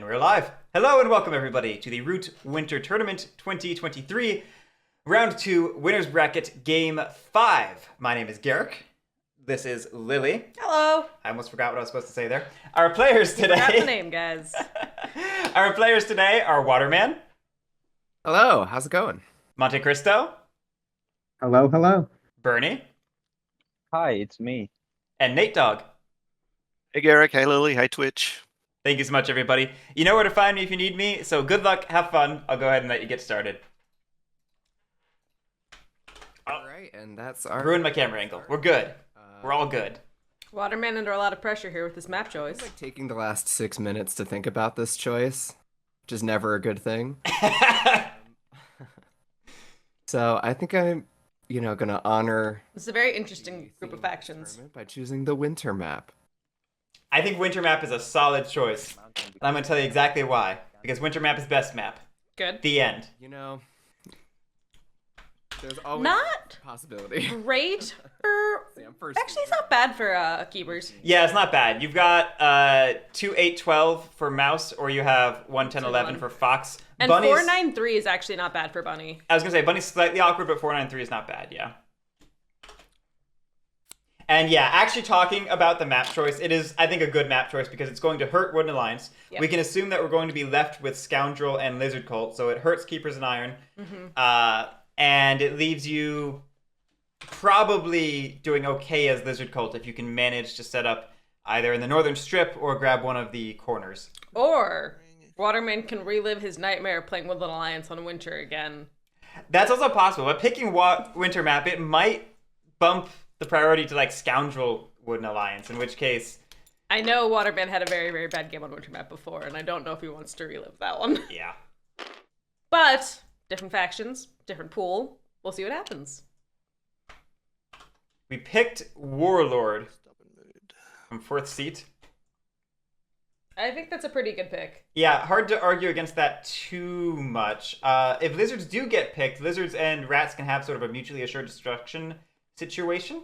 And we're live. Hello and welcome everybody to the Root Winter Tournament 2023 Round 2 Winners Bracket Game 5. My name is Guerric. This is Lily. Hello. I almost forgot what I was supposed to say there. Our players today... Forgot the name, guys. Our players today are Waterman. Hello, how's it going? MonteCristo. Hello, hello. Burnie. Hi, it's me. And Natedog. Hey Guerric, hi Lily, hi Twitch. Thank you so much, everybody. You know where to find me if you need me, so good luck, have fun. I'll go ahead and let you get started. All right, and that's our... Ruined my camera angle. We're good. We're all good. Waterman under a lot of pressure here with this map It's choice. like taking the last 6 minutes to think about this choice, which is never a good thing. So I think I'm, gonna honor... It's a very interesting group of factions. ...by choosing the winter map. I think Winter Map is a solid choice. And I'm going to tell you exactly why. Because Winter Map is best map. Good. The end. There's always Not a possibility. great for... Sam, first Actually, it's not bad for keepers. Yeah, it's not bad. You've got 2, 8, 12 for Mouse, or you have 1, 10, 11 for Fox. And Bunny's, 493 is actually not bad for Bunny. I was going to say, Bunny's slightly awkward, but 493 is not bad, yeah. And yeah, actually talking about the map choice, it is, I think, a good map choice because it's going to hurt Wooden Alliance. Yep. We can assume that we're going to be left with Scoundrel and Lizard Cult, so it hurts Keepers and Iron. And it leaves you probably doing okay as Lizard Cult if you can manage to set up either in the northern strip or grab one of the corners. Or Waterman can relive his nightmare of playing Woodland Alliance on Winter again. That's also possible, but picking Winter Map, it might bump the priority to like Scoundrel Wooden Alliance, in which case... I know Waterman had a very, very bad game on Winter Map before, and I don't know if he wants to relive that one. Yeah. But, different factions, different pool. We'll see what happens. We picked Warlord from 4th seat. I think that's a pretty good pick. Yeah, hard to argue against that too much. If lizards do get picked, lizards and rats can have sort of a mutually assured destruction situation.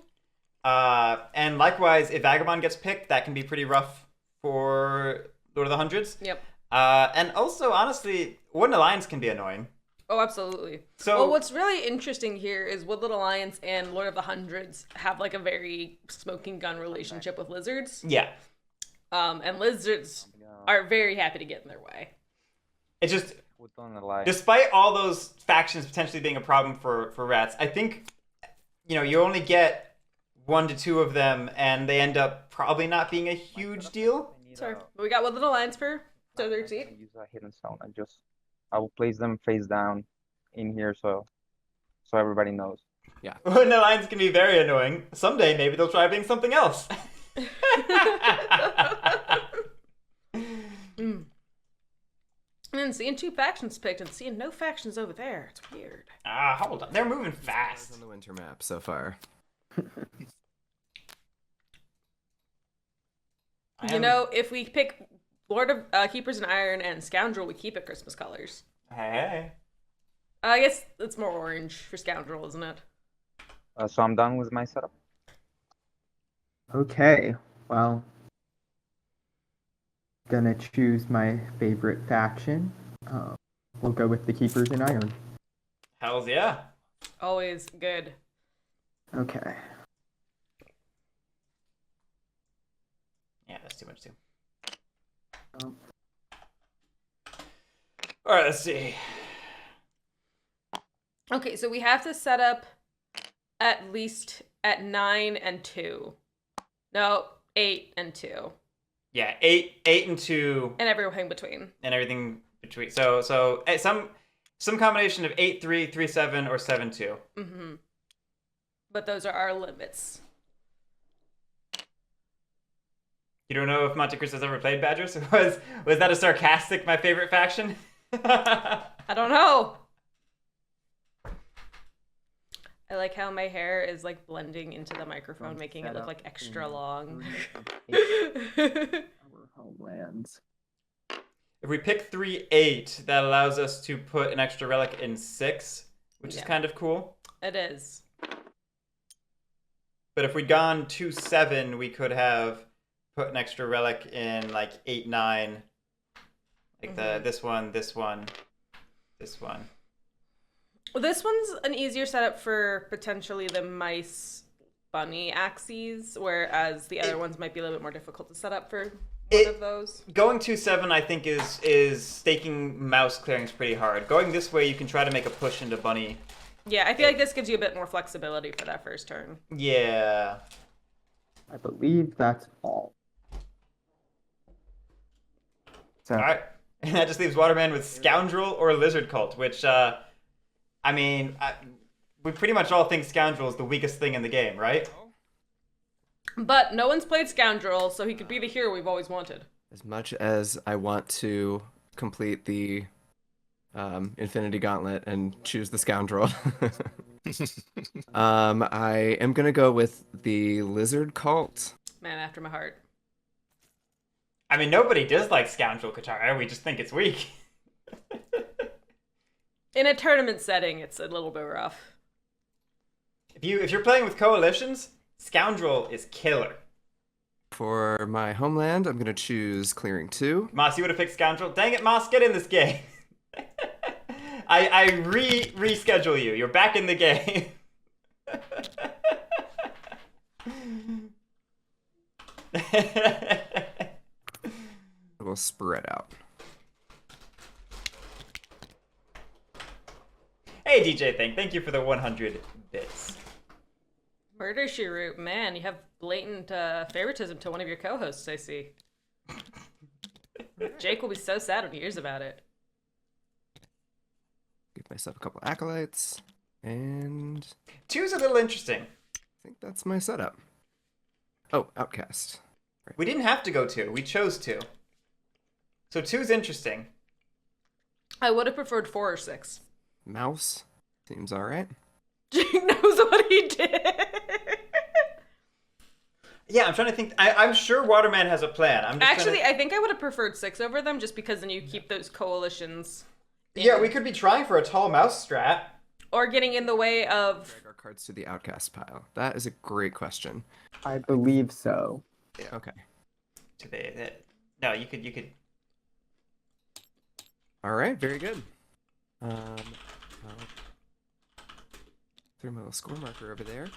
And likewise, if Vagabond gets picked, that can be pretty rough for Lord of the Hundreds. Yep. And also, honestly, Wooden Alliance can be annoying. Oh, absolutely. So, well, what's really interesting here is Woodland Alliance and Lord of the Hundreds have like a very smoking gun relationship with lizards. Yeah. And lizards are very happy to get in their way. It's just, Alliance. despite all those factions potentially being a problem for rats, I think, you only get 1 to 2 of them, and they end up probably not being a huge deal. Sorry. But we got Woodland Alliance for third seat. Use a hidden stone. I will place them face down in here so everybody knows. Yeah. Wooden Alliance can be very annoying. Someday, maybe they'll try being something else. And then seeing 2 factions picked and seeing no factions over there. It's weird. Hold on. They're moving fast. On the winter map so far. If we pick Lord of Keepers and Iron and Scoundrel, we keep it Christmas colors. Hey. I guess it's more orange for Scoundrel, isn't it? So I'm done with my setup. Okay, well, gonna choose my favorite faction. We'll go with the Keepers in Iron. Hells yeah. Always good. Okay. Yeah, that's too much too. Um, All right, let's see. Okay, so we have to set up at least at 9 and 2. No, 8 and 2. Yeah, 8 and 2, And everything between. and everything between. So some combination of 8, 3, 3, 7, or 7, 2. Mm-hmm. But those are our limits. You don't know if MonteCristo's ever played Badgers? Was that a sarcastic my favorite faction? I don't know. I like how my hair is like blending into the microphone, making it look like extra long. our homelands. If we pick 3, 8, that allows us to put an extra relic in 6, which is kind of cool. It is. But if we'd gone 2, 7, we could have put an extra relic in like 8, 9, Like this one, this one, this one. Well, this one's an easier setup for potentially the mice bunny axes, whereas the other ones might be a little bit more difficult to set up for one of those. Going 2-7, I think, is staking mouse clearings pretty hard. Going this way, you can try to make a push into bunny. Yeah, I feel like this gives you a bit more flexibility for that first turn. Yeah. I believe that's all. So, All right. And that just leaves Waterman with Scoundrel or Lizard Cult, which, I mean, we pretty much all think Scoundrel is the weakest thing in the game, right? But no one's played Scoundrel, so he could be the hero we've always wanted. As much as I want to complete the Infinity Gauntlet and choose the Scoundrel, I am gonna go with the Lizard Cult. Man after my heart. I mean, nobody dislikes Scoundrel Katara. We just think it's weak. In a tournament setting, it's a little bit rough. If you're playing with coalitions, Scoundrel is killer. For my homeland, I'm gonna choose Clearing 2. Moss, you would have picked Scoundrel. Dang it, Moss, get in this game. I reschedule you. You're back in the game. We'll spread out. Hey, DJ Think, thank you for the 100 bits. Murder She Wrote, man, you have blatant favoritism to one of your co-hosts, I see. Jake will be so sad when he hears about it. Give myself a couple acolytes, and 2's a little interesting. I think that's my setup. Oh, Outcast. We didn't have to go 2. We chose 2. So 2's interesting. I would have preferred 4 or 6. Mouse seems all right. Jake knows what he did. Yeah, I'm trying to think. I'm sure Waterman has a plan. I'm just Actually, I think I would have preferred 6 over them, just because then you keep those coalitions. Yeah, we could be trying for a tall mouse strat. Or getting in the way of... Drag our cards to the Outcast pile. That is a great question. I believe so. Okay. No, you could. All right, very good. I'll throw my little score marker over there.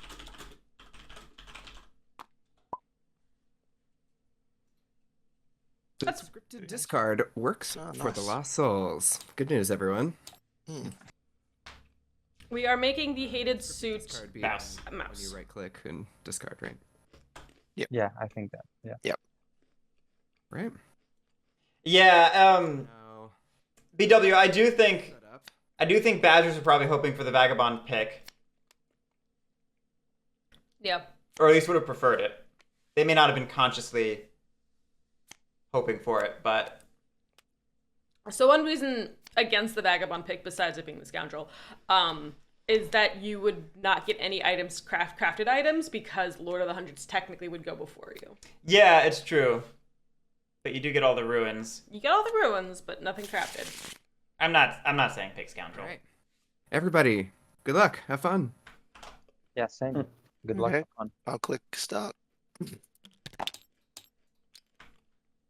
The That's scripted discard works Oh, for the nice. Lost Souls. Good news, everyone. We are making the hated suit Discard being Mouse. when Mouse. you right click and discard, right? Yeah, I think that. Yeah. Right. Yeah. Now, BW, I do think setup. Badgers are probably hoping for the Vagabond pick, Yeah. or at least would have preferred it. They may not have been consciously hoping for it, but So one reason against the Vagabond pick, besides it being the Scoundrel, is that you would not get any items, crafted items, because Lord of the Hundreds technically would go before you. yeah, it's true. But you do get all the ruins. You get all the ruins, but nothing crafted. I'm not saying pick Scoundrel. All right. Everybody, good luck. Have fun. Yeah, same. Good luck. Okay. On. I'll click start.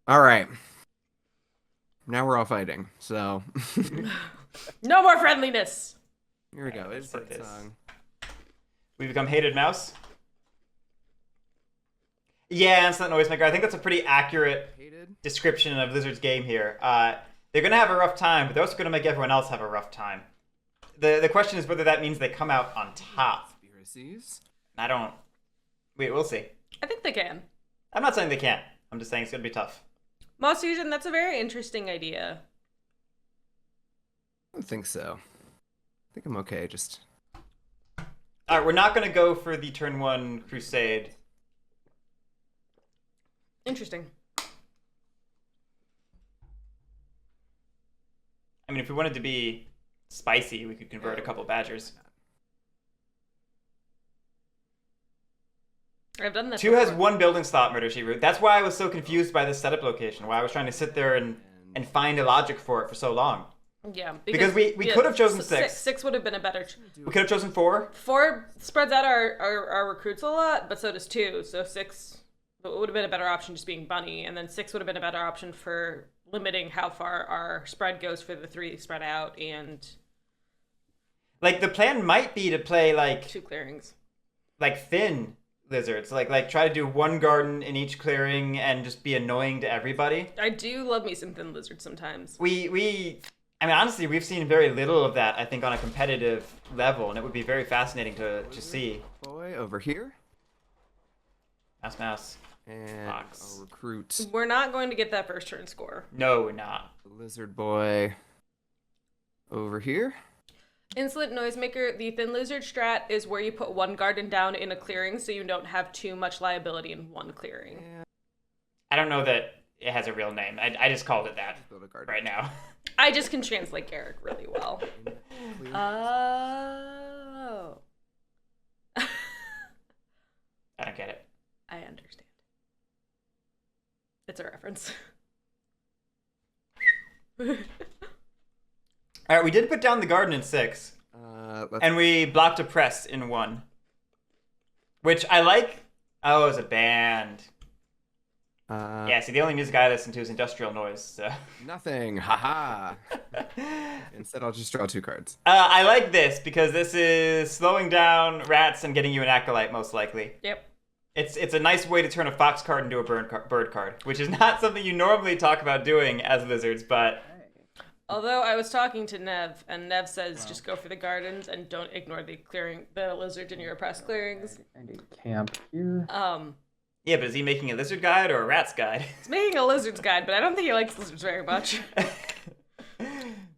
All right. Now we're all fighting. So No more friendliness! here we go. Alright, It's let's put that this. song. We become hated mouse. Yeah, Instant Noisemaker. I think that's a pretty accurate Hated. description of Blizzard's game here. They're gonna have a rough time, but they're also gonna make everyone else have a rough time. The question is whether that means they come out on top. Conspiracies. I don't. We'll see. I think they can. I'm not saying they can't. I'm just saying it's gonna be tough. Moss Fusion, that's a very interesting idea. I don't think so. I think I'm okay. Just All right, we're not gonna go for the turn 1 Crusade. Interesting. I mean, if we wanted to be spicy, we could convert a couple Badgers. I've done that 2 has before. 1 building slot, Murder She Wrote. That's why I was so confused by this setup location. Why I was trying to sit there and find a logic for it for so long. Yeah, Because we could have chosen 6. 6 would have been a better... We could have chosen 4. 4 spreads out our recruits a lot, but so does 2. So 6 would have been a better option just being Bunny, and then 6 would have been a better option for limiting how far our spread goes for the 3 spread out and Like, the plan might be to play, like 2 clearings. like thin lizards. Like try to do 1 garden in each clearing and just be annoying to everybody. I do love me some thin lizards sometimes. I mean, honestly, we've seen very little of that, I think, on a competitive level, and it would be very fascinating to see. Boy, over here. Mouse. And Fox. I'll recruit We're not going to get that first turn score. No, we're not. the lizard boy over here. Insolent Noisemaker, the thin lizard strat is where you put 1 garden down in a clearing so you don't have too much liability in 1 clearing. I don't know that it has a real name. I just called it that Build a garden. right now. I just can translate Guerric really well. Clear. Oh. I don't get it. I understand. It's a reference. All right, we did put down the garden in 6, and we blocked a press in 1, which I like. Oh, it's a band. Yeah, see, the only music I listen to is industrial noise. So. Nothing. Haha. Instead, I'll just draw 2 cards. I like this because this is slowing down rats and getting you an acolyte, most likely. Yep. It's a nice way to turn a fox card into a bird card, which is not something you normally talk about doing as lizards, but... Although I was talking to Nev, and Nev says just go for the gardens and don't ignore the lizards in your oppressed clearings. And a camp here. Yeah, but is he making a lizard guide or a rat's guide? He's making a lizard's guide, but I don't think he likes lizards very much.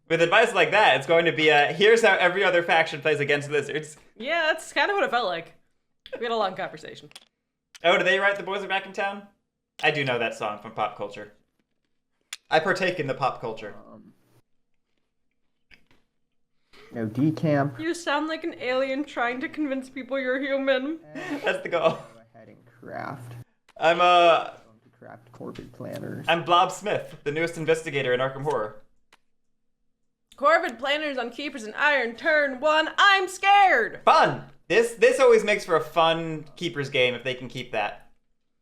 With advice like that, it's going to be here's how every other faction plays against lizards. Yeah, that's kind of what it felt like. We had a long conversation. Oh, do they write The Boys Are Back in Town? I do know that song from pop culture. I partake in the pop culture. No decamp. You sound like an alien trying to convince people you're human. That's the goal. Go ahead and craft. I'm Going to craft Corvid planners. I'm Blob Smith, the newest investigator in Arkham Horror. Corvid planners on Keepers in Iron, turn 1, I'm scared! Fun! This always makes for a fun Keepers game if they can keep that.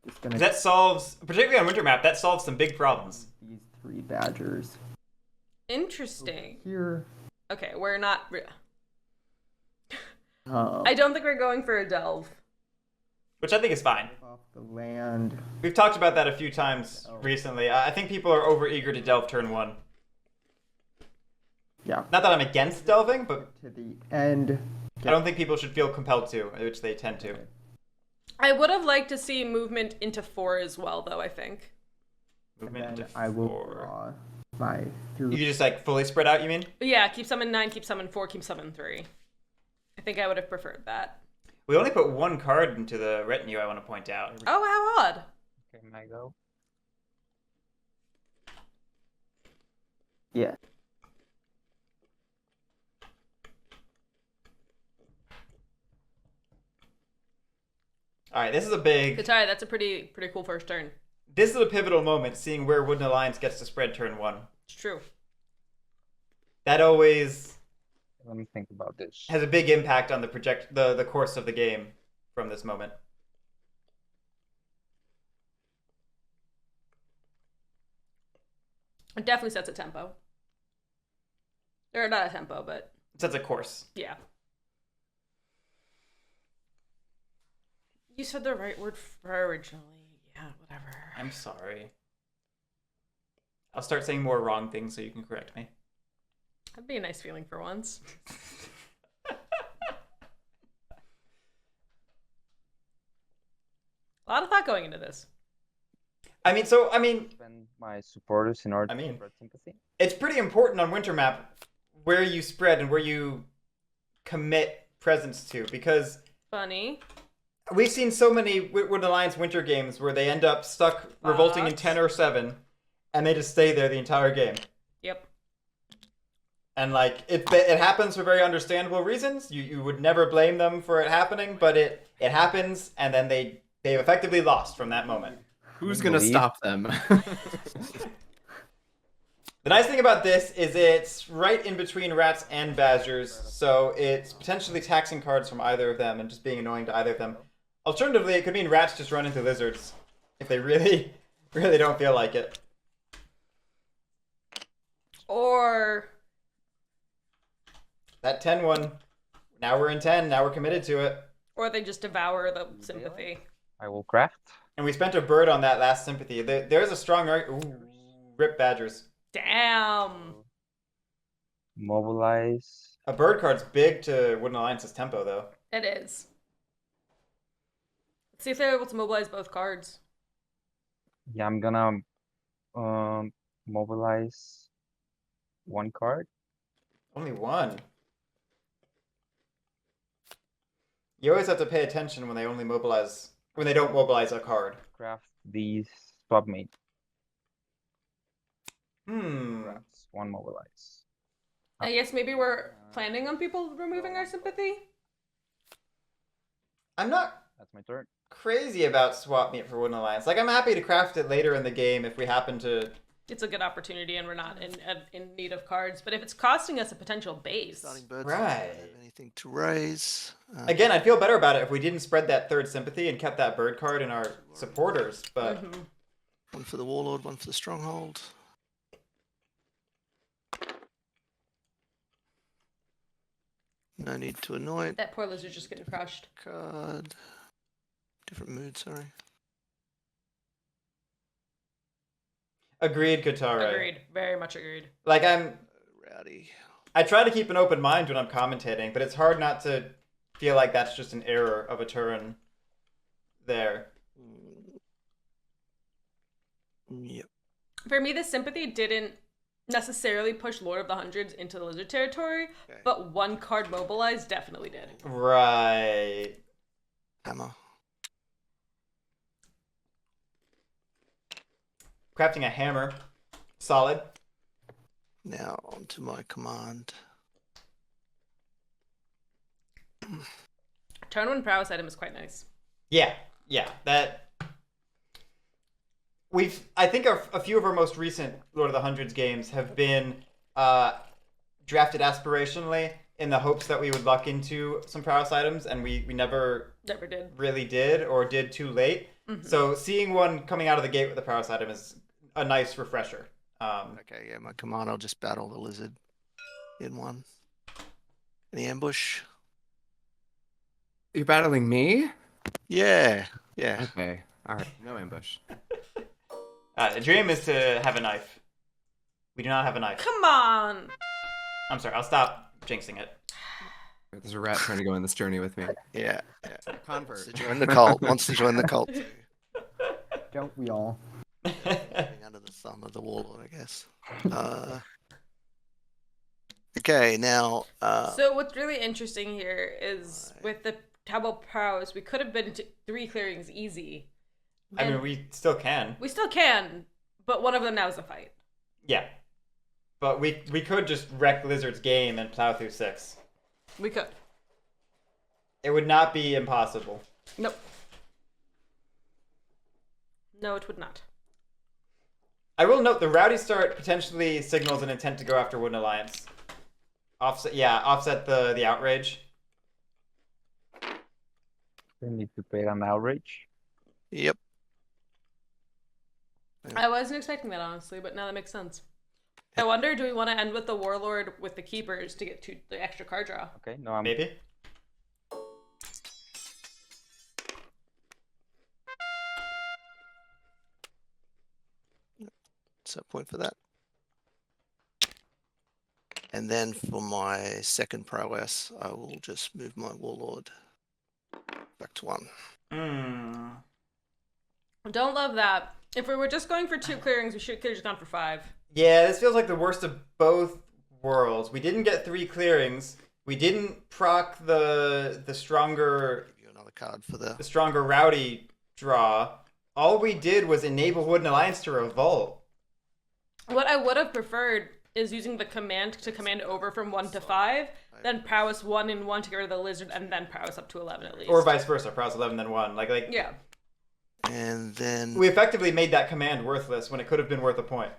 Just gonna That solves, particularly on Winter Map, that solves some big problems. these 3 badgers Interesting. here. Okay, we're not... Um, I don't think we're going for a delve. Which I think is fine. off the land. We've talked about that a few times recently. I think people are overeager to delve turn 1. Yeah. Not that I'm against delving, but To the end. I don't think people should feel compelled to, which they tend to. I would have liked to see movement into 4 as well, though, I think. Movement And then into I will 4. draw my You 3. just like fully spread out, you mean? Yeah, keep some in 9, keep some in 4, keep some in 3. I think I would have preferred that. We only put 1 card into the retinue, I want to point out. Oh, how odd. Okay, may I go? Yeah. Alright, this is a big... Katari, that's a pretty cool first turn. This is a pivotal moment, seeing where Wooden Alliance gets to spread turn 1. It's true. That always Let me think about this. has a big impact on the course of the game from this moment. It definitely sets a tempo. Or not a tempo, but It sets a course. yeah. You said the right word for originally. Yeah, whatever. I'm sorry. I'll start saying more wrong things so you can correct me. That'd be a nice feeling for once. A lot of thought going into this. I mean, Spend my supporters in order I mean- to spread sympathy. it's pretty important on Winter Map where you spread and where you commit presence to, because Funny. we've seen so many Wooden Alliance winter games where they end up stuck revolting in Fox. 10 or 7, and they just stay there the entire game. Yep. And like it happens for very understandable reasons. You would never blame them for it happening, but it happens, and then they've effectively lost from that moment. Who's gonna Believe. stop them? The nice thing about this is it's right in between rats and badgers, so it's potentially taxing cards from either of them and just being annoying to either of them. Alternatively, it could mean rats just run into lizards if they really, really don't feel like it. Or That 10 one. Now we're in 10. Now we're committed to it. they just devour the sympathy. I will craft. And we spent a bird on that last sympathy. There's a strong Ooh, rip badgers. Damn. Mobilize. A bird card's big to Wooden Alliance's tempo, though. It is. Let's see if they're able to mobilize both cards. Yeah, I'm gonna mobilize one card. Only one. You always have to pay attention when they don't mobilize a card. Craft the swap mate. That's one mobilize. I guess maybe we're planning on people removing our sympathy. I'm not That's my turn. crazy about swap meet for Wooden Alliance. Like, I'm happy to craft it later in the game if we happen to. It's a good opportunity, and we're not in need of cards. But if it's costing us a potential base, Starting birds. Right. Don't have anything to raise. Again, I'd feel better about it if we didn't spread that third sympathy and kept that bird card in our supporters, but One for the warlord, one for the stronghold. No need to anoint. that poor lizard's just getting crushed. Card. Different mood, sorry. agreed, Katara. Agreed. Very much agreed. Like, Rowdy. I try to keep an open mind when I'm commentating, but it's hard not to feel like that's just an error of a turn there. Yep. For me, the sympathy didn't necessarily push Lord of the Hundreds into the lizard territory, Okay. but one card mobilized definitely did. Right. Hammer. Crafting a hammer. Solid. Now onto my command. Turn one prowess item is quite nice. Yeah. That. I think a few of our most recent Lord of the Hundreds games have been drafted aspirationally in the hopes that we would luck into some prowess items, and we never did. really did, or did too late. So seeing one coming out of the gate with a prowess item is a nice refresher. Okay, yeah, my command, I'll just battle the lizard in one. Any ambush? You're battling me? Yeah. Okay. All right. No ambush. The dream is to have a knife. We do not have a knife. Come on! I'm sorry, I'll stop jinxing it. There's a rat trying to go on this journey with me. Yeah. Convert. Wants to join the cult. Wants to join the cult too. Don't we all? Living under the thumb of the warlord, I guess. Okay, now. So what's really interesting here is with the double prowess, we could have been to 3 clearings easy. I mean, And we still can. we still can, but one of them now is a fight. Yeah. But we could just wreck Lizard's game and plow through 6. We could. It would not be impossible. Nope. No, it would not. I will note the Rowdy start potentially signals an intent to go after Wooden Alliance. Offset the outrage. We need to pay an outrage. Yep. I wasn't expecting that, honestly, but now that makes sense. I wonder, do we want to end with the Warlord with the Keepers to get the extra card draw? Okay, no, I'm Maybe. Set point for that. And then for my second prowess, I will just move my warlord back to 1. Don't love that. If we were just going for 2 clearings, we could have just gone for 5. Yeah, this feels like the worst of both worlds. We didn't get 3 clearings. We didn't proc the stronger Give you another card for the. Rowdy draw. All we did was enable Wooden Alliance to revolt. What I would have preferred is using the command to command over from 1 to 5, then prowess 1 and 1 to get rid of the lizard, and then prowess up to 11 at least. Or vice versa, prowess 11 then 1. Like Yeah. And then. we effectively made that command worthless when it could have been worth a point.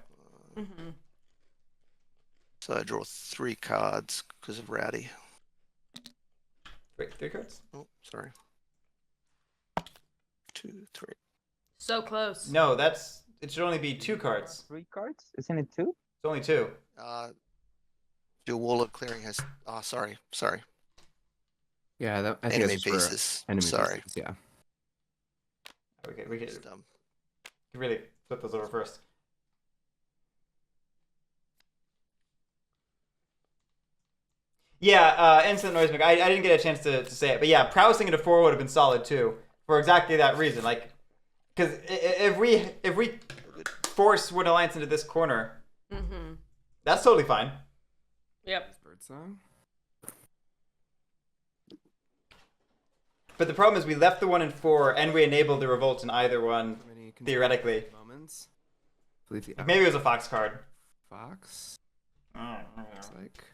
So I draw 3 cards because of Rowdy. Wait, 3 cards? Oh, sorry. 2, 3. So close. No, it should only be 2 cards. 3 cards? Isn't it 2? It's only 2. Your warlord clearing has. Oh, sorry. Yeah, I think Enemy that's just for pieces. enemy Sorry. pieces, yeah. We could Just, really flip those over first. Yeah, instant noisemaker. I didn't get a chance to say it, but yeah, prowessing into 4 would have been solid too, for exactly that reason. Like, because if we force Wood Alliance into this corner, that's totally fine. Yep. Birdsong. But the problem is we left the 1 and 4, and we enabled the revolt in either one, theoretically. Moments. I believe the Maybe it was a Fox card. Fox. Looks like.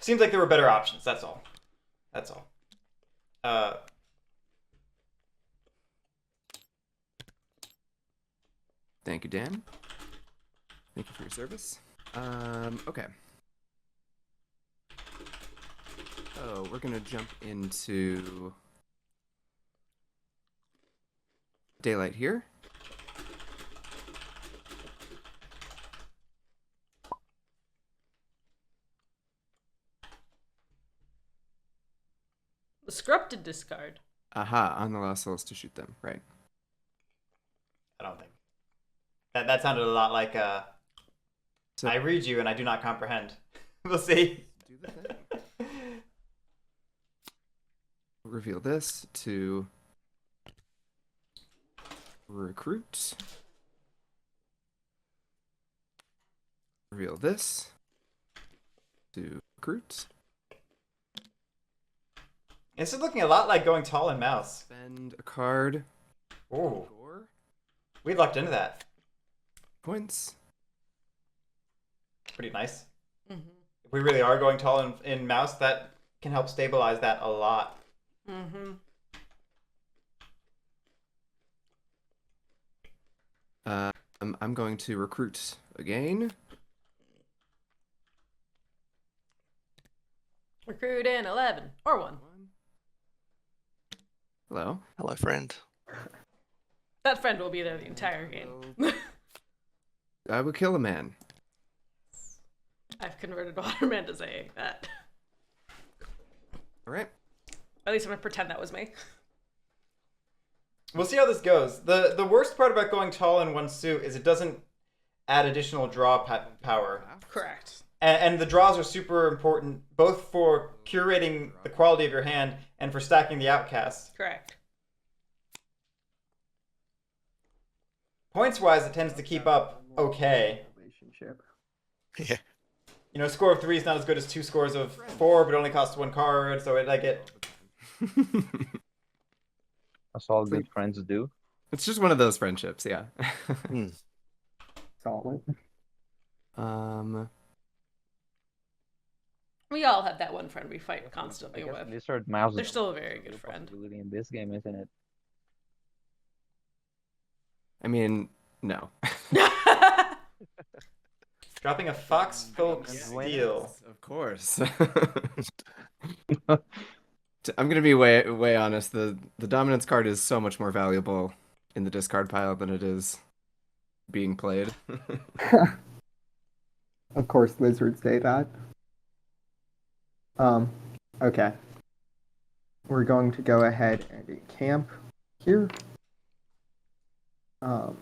Seems like there were better options. That's all. Thank you, Dan. Thank you for your service. Okay. Oh, we're gonna jump into daylight here. The scripted discard. Aha, on the last souls to shoot them. Right. I don't think. That sounded a lot like So- I read you and I do not comprehend. We'll see. Do the thing. Reveal this to recruit. Reveal this to recruit. This is looking a lot like going tall in mouse. Spend a card. Ooh, Gore. we lucked into that. Points. Pretty nice. If we really are going tall in mouse, that can help stabilize that a lot. I'm going to recruit again. Recruit in 11 or 1. Hello. hello, friend. That friend will be there the entire game. I would kill a man. I've converted Waterman to saying that. All right. At least I'm gonna pretend that was me. We'll see how this goes. The worst part about going tall in one suit is it doesn't add additional draw power. Correct. And the draws are super important, both for curating the quality of your hand and for stacking the outcasts. Correct. Points-wise, it tends to keep up okay. Relationship. Yeah. You know, a score of 3 is not as good as 2 scores of 4, but it only costs 1 card, so That's all good friends do. It's just one of those friendships, yeah. Solid. We all have that one friend we fight constantly I guess with. Lizard Mouse They're is still a very a good friend. possibility in this game, isn't it? I mean, no. Dropping a Fox Folk Steel. Yes, of course. I'm gonna be way honest. The dominance card is so much more valuable in the discard pile than it is being played. Of course, lizards say that. Okay. We're going to go ahead and camp here. And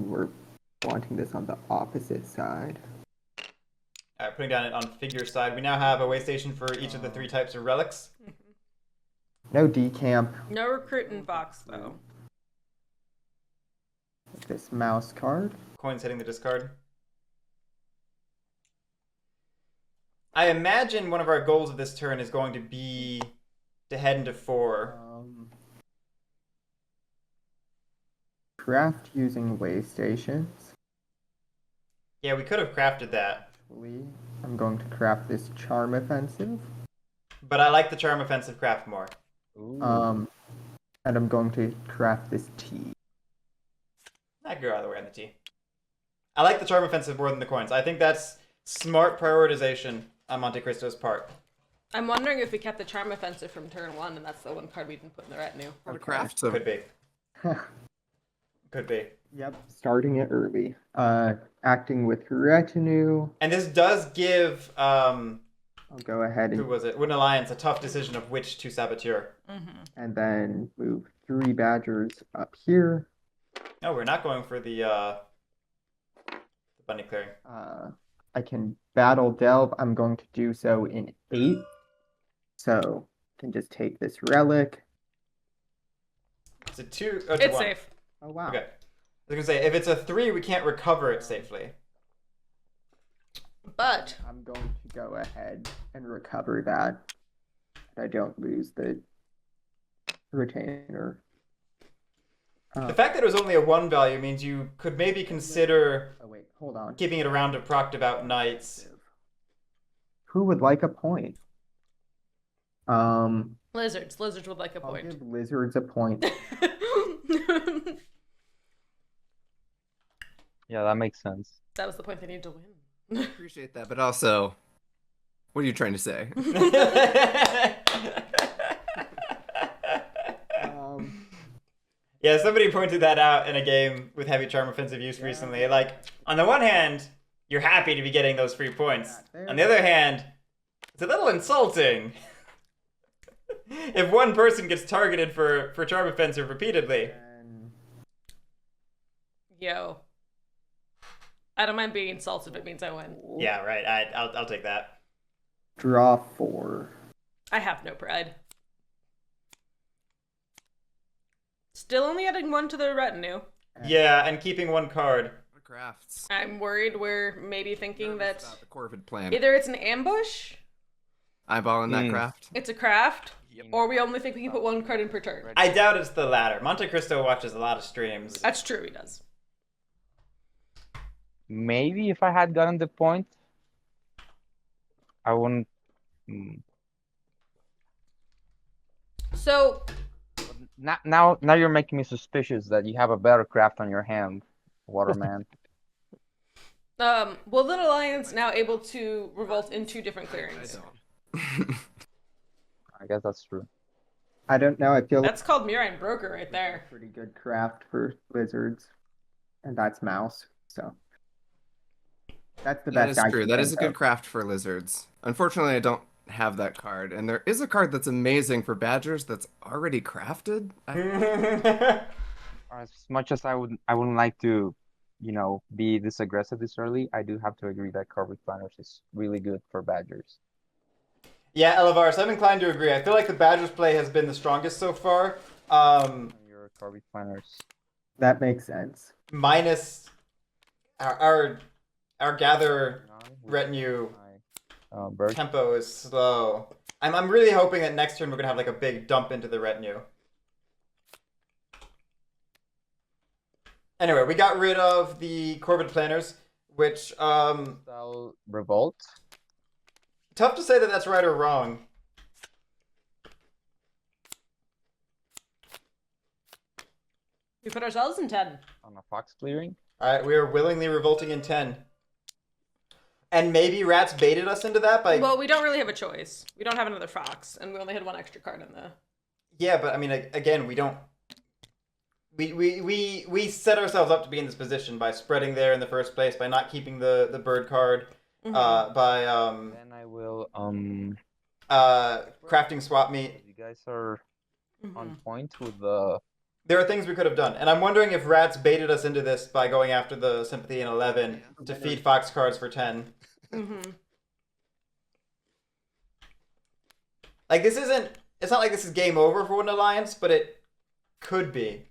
we're wanting this on the opposite side. Alright, putting down it on figure side. We now have a way station for each of the 3 types of relics. No decamp. No recruiting box though. This mouse card. Coins hitting the discard. I imagine one of our goals of this turn is going to be to head into 4. Craft using way stations. Yeah, we could have crafted that. Actually, I'm going to craft this charm offensive. But I like the charm offensive craft more. Ooh. And I'm going to craft this T. I could go either way on the T. I like the charm offensive more than the coins. I think that's smart prioritization on MonteCristo's part. I'm wondering if we kept the charm offensive from turn 1 and that's the one card we didn't put in the retinue. What a craft. Could be. Could be. Yep, starting it early. Acting with retinue. And this does give I'll go ahead who and was it? Wooden Alliance a tough decision of which to saboteur. then move 3 badgers up here. No, we're not going for the bunny clearing. I can battle delve. I'm going to do so in 8. So can just take this relic. It's a 2. Oh, it's a It's 1. safe. Oh wow. Okay. I was gonna say if it's a 3, we can't recover it safely. But I'm going to go ahead and recover that. I don't lose the retainer. The fact that it was only a 1 value means you could maybe consider Oh wait, hold on. keeping it around to proc devout knights. Who would like a point? lizards would like a I'll point. give lizards a point. Yeah, that makes sense. That was the point they need to win. Appreciate that, but also, what are you trying to say? Yeah, somebody pointed that out in a game with heavy charm offensive use recently. Like, on the one hand, you're happy to be getting those free points. On the other hand, it's a little insulting if one person gets targeted for charm offensive repeatedly. Yo. I don't mind being insulted if it means I win. Yeah, right. I'll take that. Draw 4. I have no pride. Still only adding 1 to the retinue. Yeah, and keeping 1 card. Crafts. I'm worried we're maybe thinking that The Corvid plan. either it's an ambush, Eyeballing that craft. it's a craft, or we only think we can put 1 card in per turn. I doubt it's the latter. MonteCristo watches a lot of streams. That's true, he does. Maybe if I had gotten the point, I wouldn't. So, Now you're making me suspicious that you have a better craft on your hand, Waterman. Woodland Alliance now able to revolt in 2 different clearings. I guess that's true. I don't know. I feel That's called Murine Broker right there. pretty good craft for lizards, and that's mouse. So that's the That best. is I true. can That is a think good of. craft for lizards. Unfortunately, I don't have that card, and there is a card that's amazing for badgers that's already crafted. As much as I wouldn't like to, be this aggressive this early, I do have to agree that Corvid Planners is really good for badgers. Yeah, Elavaris, I'm inclined to agree. I feel like the Badgers play has been the strongest so far. Your Corvid Planners. That makes sense. Minus our gather retinue Bird. tempo is slow. I'm really hoping that next turn we're gonna have like a big dump into the retinue. Anyway, we got rid of the Corvid Planners, which Style Revolt. tough to say that that's right or wrong. We put ourselves in 10. On a fox clearing. Alright, we are willingly revolting in 10. And maybe rats baited us into that by... Well, we don't really have a choice. We don't have another fox, and we only had 1 extra card in the... Yeah, but I mean, again, we don't... We set ourselves up to be in this position by spreading there in the first place, by not keeping the bird card, by Then I will crafting swap meat. You guys are on point with the. There are things we could have done, and I'm wondering if rats baited us into this by going after the sympathy in 11 to feed fox cards for 10. Like, this isn't... It's not like this is game over for an alliance, but it could be.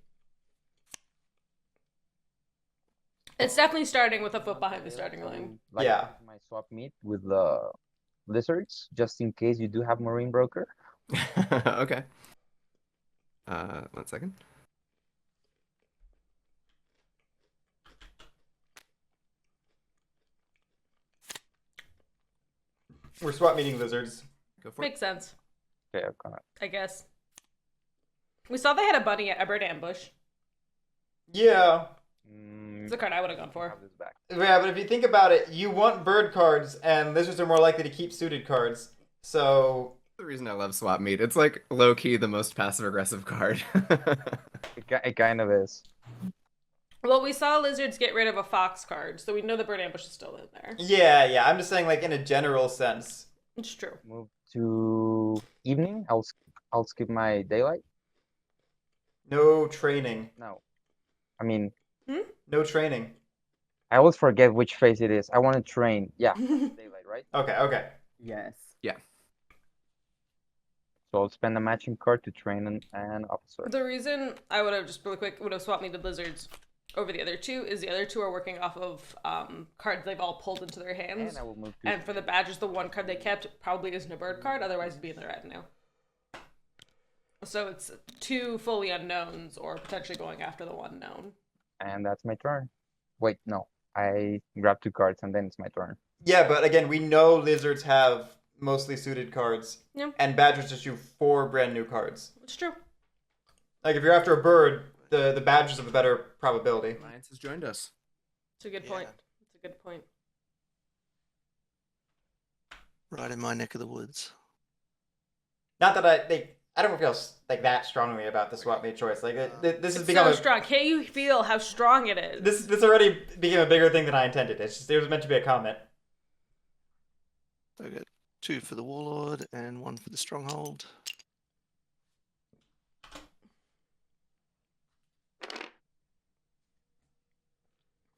It's definitely starting with a foot behind the starting line. Yeah. My swap meet with the lizards, just in case you do have Marine Broker. Okay. 1 second. We're swap meeting lizards. Go for it. Makes sense, Okay, I'm gonna. I guess. We saw they had a bird ambush. Yeah. It's a card I would have gone for. Have this back. Yeah, but if you think about it, you want bird cards, and lizards are more likely to keep suited cards. So... The reason I love swap meet. It's like low key the most passive aggressive card. It kind of is. Well, we saw lizards get rid of a fox card, so we know the bird ambush is still in there. Yeah. I'm just saying, like, in a general sense. It's true. Move to evening. I'll skip my daylight. No training. No, I mean No training. I always forget which phase it is. I want to train. Yeah, daylight, right? Okay. Yes. So I'll spend a matching card to train an officer. The reason I would have just really quick would have swapped needed lizards over the other two is the other two are working off of cards they've all pulled into their hands. And I will move to. And for the badgers, the one card they kept probably isn't a bird card, otherwise it'd be in the retinue. So it's 2 fully unknowns or potentially going after the one known. And that's my turn. Wait, no. I grab 2 cards and then it's my turn. Yeah, but again, we know lizards have mostly suited cards. Yeah. And badgers just do 4 brand new cards. It's true. Like, if you're after a bird, the badgers have a better probability. Alliance has joined us. It's a good point. It's a good point. Right in my neck of the woods. Not that I don't feel like that strongly about the swap meet choice. Like, this has It's become so strong. Can't you feel how strong it is? this already became a bigger thing than I intended. It was meant to be a comment. So I got 2 for the warlord and 1 for the stronghold.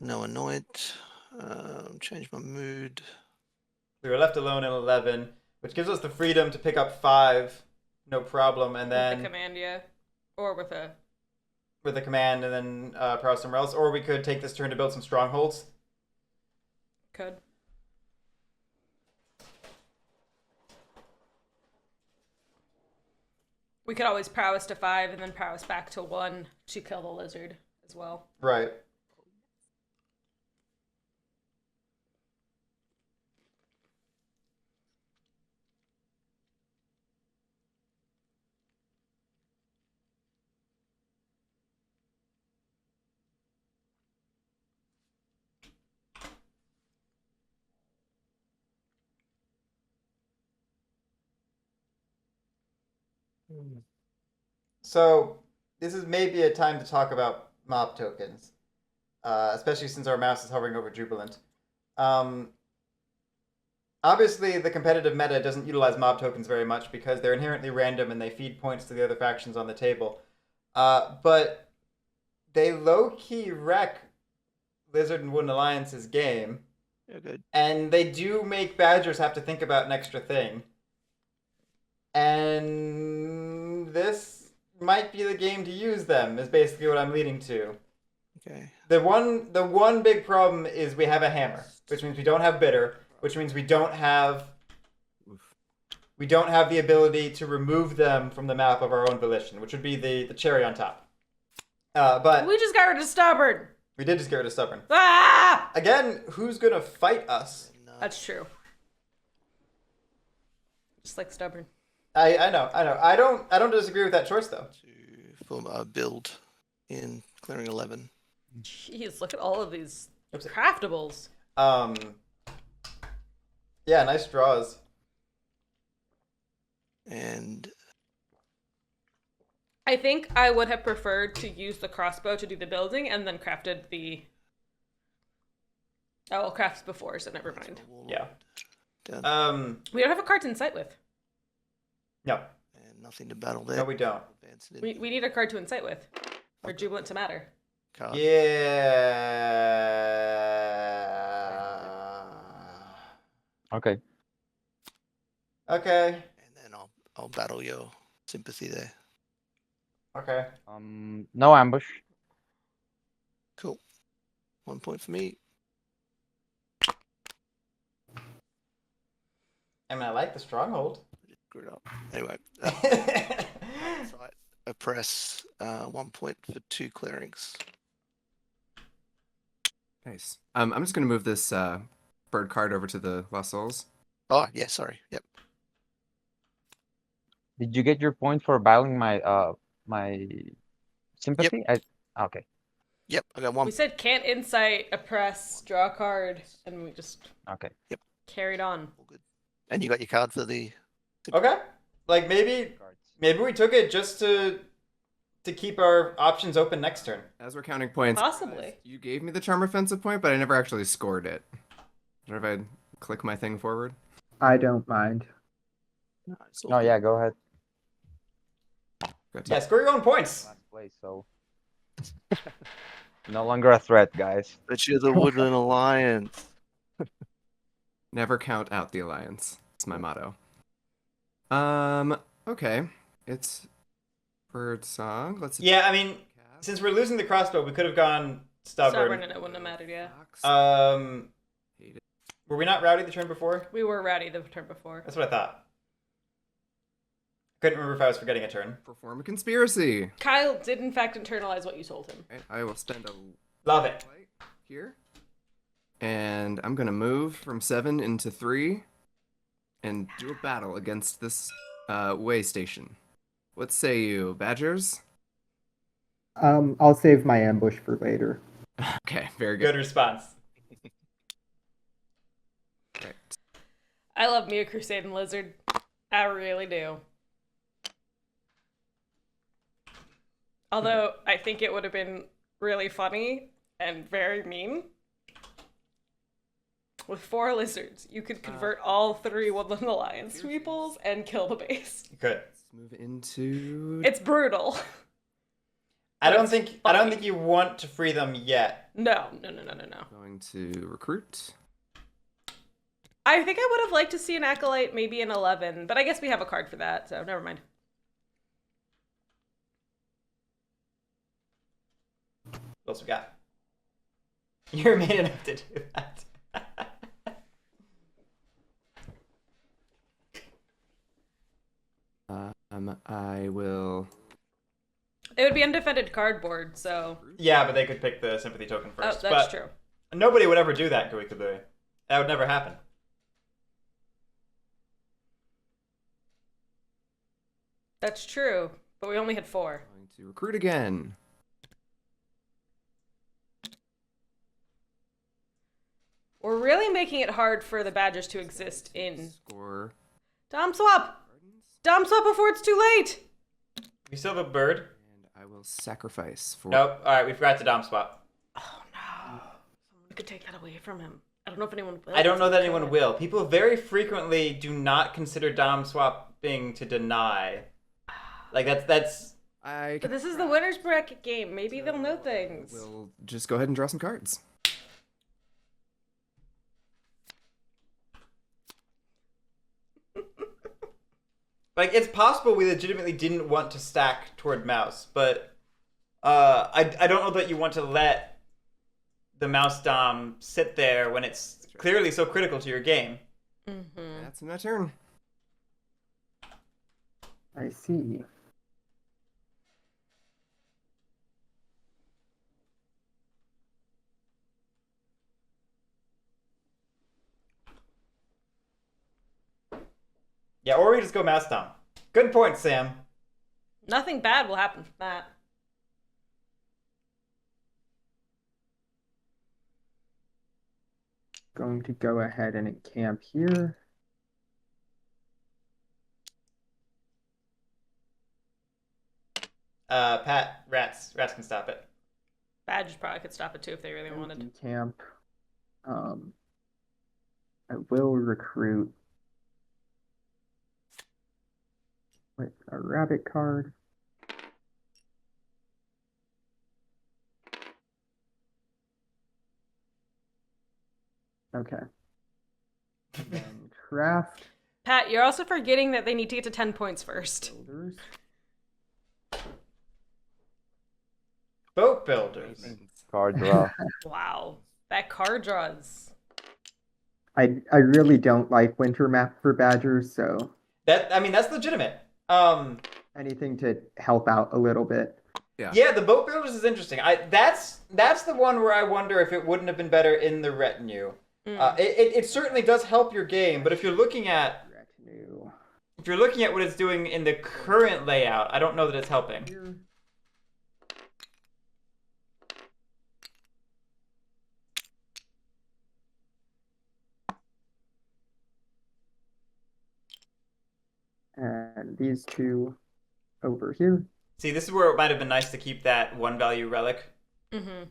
No anoint. Change my mood. We were left alone in 11, which gives us the freedom to pick up 5, no problem, and The then command, yeah. Or with a command, and then prowess somewhere else. Or we could take this turn to build some strongholds. could. We could always prowess to 5 and then prowess back to 1 to kill the lizard as well. Right. So this is maybe a time to talk about mob tokens, especially since our mouse is hovering over Jubilant. Obviously, the competitive meta doesn't utilize mob tokens very much because they're inherently random and they feed points to the other factions on the table. But they low-key wreck Lizard and Wooden Alliance's game. Yeah, good. And they do make badgers have to think about an extra thing. And this might be the game to use them, is basically what I'm leading to. Okay. The one big problem is we have a hammer, which means we don't have bitter, which means we don't have the ability to remove them from the map of our own volition, which would be the cherry on top. But We just got rid of Stubborn! we did just get rid of Stubborn. Ah! Again, who's gonna fight us? That's true. Just like Stubborn. I know. I don't disagree with that choice though. To form a build in clearing 11. Jeez, look at all of these Oops. craftables. Yeah, nice draws. And I think I would have preferred to use the crossbow to do the building and then crafted the... Oh, well, crafts before, so never mind. Yeah. Done. We don't have a card to incite with. No, And nothing to battle there. no, we don't. Advance it We need a card to incite with. For Jubilant to matter. card. Yeah. Okay. Okay. And then I'll battle your sympathy there. Okay. No ambush. Cool. 1 point for me. I mean, I like the stronghold. Screw it up. Anyway. Right. I press 1 point for 2 clearings. Nice. I'm just gonna move this bird card over to the Lost Souls. Oh, yeah, sorry. Yep. Did you get your point for battling my my sympathy? Okay. Yep, I got 1. We said can't incite, oppress, draw a card, and we just Okay. carried on. All good. And you got your card for the... Okay. Like maybe we took it just to to keep our options open next turn. As we're counting points, Possibly. you gave me the charm offensive point, but I never actually scored it. What if I click my thing forward? I don't mind. No, it's all No, good. yeah, go ahead. Good. Yeah, score your own points. Last place, so no longer a threat, guys. But you're the Woodland Alliance. Never count out the alliance. It's my motto. Okay. It's bird song. Let's Yeah, I mean, since we're losing the crossbow, we could have gone Stubborn, stubborn. and it wouldn't have mattered, yeah. Hate it. Were we not rowdy the turn before? We were rowdy the turn before. That's what I thought. Couldn't remember if I was forgetting a turn. Perform a conspiracy. Kyle did, in fact, internalize what you told him. Okay, I will spend a Love it. light here. And I'm going to move from 7 into 3 and do a battle against this way station. What say you, Badgers? I'll save my ambush for later. Okay, very Good good. response. Right. I love me a Crusading Lizard. I really do. Although, I think it would have been really funny and very mean. With 4 lizards, you could convert all 3 Woodland Alliance peoples and kill the base. Good. Let's move into... It's brutal. I don't It's think funny. you want to free them yet. No. Going to recruit. I think I would have liked to see an Acolyte, maybe an 11, but I guess we have a card for that, so never mind. What else we got? You're man enough to do that. I will... It would be undefended cardboard, so... Yeah, but they could pick the sympathy token Oh, first. that's but true. Nobody would ever do that, Guerric. That would never happen. That's true, but we only had 4. Going to recruit again. We're really making it hard for the Badgers to exist in... Score. Dom swap! Dom swap before it's too late! We still have a bird. And I will sacrifice for... Nope. All right, we forgot to dom swap. Oh no. Someone could take that away from him. I don't know if anyone will. I don't know that anyone will. People very frequently do not consider dom swapping to deny. Like that's. But this is the winner's bracket game. Maybe they'll know things. We'll just go ahead and draw some cards. Like, it's possible we legitimately didn't want to stack toward mouse, but I don't know that you want to let the mouse dom sit there when it's clearly so critical to your game. Mm-hmm. That's my turn. I see. Yeah, or we just go mouse dom. Good point, Sam. Nothing bad will happen from that. Going to go ahead and encamp here. Pat, rats can stop it. Badgers probably could stop it too if they really wanted. Camp. I will recruit with a rabbit card. Okay. Then craft Pat, you're also forgetting that they need to get to 10 points first. builders. Boat builders. Card draw. Wow. That card draws. I really don't like winter map for badgers, so That's legitimate. anything to help out a little bit. Yeah, the boat builders is interesting. That's the one where I wonder if it wouldn't have been better in the retinue. It certainly does help your game, but if you're looking at Retinue. what it's doing in the current layout, I don't know that it's helping. Here. And these two over here. See, this is where it might have been nice to keep that 1 value relic. Mm-hmm.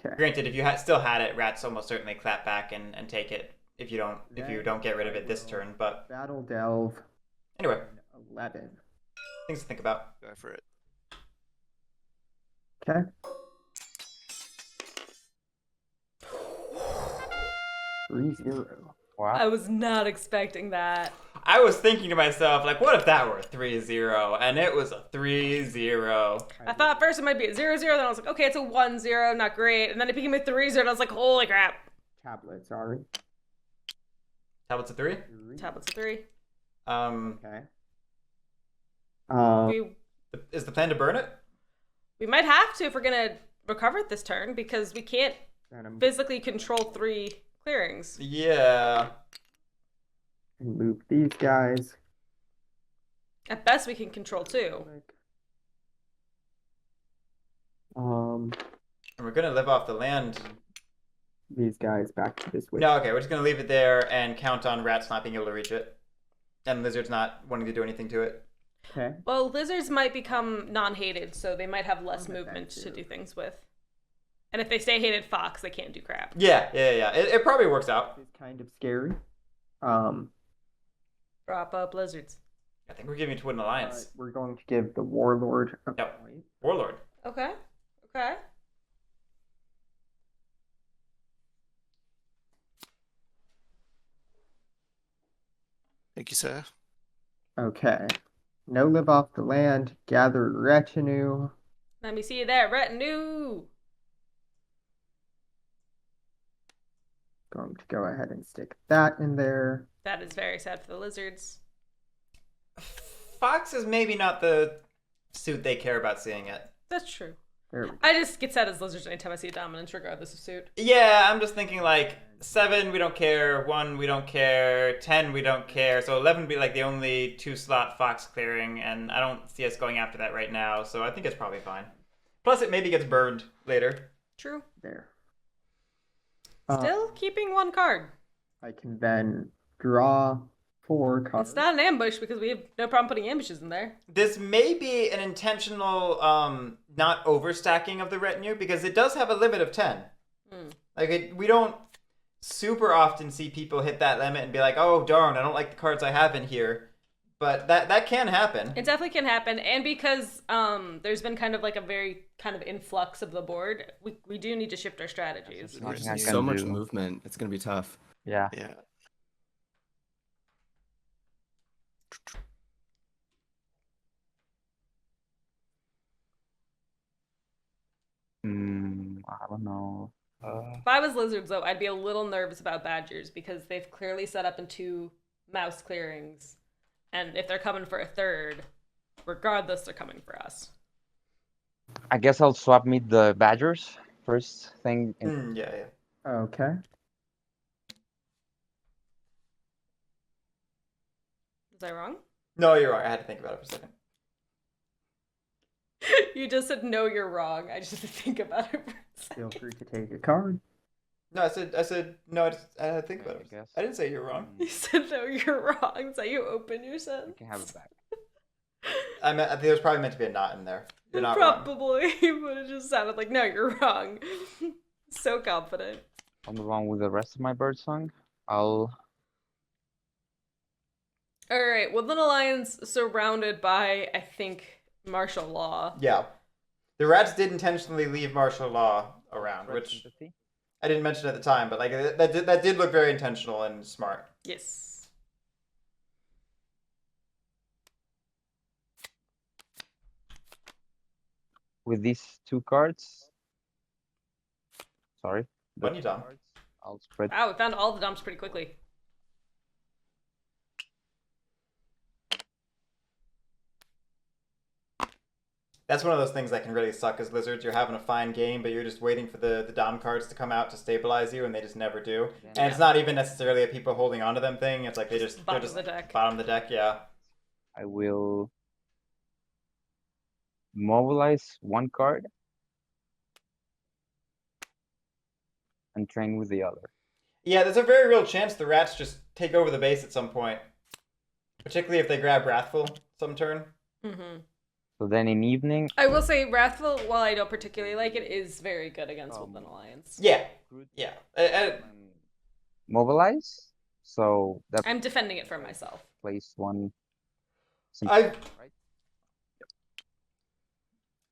Okay. Granted, if you still had it, rats almost certainly clap back and take it if you don't get rid of it this turn. But Battle delve. anyway, 11. things to think about. Go for it. Okay. Three zero. Wow. I was not expecting that. I was thinking to myself, like, what if that were a 3-0? And it was a 3-0. I thought at first it might be a 0-0, then I was like, okay, it's a 1-0, not great. And then it became a 3-0, and I was like, holy crap. Tablet, sorry. Tablets of 3? Tablets of 3. Okay. Is the plan to burn it? We might have to if we're going to recover it this turn, because we can't physically control 3 clearings. Yeah. Loop these guys. At best, we can control 2. And we're gonna live off the land. These guys back to this way. No, okay, we're just gonna leave it there and count on rats not being able to reach it. And lizards not wanting to do anything to it. Okay. Well, lizards might become non-hated, so they might have less Okay, movement too. to do things with. And if they stay hated fox, they can't do crap. Yeah. It probably works out. It's kind of scary. Prop up lizards. I think we're giving it to an alliance. We're going to give the warlord a Yep. point. Warlord. Okay. Okay. Thank you, sir. Okay. No live off the land. Gather retinue. Let me see that retinue. Going to go ahead and stick that in there. That is very sad for the lizards. Fox is maybe not the suit they care about seeing it. That's true. There we go. I just get sad as lizards anytime I see a dominance, regardless of suit. Yeah, I'm just thinking like 7 we don't care, 1 we don't care, 10 we don't care, so 11 would be like the only 2-slot Fox clearing, and I don't see us going after that right now, so I think it's probably fine. Plus it maybe gets burned later. True. There. Still keeping 1 card. I can then draw 4 cards. It's not an ambush because we have no problem putting ambushes in there. This may be an intentional not overstacking of the retinue, because it does have a limit of 10. Like we don't super often see people hit that limit and be like, oh darn, I don't like the cards I have in here. But that can happen. It definitely can happen, and because there's been kind of like a very kind of influx of the board, we do need to shift our strategies. There's nothing I There's can so much do. movement. It's gonna be tough. Yeah. Yeah. I don't know. If I was lizards, though, I'd be a little nervous about badgers because they've clearly set up in 2 mouse clearings, and if they're coming for a 3rd, regardless, they're coming for us. I guess I'll swap meet the badgers first thing. Yeah. Okay. Was I wrong? No, you're right. I had to think about it for a second. You just said no, you're wrong. I just had to think about it for a Feel second. free to take a card. No, I said no. I had to think about I it. guess. I didn't say you're wrong. You said no, you're wrong. So you open your You sentence. can have it back. I think there's probably meant to be a knot in there. You're not wrong. Probably, but it just sounded like no, you're wrong. So confident. I'll move on with the rest of my bird song. I'll. All right, Woodland Alliance surrounded by, I think, martial law. Yeah. The rats did intentionally leave martial law around, which Sympathy. I didn't mention at the time, but like that did look very intentional and smart. Yes. With these 2 cards. Sorry. the When you dump. cards, I'll spread. Wow, we found all the dumps pretty quickly. That's one of those things that can really suck as lizards. You're having a fine game, but you're just waiting for the dom cards to come out to stabilize you, and they just never do. And it's not even necessarily a people holding onto them thing. It's like they're Bottom just of the deck. bottom of the deck. Yeah. I will mobilize 1 card and train with the other. Yeah, there's a very real chance the rats just take over the base at some point. Particularly if they grab Wrathful some turn. Mm-hmm. So then in evening, I will say Wrathful, while I don't particularly like it, is very good against Woodland Alliance. Yeah. Groot Yeah. mobilize. So that I'm defending it for myself. plays one.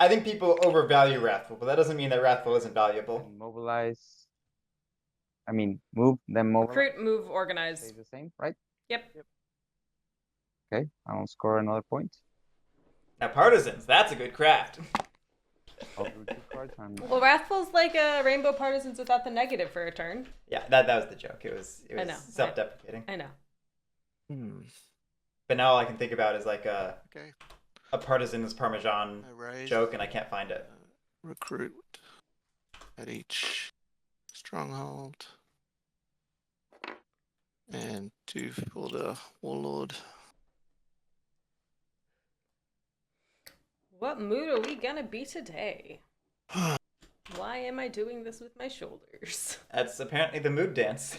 I think people overvalue Wrathful, but that doesn't mean that Wrathful isn't valuable. And mobilize. I mean, move, then mobilize. Recruit, move, organize. Stays the same, right? Yep. Okay, I'll score another point. Now Partisans, that's a good craft. I'll do 2 cards and Well, Wrathful's like a Rainbow Partisans without the negative for a turn. Yeah, that was the joke. It was I know. self-deprecating. I know. But now all I can think about is like a Okay. Partisans Parmesan I raise. joke, and I can't find it. Recruit at each stronghold. And 2 for the Warlord. What mood are we gonna be today? Why am I doing this with my shoulders? That's apparently the mood dance.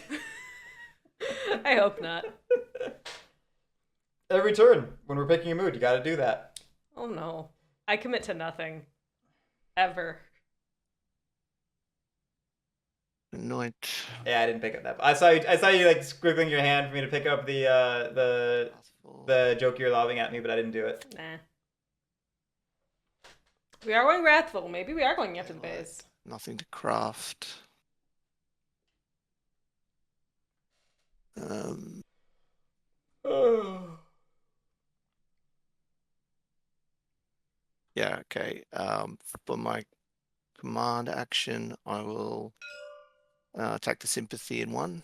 I hope not. Every turn, when we're picking a mood, you gotta do that. Oh no. I commit to nothing. Ever. Anoint. Yeah, I didn't pick up that. I saw you like squiggling your hand for me to pick up the joke you're lobbing at me, but I didn't do it. Nah. We are going Wrathful. Maybe we are going after the base. Nothing to craft. Yeah, okay. For my command action, I will attack the sympathy in 1.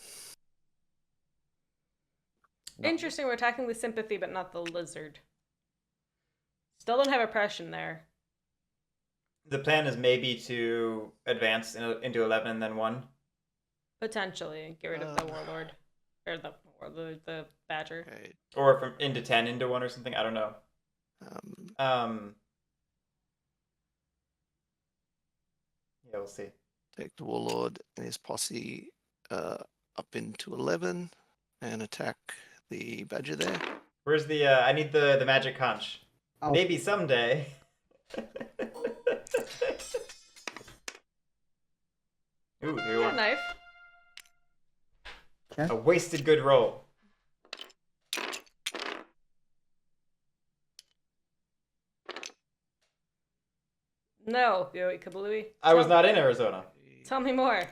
Interesting, we're attacking the sympathy, but not the lizard. Still don't have oppression there. The plan is maybe to advance into 11 and then 1. Potentially. Get rid of the warlord. Or the badger. Okay. Or from into 10 into 1 or something. I don't know. Yeah, we'll see. Take the Warlord and his posse up into 11 and attack the badger there. Where's the I need the magic conch. I'll- Maybe someday. Ooh, there you Yeah, are. knife. A wasted good roll. No, Yo Kablooey. I was not in Arizona. Tell me more.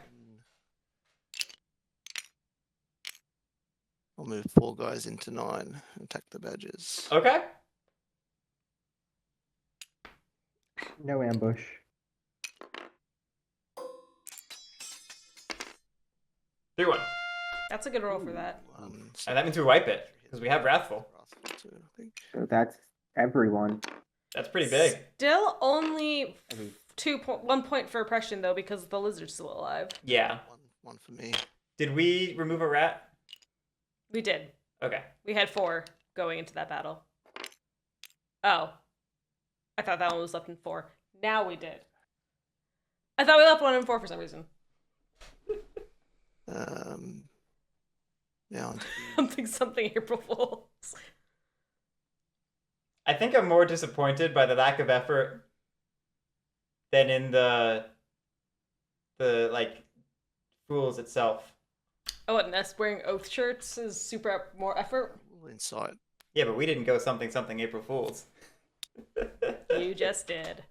I'll move 4 guys into 9 and attack the badgers. Okay. No ambush. Three one. That's a good roll for that. And that means we wipe it, because we have Wrathful. Too, I think. So that's everyone. That's pretty big. Still only 1 point for oppression, though, because the lizard's still alive. Yeah. One for me. Did we remove a rat? We did. Okay. We had 4 going into that battle. Oh. I thought that one was left in 4. Now we did. I thought we left 1 in 4 for some reason. Now Something April Fools. I think I'm more disappointed by the lack of effort than in the like Fools itself. Oh, and us wearing oath shirts is more effort. insight. Yeah, but we didn't go something April Fools. You just did.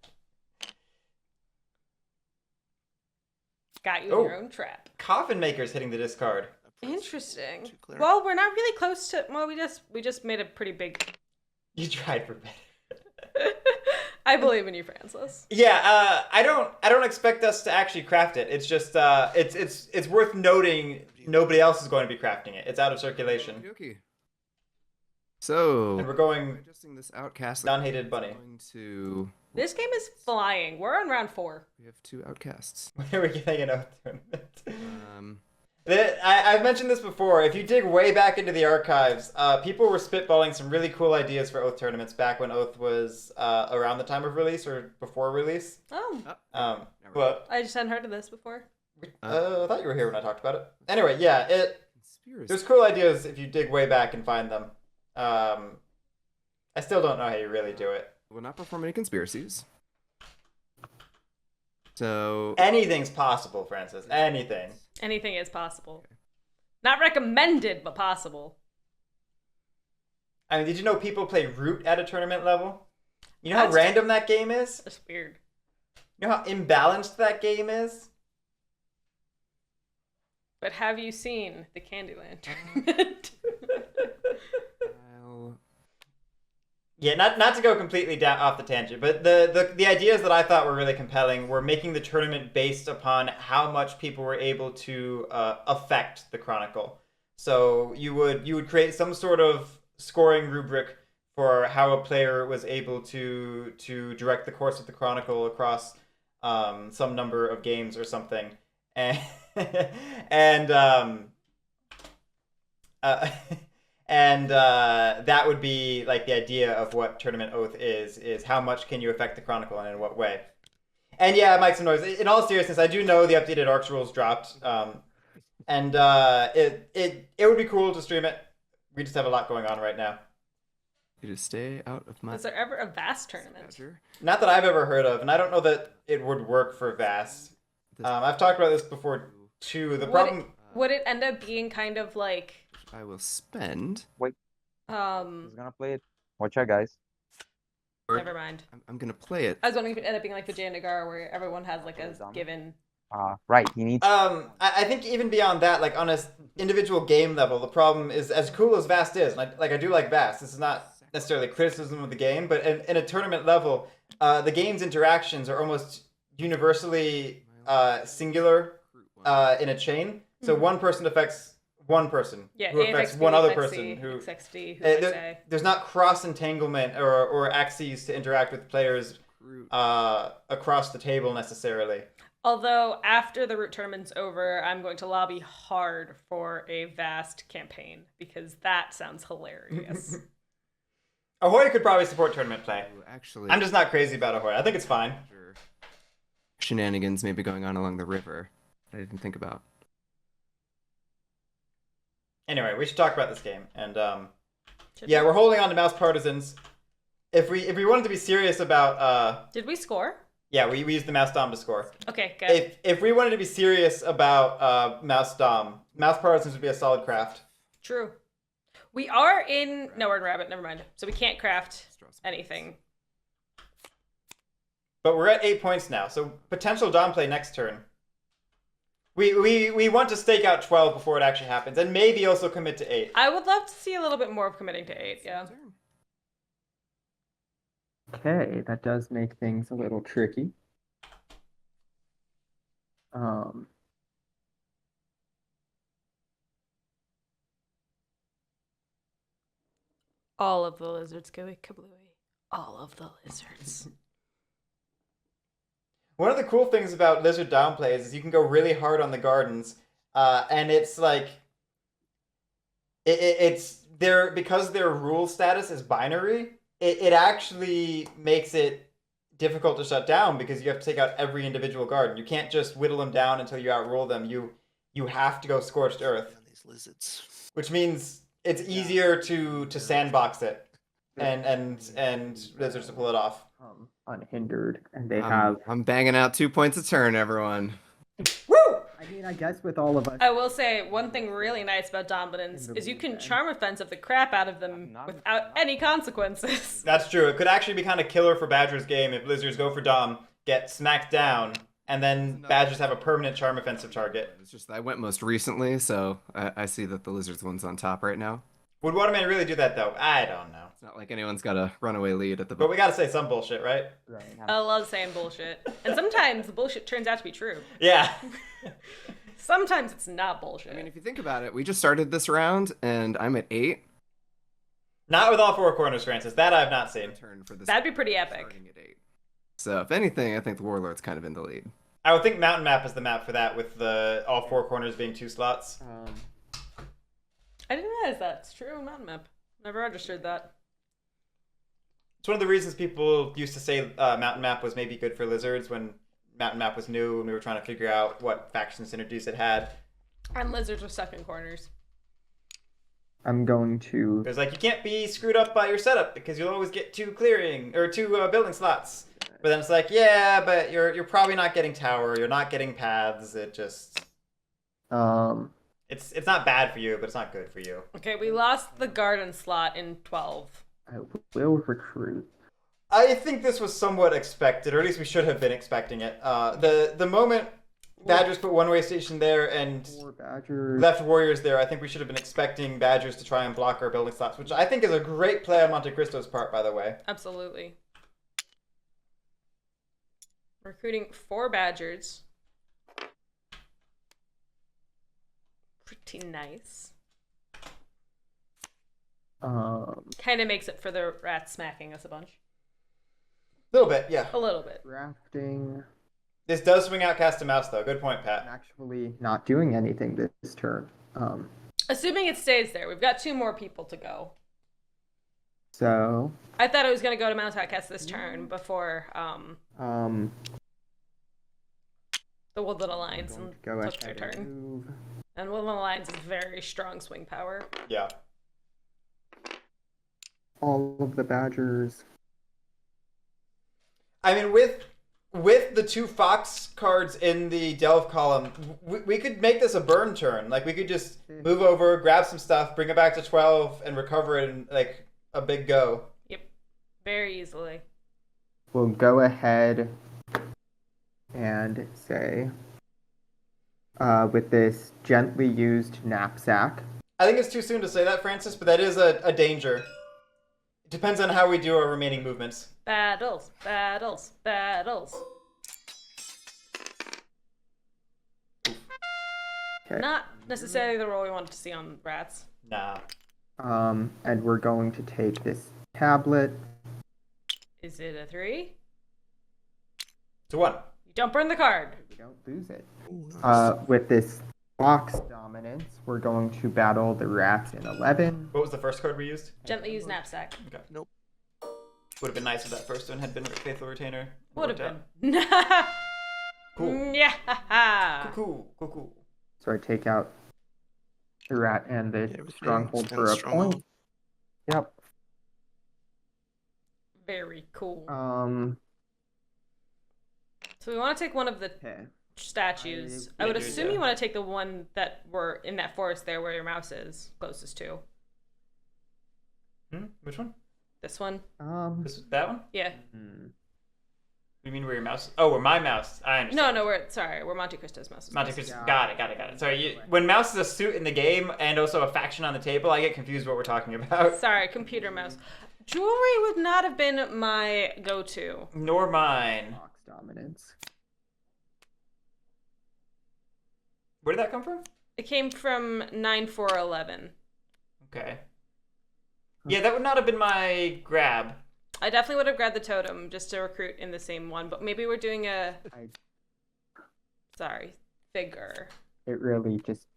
Got you in Oh. your own trap. Coffin Maker's hitting the discard. Interesting. Too clear. Well, we're not really close to. Well, we just made a pretty big. You tried for better. I believe in you, Francis. Yeah, I don't expect us to actually craft it. It's just it's worth noting nobody else is going to be crafting it. It's out of circulation. Okay. So, And we're going adjusting this outcast. non-hated bunny. Going to. This game is flying. We're on round 4. We have 2 outcasts. When are we getting an oath tournament? I've mentioned this before. If you dig way back into the archives, people were spitballing some really cool ideas for Oath tournaments back when Oath was around the time of release or before release. Oh, But I just hadn't heard of this before. I thought you were here when I talked about it. Anyway, yeah, There's cool ideas if you dig way back and find them. I still don't know how you really do it. Will not perform any conspiracies. So Anything's possible, Francis. Anything. Anything is possible. Not recommended, but possible. I mean, did you know people play Root at a tournament level? You know how That's random that game is? That's weird. You know how imbalanced that game is? But have you seen the Candyland tournament? Yeah, not to go completely down off the tangent, but the ideas that I thought were really compelling were making the tournament based upon how much people were able to affect the Chronicle. So you would create some sort of scoring rubric for how a player was able to direct the course of the Chronicle across some number of games or something, and and that would be like the idea of what Tournament Oath is how much can you affect the Chronicle and in what way. And yeah, make some noise. In all seriousness, I do know the updated ARCS rules dropped, and it would be cool to stream it. We just have a lot going on right now. You just stay out of my. Was there ever a vast tournament? Not that I've ever heard of, and I don't know that it would work for VAS. I've talked about this before too. The problem would it end up being kind of like I will spend. Who's gonna play it? Watch out, guys. never mind. I'm gonna play it. I was wondering if it ended up being like Vijay Nagar where everyone has like a given. Right. He needs. I think even beyond that, like on a individual game level, the problem is as cool as Vast is. And I do like Vast. This is not necessarily criticism of the game, but in a tournament level, the game's interactions are almost universally singular in a chain. So one person affects one person, who affects one other person. Who there's not cross entanglement or axes to interact with players across the table necessarily. Although after the Root tournament's over, I'm going to lobby hard for a vast campaign because that sounds hilarious. Ahoy could probably support tournament play. Actually, I'm just not crazy about Ahoy. I think it's fine. Shenanigans may be going on along the river. I didn't think about. Anyway, we should talk about this game. And yeah, we're holding on to Mouse Partisans. If we wanted to be serious about Did we score? Yeah, we used the Mouse Dom to score. Okay, good. If we wanted to be serious about Mouse Dom, Mouse Partisans would be a solid craft. True. We are in... No, we're in Rabbit. Never mind. So we can't craft anything. But we're at 8 points now, so potential Dom play next turn. We want to stake out 12 before it actually happens, and maybe also commit to 8. I would love to see a little bit more of committing to 8, yeah. Okay, that does make things a little tricky. All of the lizards go kablooey. All of the lizards. One of the cool things about Lizard Down plays is you can go really hard on the gardens, and it's like it's their because their rule status is binary. It actually makes it difficult to shut down because you have to take out every individual garden. You can't just whittle them down until you outrule them. You have to go Scorched Earth. These lizards. Which means it's easier to sandbox it and lizards to pull it off. Unhindered, and they have. I'm banging out 2 points a turn, everyone. Woo! I mean, I guess with all of us. I will say one thing really nice about Dominance is you can charm offensive the crap out of them without any consequences. That's true. It could actually be kind of killer for Badger's game if lizards go for Dom, get smacked down, and then Badgers have a permanent charm offensive target. It's just I went most recently, so I see that the lizards one's on top right now. Would Waterman really do that though? I don't know. It's not like anyone's got a runaway lead at the. But we gotta say some bullshit, right? I love saying bullshit, and sometimes the bullshit turns out to be true. Yeah. Sometimes it's not bullshit. I mean, if you think about it, we just started this round, and I'm at 8. Not with all four corners, Francis. That I've not seen. Turn for this. That'd be pretty epic. Starting at 8. So if anything, I think the Warlord's kind of in the lead. I would think Mountain Map is the map for that, with the all four corners being 2 slots. I didn't realize that. It's true on Mountain Map. Never registered that. It's one of the reasons people used to say Mountain Map was maybe good for lizards when Mountain Map was new and we were trying to figure out what faction synergies it had. And lizards were stuck in corners. I'm going to. Because like you can't be screwed up by your setup because you'll always get 2 clearing or 2 building slots. But then it's like, yeah, but you're probably not getting tower. You're not getting paths. It just it's not bad for you, but it's not good for you. Okay, we lost the garden slot in 12. I will recruit. I think this was somewhat expected, or at least we should have been expecting it. The moment Badgers put one way station there and 4 badgers. left warriors there, I think we should have been expecting Badgers to try and block our building slots, which I think is a great play on MonteCristo's part, by the way. Absolutely. Recruiting 4 badgers. Pretty nice. Crafting. Kind of makes it for the rats smacking us a bunch. A little bit, yeah. A little bit. This does swing out Cast a Mouse, though. Good point, I'm Pat. actually not doing anything this turn. Assuming it stays there, we've got 2 more people to go. So. I thought I was going to go to Mount Outcast this turn before the Woodland Alliance and Go took their ahead and turn. move. And Woodland Alliance is very strong swing power. Yeah. All of the badgers. I mean, with the 2 Fox cards in the Delve column, we could make this a burn turn. Like, we could just move over, grab some stuff, bring it back to 12, and recover it in, like, a big go. Yep. Very easily. We'll go ahead and say, with this gently used knapsack. I think it's too soon to say that, Francis, but that is a danger. It depends on how we do our remaining movements. Battles, battles, battles. Okay. Not necessarily the roll we wanted to see on rats. Nah. And we're going to take this tablet. Is it a 3? It's a 1. You don't burn the card. We don't lose it. Ooh, nice. With this box dominance, we're going to battle the rats in 11. What was the first card we used? Gently use knapsack. Okay. Nope. Would have been nice if that first one had been Faithful Retainer. Would have Worked been. out. Cool. Yeah. Cool. So I take out the rat and the Everything stronghold and for a stronghold. point. Yep. Very cool. So we want to take one of the Okay. statues. I I would do, assume yeah. you want to take the one that were in that forest there where your mouse is closest to. Which one? This one. That one? Yeah. You mean where your mouse? Oh, where my mouse. I understand. No, we're MonteCristo's mouse is closest. MonteCristo. Got it. Sorry, when mouse is a suit in the game and also a faction on the table, I get confused what we're talking about. Sorry, computer mouse. Jewelry would not have been my go-to. Nor mine. Box dominance. Where did that come from? It came from 9411. Okay. Yeah, that would not have been my grab. I definitely would have grabbed the totem just to recruit in the same one, but maybe we're doing a figure. It really just.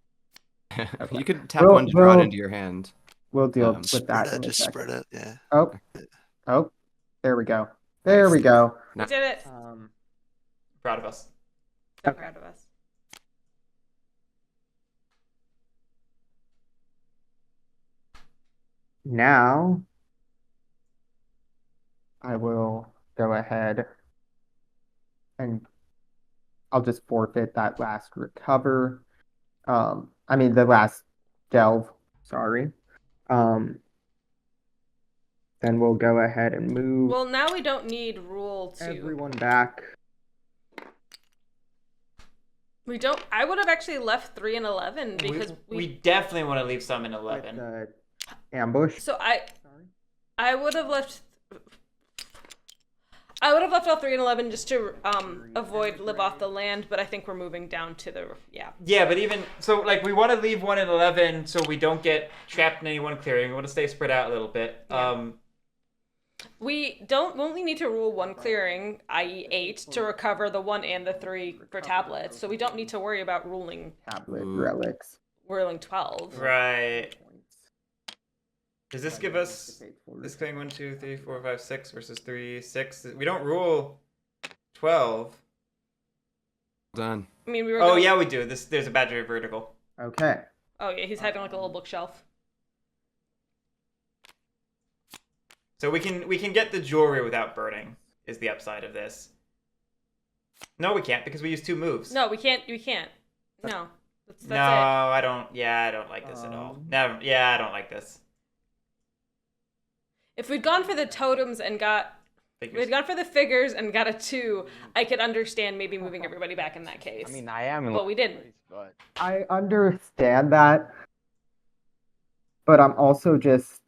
You could tap one to draw it into your hand. We'll deal with Spread that it, in a just second. spread it, yeah. Oh, there we go. There we go. We did it. Proud of us. So okay. proud of us. Now, I will go ahead and I'll just forfeit that last recover. The last delve, sorry. Then we'll go ahead and move Well, now we don't need rule 2. everyone back. We don't. I would have actually left 3 and 11 because we definitely want to leave some in With 11. the ambush. So Sorry. I would have left. I would have left all 3 and 11 just to avoid live off the land, but I think we're moving down to the Yeah, but even so, like we want to leave 1 in 11 so we don't get trapped in any one clearing. We want to stay spread out a little bit. Yeah. We don't only need to rule 1 clearing, i.e. 8, to recover the 1 and the 3 for tablets. So we don't need to worry about ruling Tablet relics. 12. Right. Does this give us this thing 1, 2, 3, 4, 5, 6 versus 3, 6? We don't rule 12. Done. I mean, we were. Oh going... yeah, we do. There's a badger vertical. Okay. Oh yeah, he's having like a little bookshelf. So we can get the jewelry without burning. Is the upside of this? No, we can't because we use 2 moves. No, we can't. We can't. No. That's No, it. I don't. Yeah, I don't like this at all. Never. Yeah, I don't like this. If we'd gone for the totems and got, Figures. we'd gone for the figures and got a 2, I could understand maybe moving everybody back in that case. I mean, I am in But we didn't. but I understand that, but I'm also just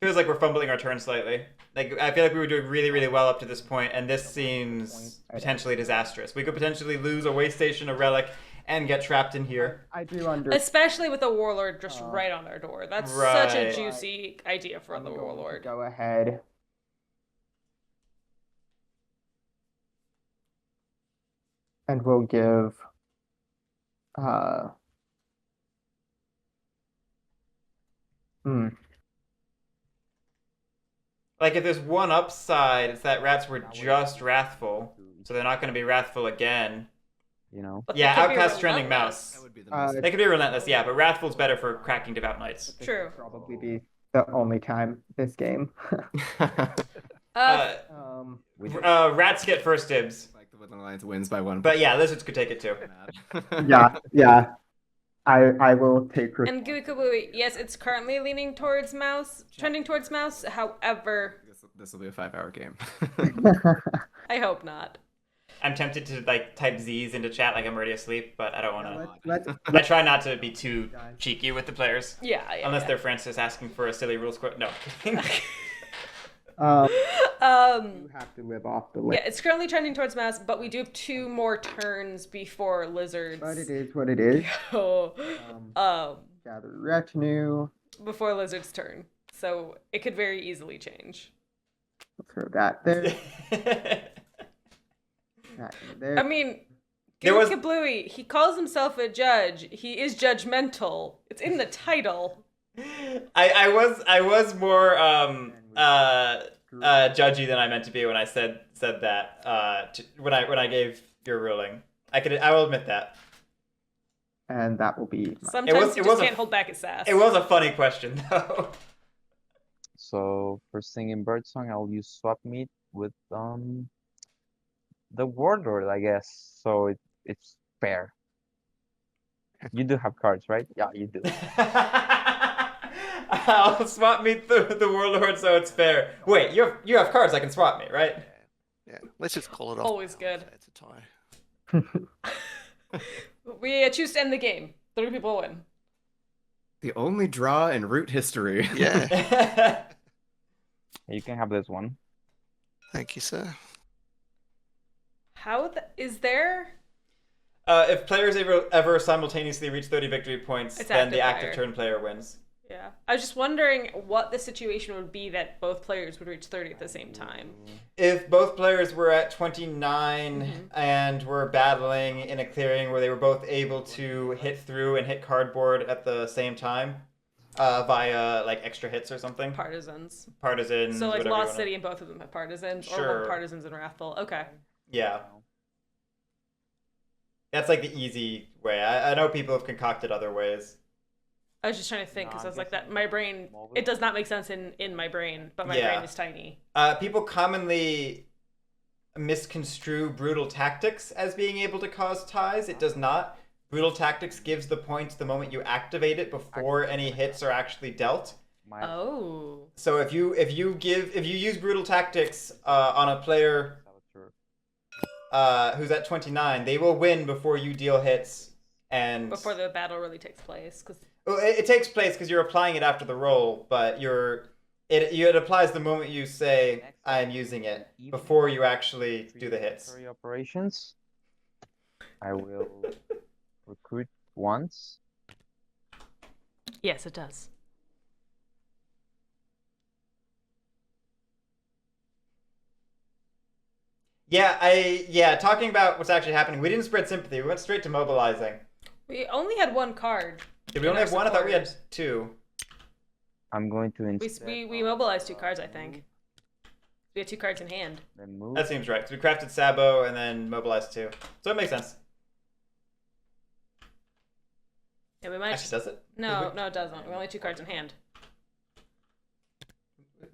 Feels like we're fumbling our turn slightly. Like I feel like we were doing really, really well up to this point, and this seems potentially disastrous. We could potentially lose a way station, a relic, and get trapped in here. I do understand. Especially with the warlord just right on our door. That's such a Right. juicy idea for the warlord. Go ahead. And we'll give Like if there's one upside, it's that rats were just wrathful, so they're not going to be wrathful again. you know. But Yeah, they could be Outcast Trending relentless. That would be the Uh, most. They could be relentless, yeah, but wrathful's better for cracking devout knights. True. probably be the only time this game. Rats get first dibs, Like the Woodland Alliance wins by 1. but yeah, lizards could take it too. yeah. I will take And Gooey Kablooey, yes, it's currently leaning towards mouse, trending towards mouse. However, This will be a 5-hour game. I hope not. I'm tempted to like type Z's into chat like I'm already asleep, but I don't want to. Let's I try not to be too cheeky with the players, Yeah. unless yeah. they're Francis asking for a silly rules quote. No. you Um. have to live off the Yeah, list. it's currently trending towards mouse, but we do have 2 more turns before lizards. But it is what it is. Oh, Gather retinue. before lizard's turn, so it could very easily change. Throw that there. That there. I mean, There Gooey was- Kablooey, he calls himself a judge. He is judgmental. It's in the title. I was more judgy than I meant to be when I said that when I gave your ruling. I will admit that. And that will be my Sometimes it you was just a- can't hold back his sass. It was a funny question though. So for singing birdsong, I'll use swap meet with the warlord, I guess. So it's fair. You do have cards, right? Yeah, you do. I'll swap meet the warlord, so it's fair. Wait, you have cards. I can swap meet, right? Yeah, let's just call it off. Always now. good. It's a tie. We choose to end the game. 3 people win. The only draw in root history. Yeah, You can have this one. thank you, sir. Is there? If players ever simultaneously reach 30 victory points, It's then the active active fire. turn player wins. Yeah. I was just wondering what the situation would be that both players would reach 30 at the same time. If both players were at 29 Mm-hmm. and were battling in a clearing where they were both able to hit through and hit cardboard at the same time, via like extra hits or something, Partisans. partisans. So like whatever you Lost wanna- City and both of them have partisans, or Sure. one partisans and Wrathful. Okay. Yeah, that's like the easy way. I know people have concocted other ways. I was just trying to think No, because I'm I was like guessing that. My brain, mobile. it does not make sense in my brain, but my Yeah. brain is tiny. People commonly misconstrue brutal tactics as being able to cause ties. It does not. Brutal tactics gives the point the moment you activate it before any hits are actually dealt. My Oh. So if you use brutal tactics on a player who's at 29, they will win before you deal hits. And Before the battle really takes place, because well, it takes place because you're applying it after the roll, but it applies the moment you say I'm using it before you actually do the hits. military operations. I will recruit once. yes, it does. Yeah, talking about what's actually happening, we didn't spread sympathy. We went straight to mobilizing. We only had 1 card. Did we only have one? I thought we had 2. I'm going to We instead we mobilized 2 cards, I think. We had 2 cards in hand. then move. That seems right. So we crafted Sabo and then mobilized 2. So it makes sense. Yeah, we might. Actually, does it? No, it doesn't. We only have 2 cards in hand.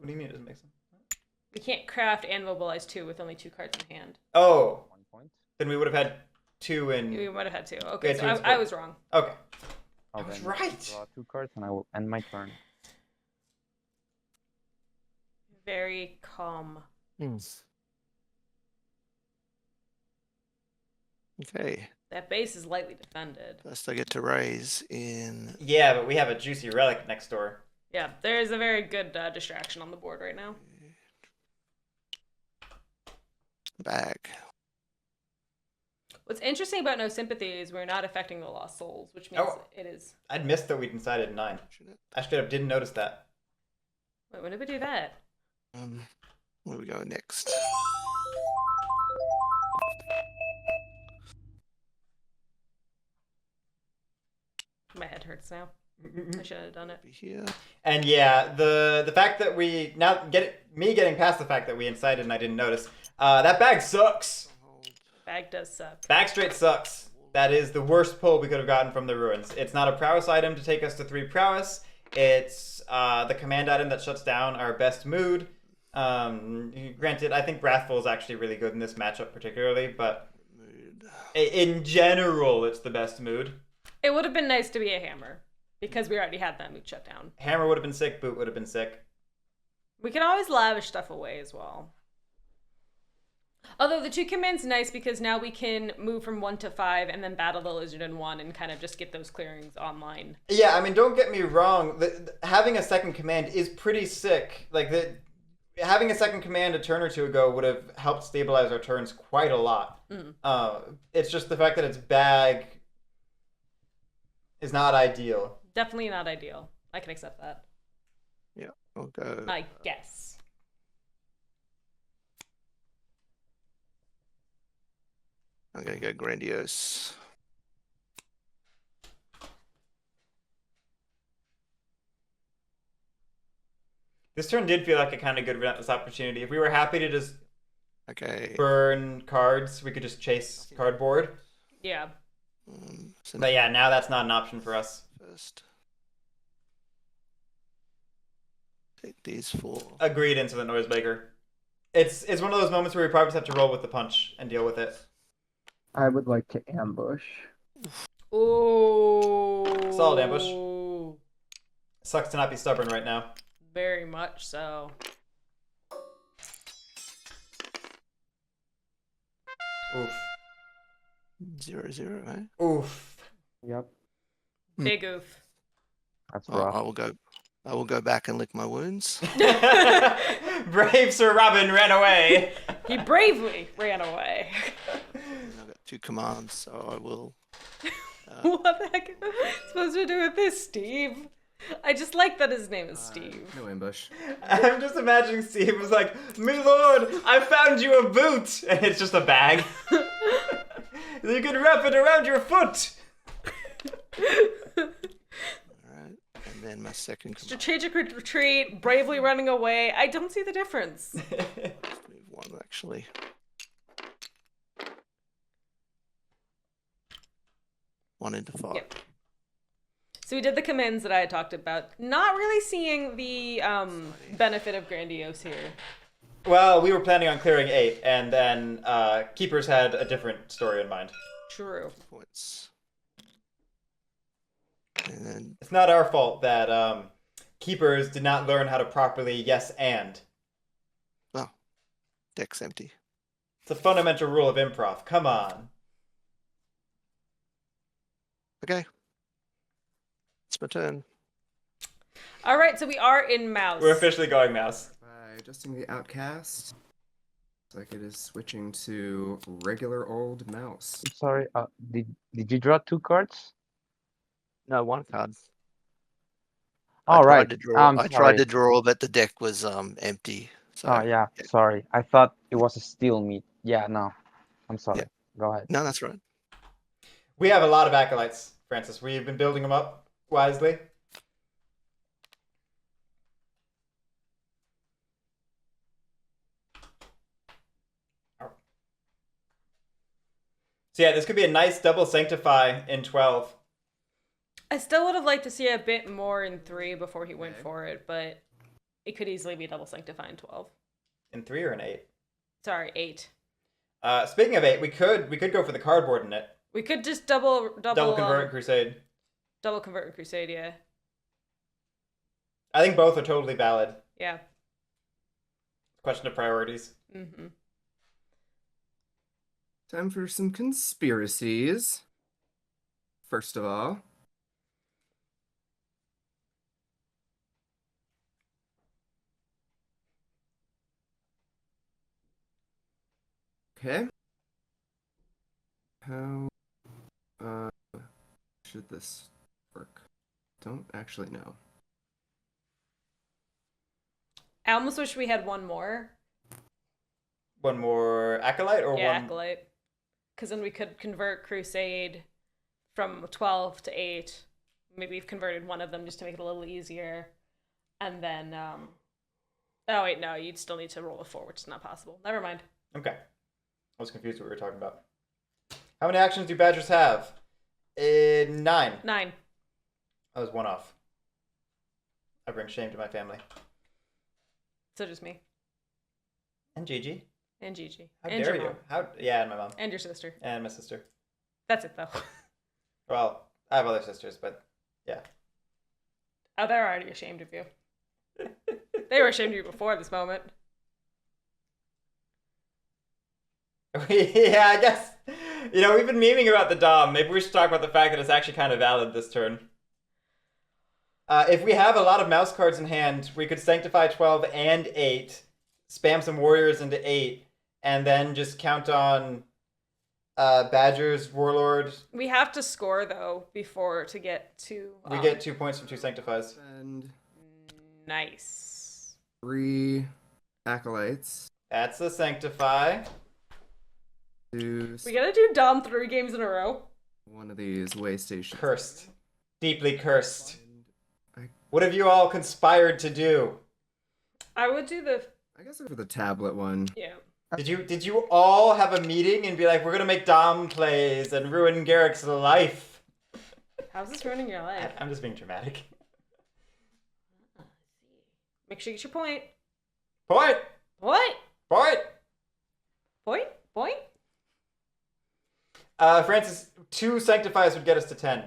What do you mean it doesn't make sense? We can't craft and mobilize 2 with only 2 cards in hand. Oh, 1 point. then we would have had 2 in. We might have had 2. Okay, Yeah, so 2 is I good. was wrong. Okay. Oh, I was then right. Draw 2 cards and I will end my turn. Very calm. Okay. That base is lightly defended. First I get to raise in Yeah, but we have a juicy relic next door. Yeah, there is a very good distraction on the board right now. bag. What's interesting about No Sympathy is we're not affecting the Lost Souls, which means it is... I'd missed that we decided 9. I straight up didn't notice that. Wait, when did we do that? Where we go next? My head hurts now. I should have done it. Be here. And yeah, the fact that we now getting past the fact that we incited and I didn't notice, that bag sucks. Bag does suck. Bag straight sucks. That is the worst pull we could have gotten from the ruins. It's not a prowess item to take us to 3 prowess. It's the command item that shuts down our best mood. Granted, I think Wrathful is actually really good in this matchup particularly, but in general, it's the best mood. It would have been nice to be a hammer, because we already had that mood shut down. Hammer would have been sick, boot would have been sick. We can always lavish stuff away as well. Although the 2 command's nice because now we can move from 1 to 5 and then battle the lizard in 1 and kind of just get those clearings online. Yeah, I mean, don't get me wrong. Having a second command is pretty sick. Like, having a second command a turn or 2 ago would have helped stabilize our turns quite a lot. It's just the fact that it's bag is not ideal. Definitely not ideal. I can accept that. Yeah, I'll go. I guess. I'm gonna go grandiose. This turn did feel like a kind of good relentless opportunity. If we were happy to just Okay. burn cards, we could just chase cardboard. Yeah. So But yeah, now that's not an option for us. first, take these 4. Agreed, Insolent Noisemaker. It's one of those moments where we probably just have to roll with the punch and deal with it. I would like to ambush. Ooh. Solid ambush. Sucks to not be stubborn right now. Very much so. Oof. 0-0, right? Oof. Yep. Big oof. That's Oh, rough. I will go back and lick my wounds. Brave Sir Robin ran away. He bravely ran away. And I've got 2 commands, so I will. What the heck am I supposed to do with this, Steve? I just like that his name is Steve. No ambush. I'm just imagining Steve was like, "Me lord, I found you a boot," and it's just a bag. You can wrap it around your foot. Alright. And then my second command. Strategic retreat, bravely running away. I don't see the difference. Let's move 1 actually. One into 5. Yep. So we did the commands that I had talked about. Not really seeing the benefit of Grandiose here. Well, we were planning on clearing 8, and then Keepers had a different story in mind. True. Points. And then It's not our fault that Keepers did not learn how to properly yes and. deck's empty. It's a fundamental rule of improv. Come on. Okay. It's my turn. All right, so we are in Mouse. We're officially going mouse. By adjusting the outcast, looks like it is switching to regular old mouse. I'm sorry. Did you draw 2 cards? No, 1 card. All right. I tried to draw, but the deck was empty. So Oh yeah. Sorry. I thought it was a steel meat. Yeah. No. I'm sorry. Yeah. Go ahead. No, that's right. We have a lot of acolytes, Francis. We've been building them up wisely. So yeah, this could be a nice double sanctify in 12. I still would have liked to see a bit more in 3 before he went Okay. for it, but It could easily be double sanctify in 12. In 3 or in 8? Sorry, 8. Speaking of 8, we could go for the cardboard in it. We could just double Convert Crusade. Double convert and crusade, yeah. I think both are totally valid. Yeah. Question of priorities. Mm-hmm. Time for some conspiracies. First of all. Okay. How should this work? Don't actually know. I almost wish we had one more. One more Acolyte or Yeah, one... Acolyte. Because then we could convert Crusade from 12 to 8. Maybe we've converted one of them just to make it a little easier. And then, oh wait, no, you'd still need to roll a 4, which is not possible. Never mind. Okay. I was confused what we were talking about. How many actions do badgers have? 9. 9. I was 1 off. I bring shame to my family. So just me. And Gigi. And Gigi. How and dare your you? mom. How? Yeah, and my mom. And your sister. And my sister. That's it, though. Well, I have other sisters, but yeah. Oh, they're already ashamed of you. They were ashamed of you before this moment. Yeah, I guess. You know, we've been memeing about the Dom. Maybe we should talk about the fact that it's actually kind of valid this turn. If we have a lot of mouse cards in hand, we could Sanctify 12 and 8, spam some warriors into 8, and then just count on Badgers, Warlord. We have to score, though, before to get to... We get 2 points from 2 Sanctifies. And Nice. 3 acolytes. That's a Sanctify. To We gotta do Dom 3 games in a row. one of these way stations. Cursed. Deeply cursed. And What have you all conspired to do? I would do the... I guess for the tablet one. Yeah. Did you all have a meeting and be like, we're gonna make Dom plays and ruin Guerric's life? How's this ruining your life? I'm just being dramatic. Make sure you get your point. Point! Point! Point! Point? Point? Francis, 2 Sanctifies would get us to 10.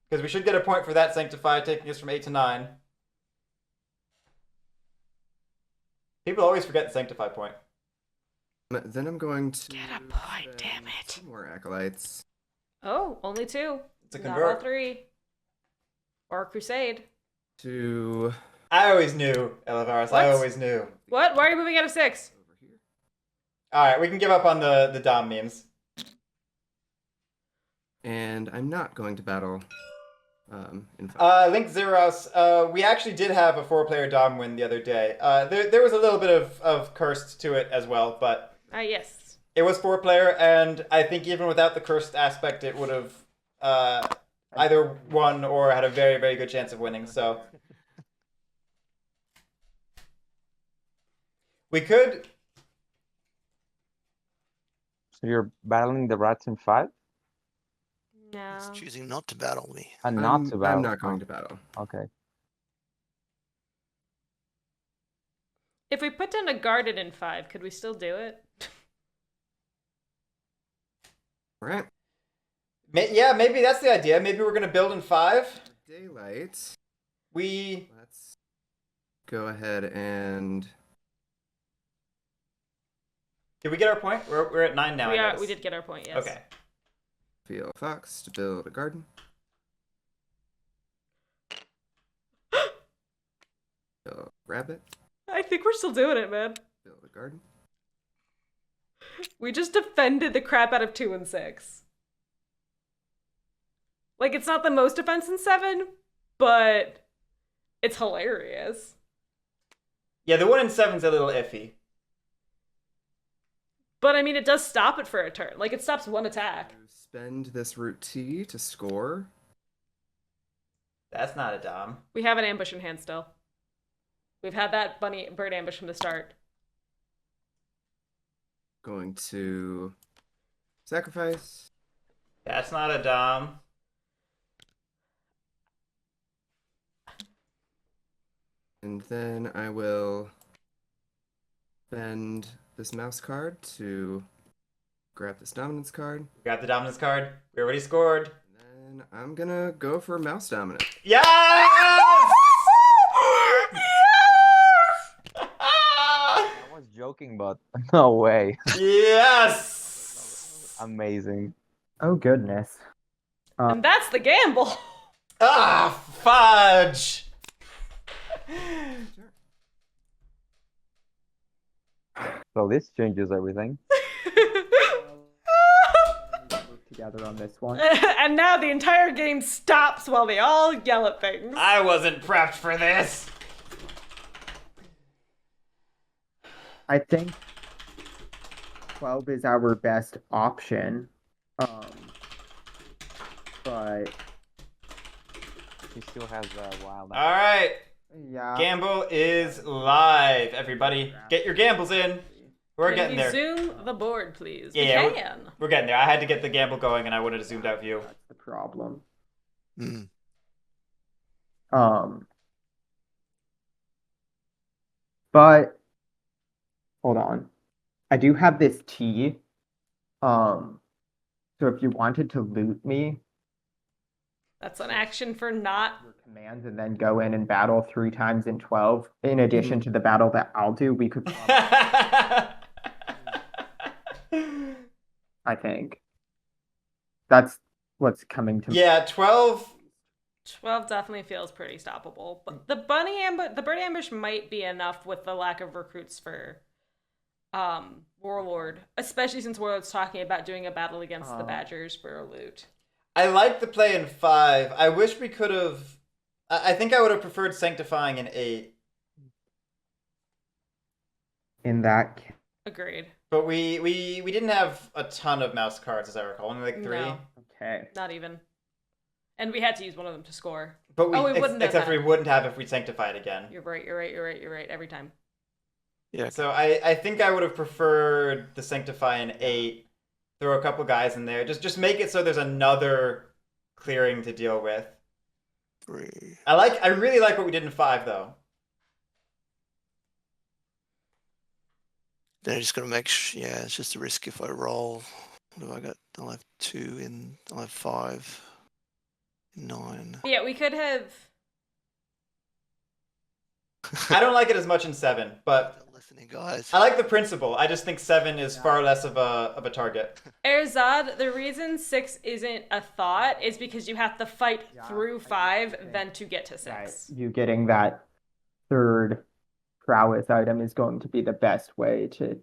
Because we should get a point for that Sanctify, taking us from 8 to 9. People always forget the Sanctify point. Then I'm going to Get a point, spend damn it. some more acolytes. Oh, only 2. It's a Not all convert. 3. Or Crusade. To I always knew, Elavaris. I What? always knew. What? Why are you moving out of 6? over here. Alright, we can give up on the Dom memes. And I'm not going to battle in 5. Link Zeros, we actually did have a 4-player Dom win the other day. There was a little bit of cursed to it as well, but Yes. it was 4-player, and I think even without the cursed aspect, it would have either won or had a very, very good chance of winning, so... We could... So you're battling the rats in 5 No. He's choosing not to battle me. and not to battle. I'm not going to battle. Okay. If we put down a guarded in 5, could we still do it? All right. Yeah, maybe that's the idea. Maybe we're gonna build in 5. Daylight. We... Let's go ahead and Did we get our point? We're at 9 now, I noticed. We did get our point, yes. Okay. feel fox to build a garden. Build a rabbit. I think we're still doing it, man. Build a garden. We just defended the crap out of 2 and 6. Like, it's not the most defense in 7, but it's hilarious. Yeah, the 1 in 7's a little iffy. But I mean, it does stop it for a turn. Like, it stops one attack. Spend this route T to score. That's not a Dom. We have an ambush in hand still. We've had that bird ambush from the start. Going to sacrifice. That's not a Dom. And then I will spend this mouse card to grab this dominance card. Got the dominance card. We already scored. And then I'm gonna go for mouse dominant. Yes! I was joking, but no way. Yes! Amazing. Oh goodness. And that's the gamble. Ah, fudge! So this changes everything. Work together on this one. And now the entire game stops while they all yell at things. I wasn't prepped for this. I think 12 is our best option. But He still has a wild. All right, yeah. gamble is live. Everybody, get your gambles in. We're Can getting we there. zoom the board, please? Yeah, we can. We're getting there. I had to get the gamble going, and I wanted a zoomed out view. That's the problem. Mm. But hold on. I do have this T. So if you wanted to loot me, That's an action for not. your commands and then go in and battle 3 times in 12, in addition to the battle that I'll do, we could probably, I think. That's what's coming to Yeah, 12. 12 definitely feels pretty stoppable. But the Burnie ambush might be enough with the lack of recruits for Warlord, especially since Warlord's talking about doing a battle against the Badgers for a loot. I like the play in 5. I wish we could have. I think I would have preferred sanctifying in 8. in that case. Agreed. But we didn't have a ton of mouse cards, as I recall. Only like 3. No. Okay. Not even. And we had to use one of them to score. But we, Oh, we wouldn't have except for that. we wouldn't have if we sanctified again. You're right. Every time. Yeah. So I think I would have preferred the sanctify in 8. Throw a couple guys in there. Just make it so there's another clearing to deal with. 3. I really like what we did in 5 though. Then I just gotta make yeah, it's just a risk if I roll. What have I got? I'll have 2 in. I'll have 5. 9. Yeah, we could have. I don't like it as much in 7, but Listening, guys. I like the principle. I just think 7 is far less of a target. Erzad, the reason 6 isn't a thought is because you have to fight through 5 then to get to 6. Right. You getting that third prowess item is going to be the best way to.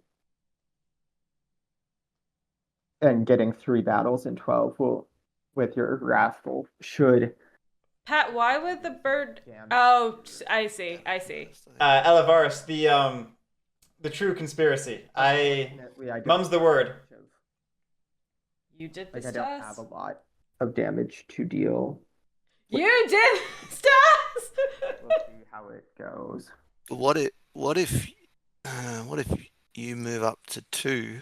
And getting 3 battles in 12 will, with your Wrathful, should. Pat, why would the bird? Damn. Oh, I see. Elavaris, the true conspiracy. Unfortunately, I don't Mum's the word. You did Like, this I to don't have us. a lot of damage to deal. You did this to us. We'll see how it goes. But what if you move up to 2?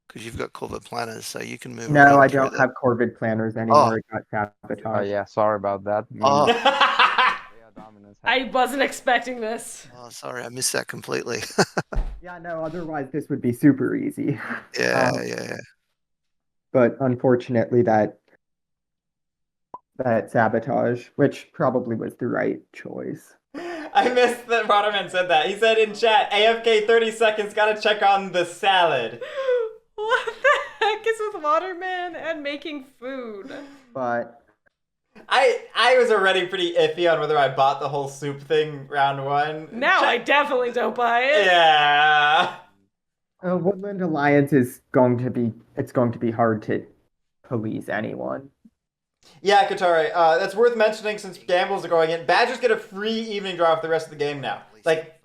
Because you've got Corvid planners, so you can move. No, around I through don't the- have Corvid planners anymore. It got Oh sabotaged. yeah, sorry about that. Oh. Yeah, dominance. I wasn't expecting this. Oh, sorry, I missed that completely. Yeah, no, otherwise this would be super easy. yeah, Um, yeah. But unfortunately that sabotage, which probably was the right choice. I missed that Waterman said that. He said in chat, AFK 30 seconds, gotta check on the salad. What the heck is with Waterman and making food? But I was already pretty iffy on whether I bought the whole soup thing round 1. Now I definitely don't buy it. Yeah. Woodland Alliance is going to be hard to police anyone. Yeah, Katari, that's worth mentioning since gambles are going in. Badgers get a free evening draw for the rest of the game now. Like,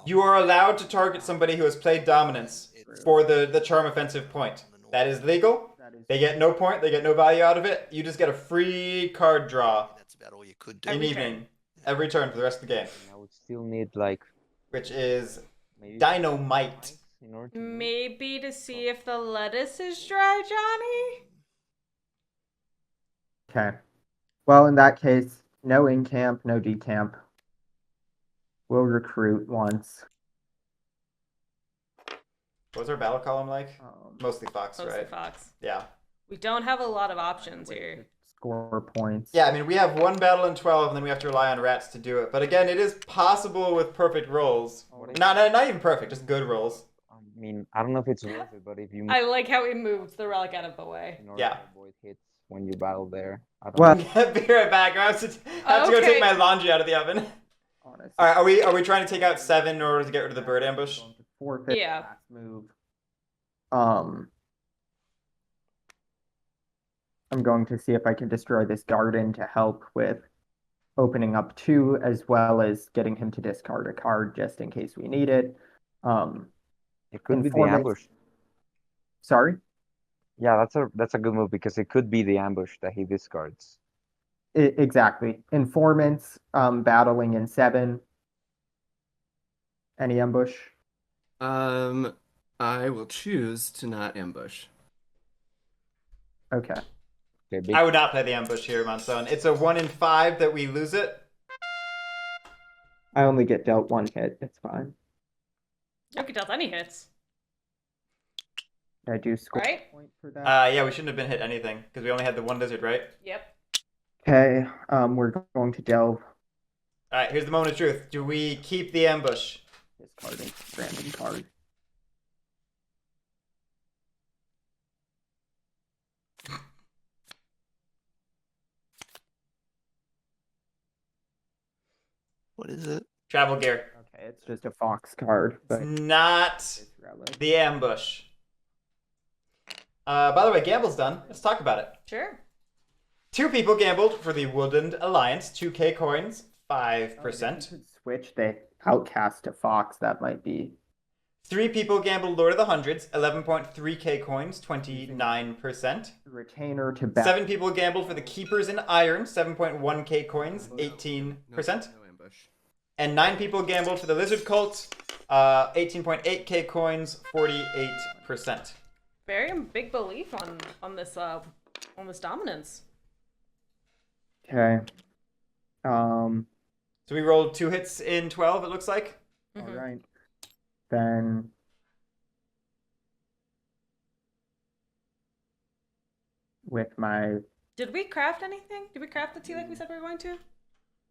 you are allowed to target somebody who has played dominance for the charm offensive point. That is legal. They get no point. They get no value out of it. You just get a free card draw That's about all you could do. in Every evening. Every turn for the rest of the game. I would still need like Which is maybe dynamite. in order to move. Maybe to see if the lettuce is dry, Johnny? Okay. Well, in that case, no in camp, no decamp. We'll recruit once. What was our battle column like? Um, Mostly Fox, Mostly right? Fox. Yeah. We don't have a lot of options way here. to score points. Yeah, I mean, we have one battle in 12, and then we have to rely on rats to do it. But again, it is possible with perfect rolls. Not even perfect, just good rolls. I mean, I don't know if it's worth it, but if you I like how we moved the relic out of the way. in order Yeah. to avoid hits when you battle there, I don't Well, Be right back. I have to go Okay. take my laundry out of the oven. honestly, All right, are we trying to take out 7 in order to get rid of the bird ambush? going to forfeit Yeah. last move. I'm going to see if I can destroy this garden to help with opening up 2, as well as getting him to discard a card just in case we need it. It could be the Informants- ambush. Sorry? Yeah, that's a good move because it could be the ambush that he discards. Exactly. Informants battling in 7. Any ambush? I will choose to not ambush. Okay. Okay, big I would not play the ambush here, Monson. It's a 1 in 5 that we lose it. I only get dealt 1 hit. It's fine. You can tell any hits. I do score Right? a point for that. Yeah, we shouldn't have been hit anything because we only had the 1 lizard, right? Yep. Okay. We're going to delve. All right, here's the moment of truth. Do we keep the ambush? Discarding random card. What is it? Travel gear. Okay, it's just a fox card, but It's not it's relic. the ambush. By the way, gamble's done. Let's talk about it. Sure. 2 people gambled for the Woodland Alliance. 2K coins, Oh, if 5%. you could switch the outcast to fox, that might be 3 people gambled Lord of the Hundreds. 11.3K coins, 29%. retainer to back. 7 people gambled for the Keepers in Iron. 7.1K coins, 18%. No ambush. And 9 people gambled for the Lizard Cult. 18.8K coins, 48%. Very big belief on this dominance. Okay. So we rolled 2 hits in 12, it looks like. All Mhm. right. Then with my Did we craft anything? Did we craft the tea like we said we were going to?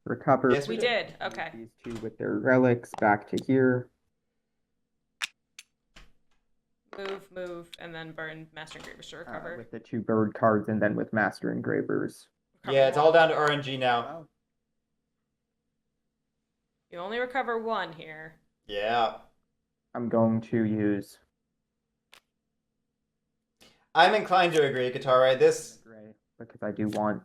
recover, Yes, We did. Okay. these 2 with their relics back to here. Move, and then burn Master Engravers to recover. With the 2 bird cards, and then with master engravers. Recover Yeah, it's all one. down to RNG now. You only recover 1 here. Yeah. I'm going to use I'm inclined to agree, Katara. This gray because I do want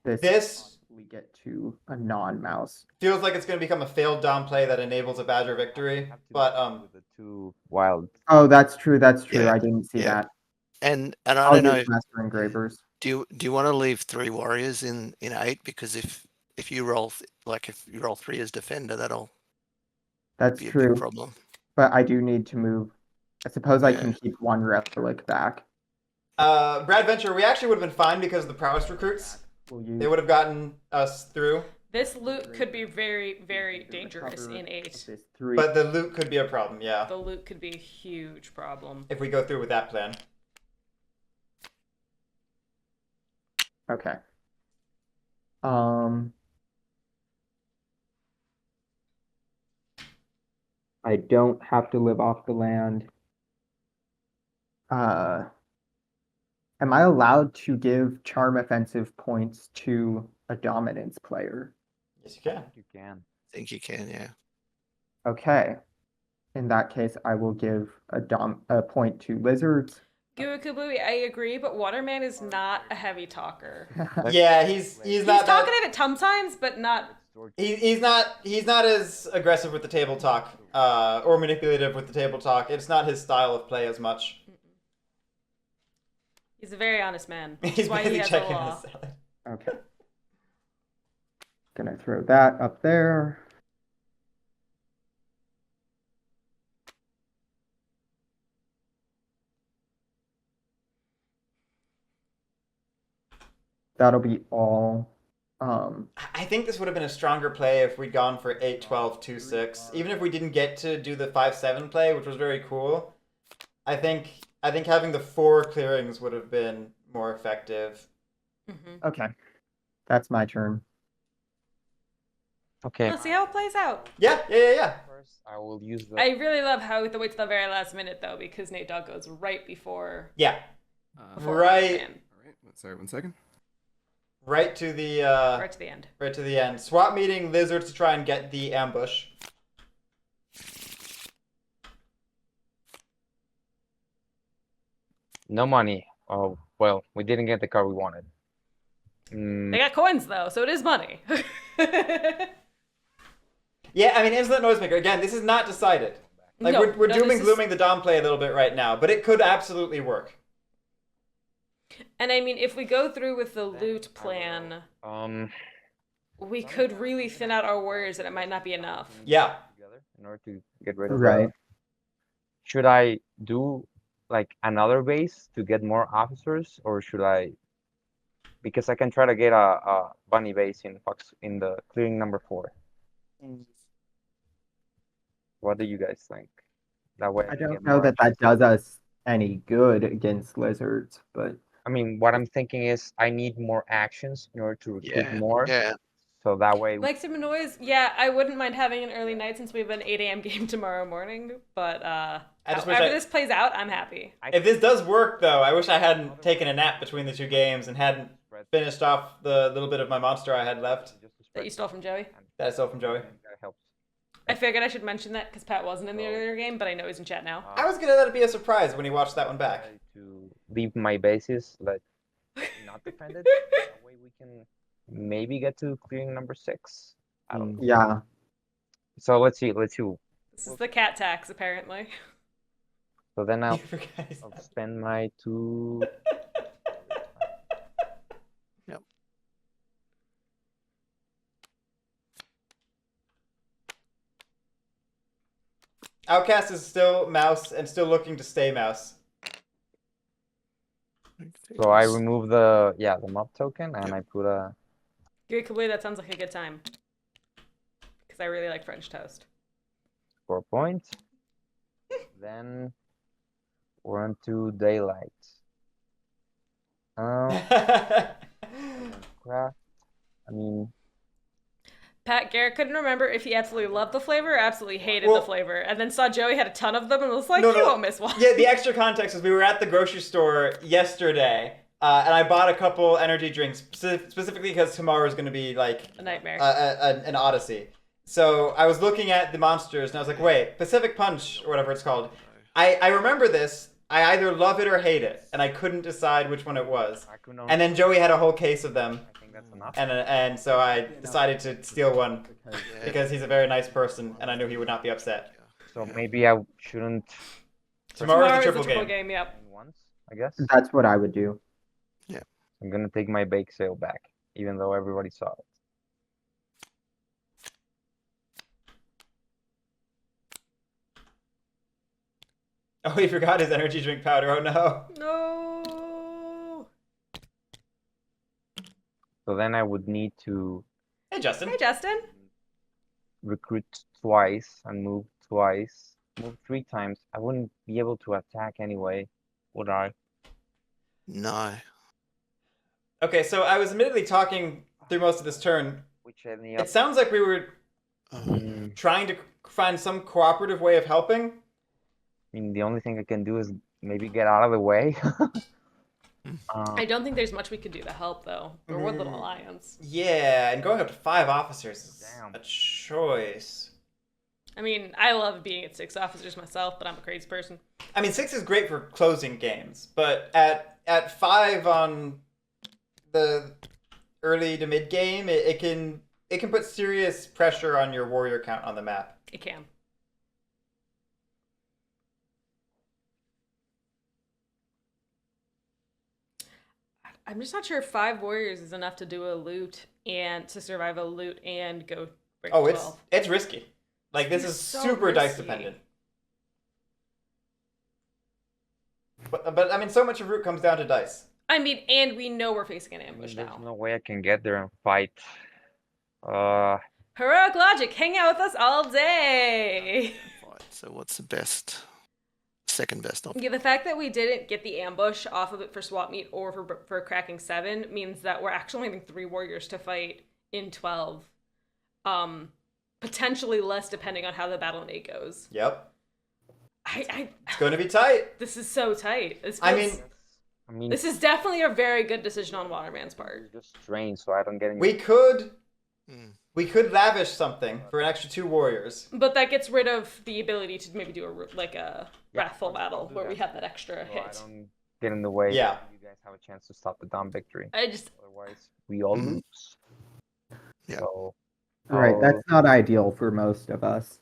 this. This- We get to a non-mouse. feels like it's going to become a failed Dom play that enables a Badger victory. Have to But do with the 2 wild. Oh, that's true. That's true. Yeah, I didn't see yeah. that. And I I'll don't know. use master engravers. Do you want to leave 3 warriors in 8? Because if you roll if you roll 3 as defender, that'll That's be a true. big problem. But I do need to move. I suppose I Yeah. can keep 1 relic back. Brad Venture, we actually would have been fine because of the prowess recruits. We'll use They would have gotten us through. This loot could be very, very the dangerous recover in of 8. this 3. But the loot could be a problem, yeah. The loot could be a huge problem. If we go through with that plan. Okay. I don't have to live off the land. Am I allowed to give charm offensive points to a dominance player? Yes, you can. You can. I think you can, yeah. Okay. In that case, I will give a point to lizards. Guerric, I agree, but Waterman is not a heavy talker. Yeah, he's He's not that, talkative at sometimes, but not. he's not as aggressive with the table talk or manipulative with the table talk. It's not his style of play as much. He's a very honest man. Which He's is why he busy has a checking law. his salad. Okay. Gonna throw that up there. That'll be all. I think this would have been a stronger play if we'd gone for 8-12-2-6. Even if we didn't get to do the 5-7 play, which was very cool. I think having the 4 clearings would have been more effective. Mm-hmm. Okay. That's my turn. Okay. Let's see how it plays out. Yeah. First, I will use the. I really love how we have to wait till the very last minute, though, because Natedog goes right before. Yeah. before Right. Waterman. All right. Sorry, 1 second. Right to the Right to the end. right to the end. Swap meeting lizards to try and get the ambush. No money. Oh, well, we didn't get the card we wanted. They got coins, though, so it is money. Yeah, I mean, Insolent Noisemaker, again, this is not decided. Like, No, we're no, doom this and is- glooming the Dom play a little bit right now, but it could absolutely work. And I mean, if we go through with the loot plan, we could really thin out our warriors and it might not be enough. Yeah. Together in order to get rid of Right. Should I do like another base to get more officers, or should I? Because I can try to get a bunny base in the clearing number 4. What do you guys think? That way I can don't get know more that that actions. does us any good against lizards, but I mean, what I'm thinking is I need more actions in order to recruit more. Yeah. So that way, Like some noise, yeah, I wouldn't mind having an early night since we have an 8 a.m. game tomorrow morning, but just wish however I- this plays out, I'm happy. If this does work, though, I wish I hadn't taken a nap between the 2 games and hadn't finished off the little bit of my monster I had left. That you stole from Joey. That I stole from Joey. That helps. I figured I should mention that because Pat wasn't in the So- earlier game, but I know he's in chat now. I was gonna let it be a surprise when he watched that one back. Try to leave my bases like not defended. That way we can maybe get to clearing number 6. I don't know. yeah. So let's see. This is the cat tax, apparently. So then I'll You forgot his- spend my 2. Outcast is still mouse and still looking to stay mouse. So I remove the mob token and I put a Guerric, that sounds like a good time. Because I really like French toast. score point. Then we're on to daylight. Craft. I mean, Pat Garrett couldn't remember if he absolutely loved the flavor or absolutely hated Well- the flavor, and then saw Joey had a ton of them and was like, No, you no. won't miss one. Yeah, the extra context is we were at the grocery store yesterday, and I bought a couple energy drinks specifically because tomorrow is going to be like A nightmare. an odyssey. So I was looking at the monsters and I was like, wait, Pacific Punch or whatever it's called. I remember this. I either love it or hate it, and I couldn't decide which one it was. Akuno, And then Joey had a whole case of them, I think that's enough. and so I decided to steal one Yeah. because he's a very nice person, and I knew he would not be upset. So maybe I shouldn't Tomorrow's a is triple the triple game. game, yep. win once, I guess. That's what I would do. I'm gonna take my bake sale back, even though everybody saw it. Oh, he forgot his energy drink powder. Oh no. No. So then I would need to Hey, Justin. Hey, Justin. recruit twice and move twice, move 3 times. I wouldn't be able to attack anyway, would I? No. Okay, so I was admittedly talking through most of this turn. Which any It sounds like we were Oh, trying to find some cooperative way of helping. I mean, the only thing I can do is maybe get out of the way. I don't think there's much we could do to help, though. We're one little alliance. Yeah, and going up to 5 officers is Damn. a choice. I mean, I love being at 6 officers myself, but I'm a crazy person. I mean, 6 is great for closing games, but at 5 on the early to mid game, it can put serious pressure on your warrior count on the map. It can. I'm just not sure if 5 warriors is enough to do a loot and to survive a loot and go break Oh, 12. it's risky. Like, this It's is so super dice risky. dependent. But I mean, so much of root comes down to dice. I mean, and we know we're facing an I mean, ambush there's now. no way I can get there and fight. Heroic logic, hang out with us all day. Right. So what's the best? Second best option. Yeah, the fact that we didn't get the ambush off of it for swap meet or for cracking 7 means that we're actually having 3 warriors to fight in 12. Potentially less depending on how the battle in 8 goes. Yep. It's going to be tight. This is so tight. I mean, This is definitely a very good decision on Waterman's part. Just drain so I don't get any. we could lavish something for an extra 2 warriors. But that gets rid of the ability to maybe do a wrathful I'll battle do where that. we have that extra So I hit. don't get in the way. Yeah. You guys have a chance to stop the Dom victory. Otherwise, We all Mhm. lose. Yeah. So, Right, that's not ideal for most of us.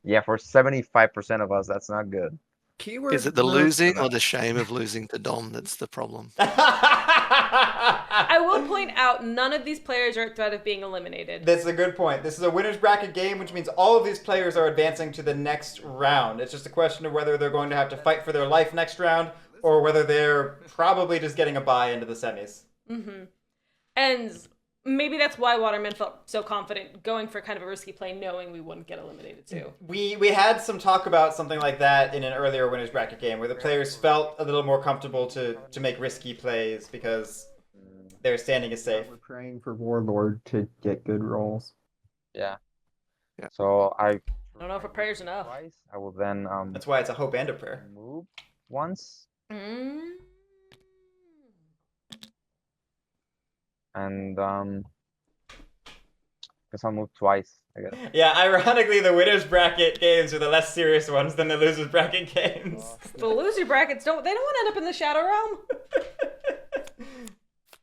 yeah, for 75% of us, that's not good. Keyword Is it the most losing of or the us. shame of losing to Dom that's the problem? I will point out none of these players are at threat of being eliminated. That's a good point. This is a winner's bracket game, which means all of these players are advancing to the next round. It's just a question of whether they're going to have to fight for their life next round, or whether they're probably just getting a bye into the semis. Mm-hmm. And maybe that's why Waterman felt so confident going for kind of a risky play, knowing we wouldn't get eliminated too. We had some talk about something like that in an earlier winner's bracket game, where the players felt a little more comfortable to make risky plays because their standing is safe. We're praying for Warlord to get good rolls. Yeah. Yeah. So I don't know if a prayer's enough. twice. I will then That's why it's a hope and a prayer. move once Mm. and guess I'll move twice, I guess. Yeah, ironically, the winner's bracket games are the less serious ones than the loser's bracket games. The loser brackets don't want to end up in the Shadow Realm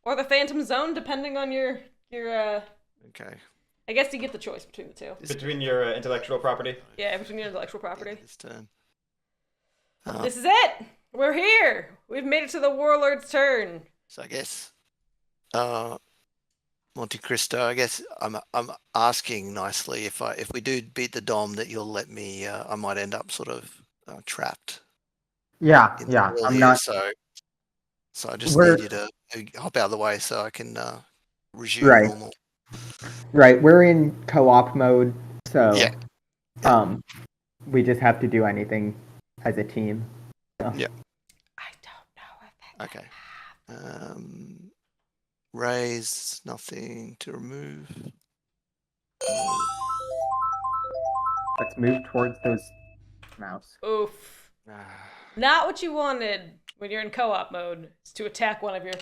or the Phantom Zone, depending on your Okay. I guess you get the choice between the two. Between your intellectual property. Yeah, between your intellectual property. His turn. This is it. We're here. We've made it to the Warlord's turn. So I guess, MonteCristo, I guess I'm asking nicely if we do beat the Dom that you'll let me. I might end up sort of trapped. Yeah, In the yeah. middle I'm here, not. So I just We're- need you to hop out of the way so I can resume Right. normal. Right, we're in co-op mode, so Yeah. we just have to do anything as a team. So. Yeah. I don't know if that. Okay. Raise, nothing to remove. Let's move towards those mouse. Oof. Not what you wanted when you're in co-op mode, is to attack one of your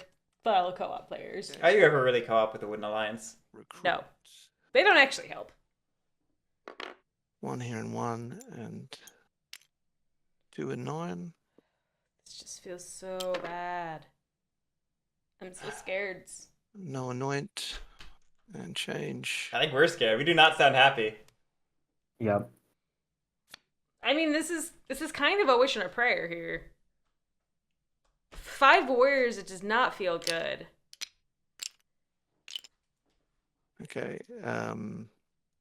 fellow co-op players. Are you ever really co-op with the Wooden Alliance? Recruit. No. They don't actually help. 1 here and 1 and 2 and 9. This just feels so bad. I'm so scared. No anoint and change. I think we're scared. We do not sound happy. Yep. I mean, this is kind of a wish and a prayer here. 5 warriors, it does not feel good. Okay.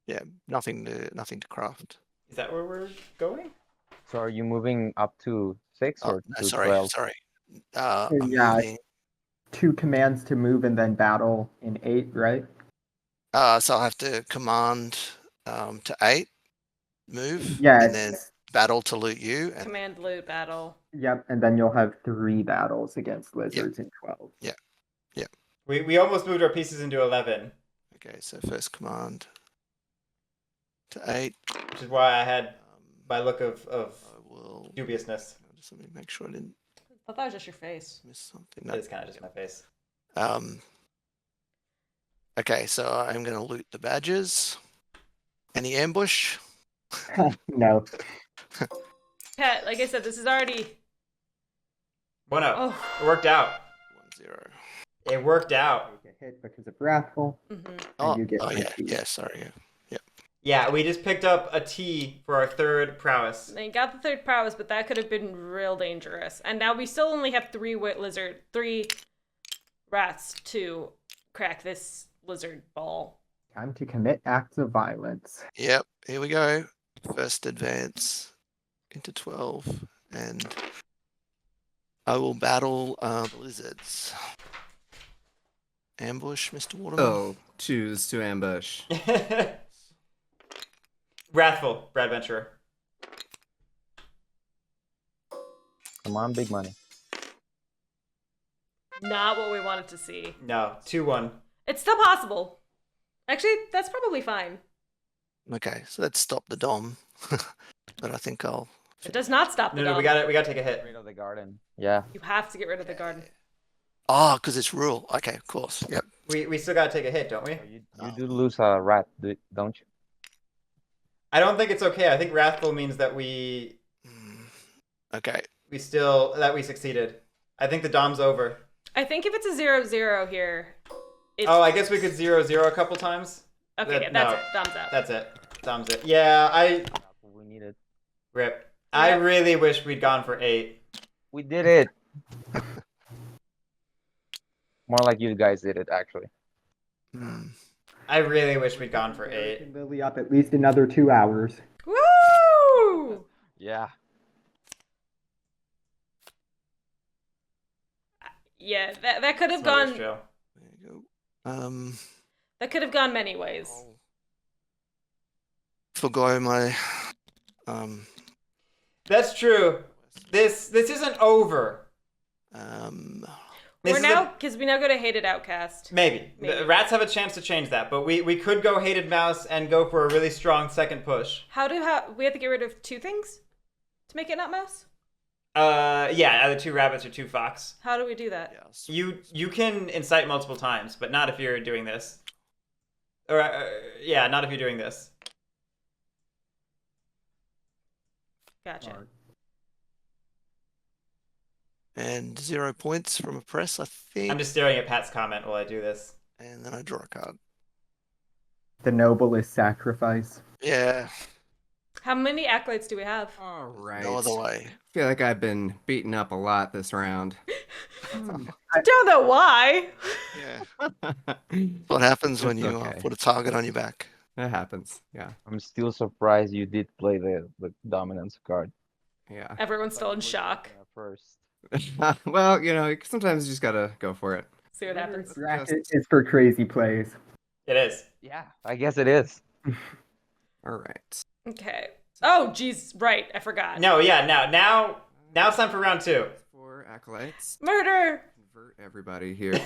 Yeah, nothing to craft. Is that where we're going? So are you moving up to 6 Oh, or no, to sorry, 12? sorry. I'm Yeah. moving. 2 commands to move and then battle in 8, right? So I'll have to command to 8, move, Yeah. and then battle to loot you. And Command loot battle. Yep, and then you'll have 3 battles against lizards in 12. We almost moved our pieces into 11, okay, so first command to 8. which is why I had my look of I will dubiousness. just let me make sure I didn't I thought that was just your face. miss something. That is kind of just my face. Okay, so I'm going to loot the badges. Any ambush? No. Pat, like I said, this is already. 1-0. Oh. It worked out. 1-0. It worked out. You get hit because of Wrathful. Mhm. Oh, you get oh yeah, 50. yeah, sorry. Yeah. Yeah, we just picked up a T for our 3rd prowess. They got the 3rd prowess, but that could have been real dangerous. And now we still only have 3 rats to crack this lizard ball. Time to commit acts of violence. Yep, here we go. First advance into 12, and I will battle the lizards. Ambush, Mr. Waterman. Oh, choose to ambush. Wrathful, Brad Venturer. Come on, big money. Not what we wanted to see. No, 2-1. It's still possible. Actually, that's probably fine. Okay, so let's stop the dom. But I think I'll. It does not stop the No, dom. we gotta take a hit. Get rid of the garden. Yeah. You have to get rid of the garden. Oh, because it's rural. Okay, of course. Yep. We still gotta take a hit, don't we? You do lose a rat, don't you? I don't think it's okay. I think wrathful means that we Okay. that we succeeded. I think the dom's over. I think if it's a 0-0 here, it's... Oh, I guess we could 0-0 a couple times. Okay, That- that's no. it. Dom's out. That's it. Dom's it. Yeah, We needed. rip. I really wish we'd gone for 8. We did it. More like you guys did it, actually. Hmm. I really wish we'd gone for 8. Lily up at least another 2 hours. Woo! Yeah. Yeah, that could have That's my wish, gone. Joe. There you go. That could have gone many ways. I'll forgo my. That's true. This isn't over. This We're is now a- because we now go to hated outcast. Maybe. Maybe. The rats have a chance to change that, but we could go hated mouse and go for a really strong second push. We have to get rid of 2 things to make it not mouse? Yeah, either 2 rabbits or 2 fox. How do we do that? Yes. You can incite multiple times, but not if you're doing this. Or yeah, not if you're doing this. Gotcha. And 0 points from a press, I think. I'm just staring at Pat's comment while I do this. And then I draw a card. The noblest sacrifice. Yeah. How many acolytes do we have? All right. No other way. I feel like I've been beaten up a lot this round. I don't know why. Yeah. What happens when It's you okay. put a target on your back? That happens. Yeah. I'm still surprised you did play the dominance card. Yeah. Everyone's still in shock. First. Well, sometimes you just gotta go for it. See what happens. Bracket is for crazy plays. It is. Yeah, I guess it is. All right. Okay. Oh, geez, right. I forgot. No, yeah, now it's time for round 2. 4 acolytes. Murder! Convert everybody here.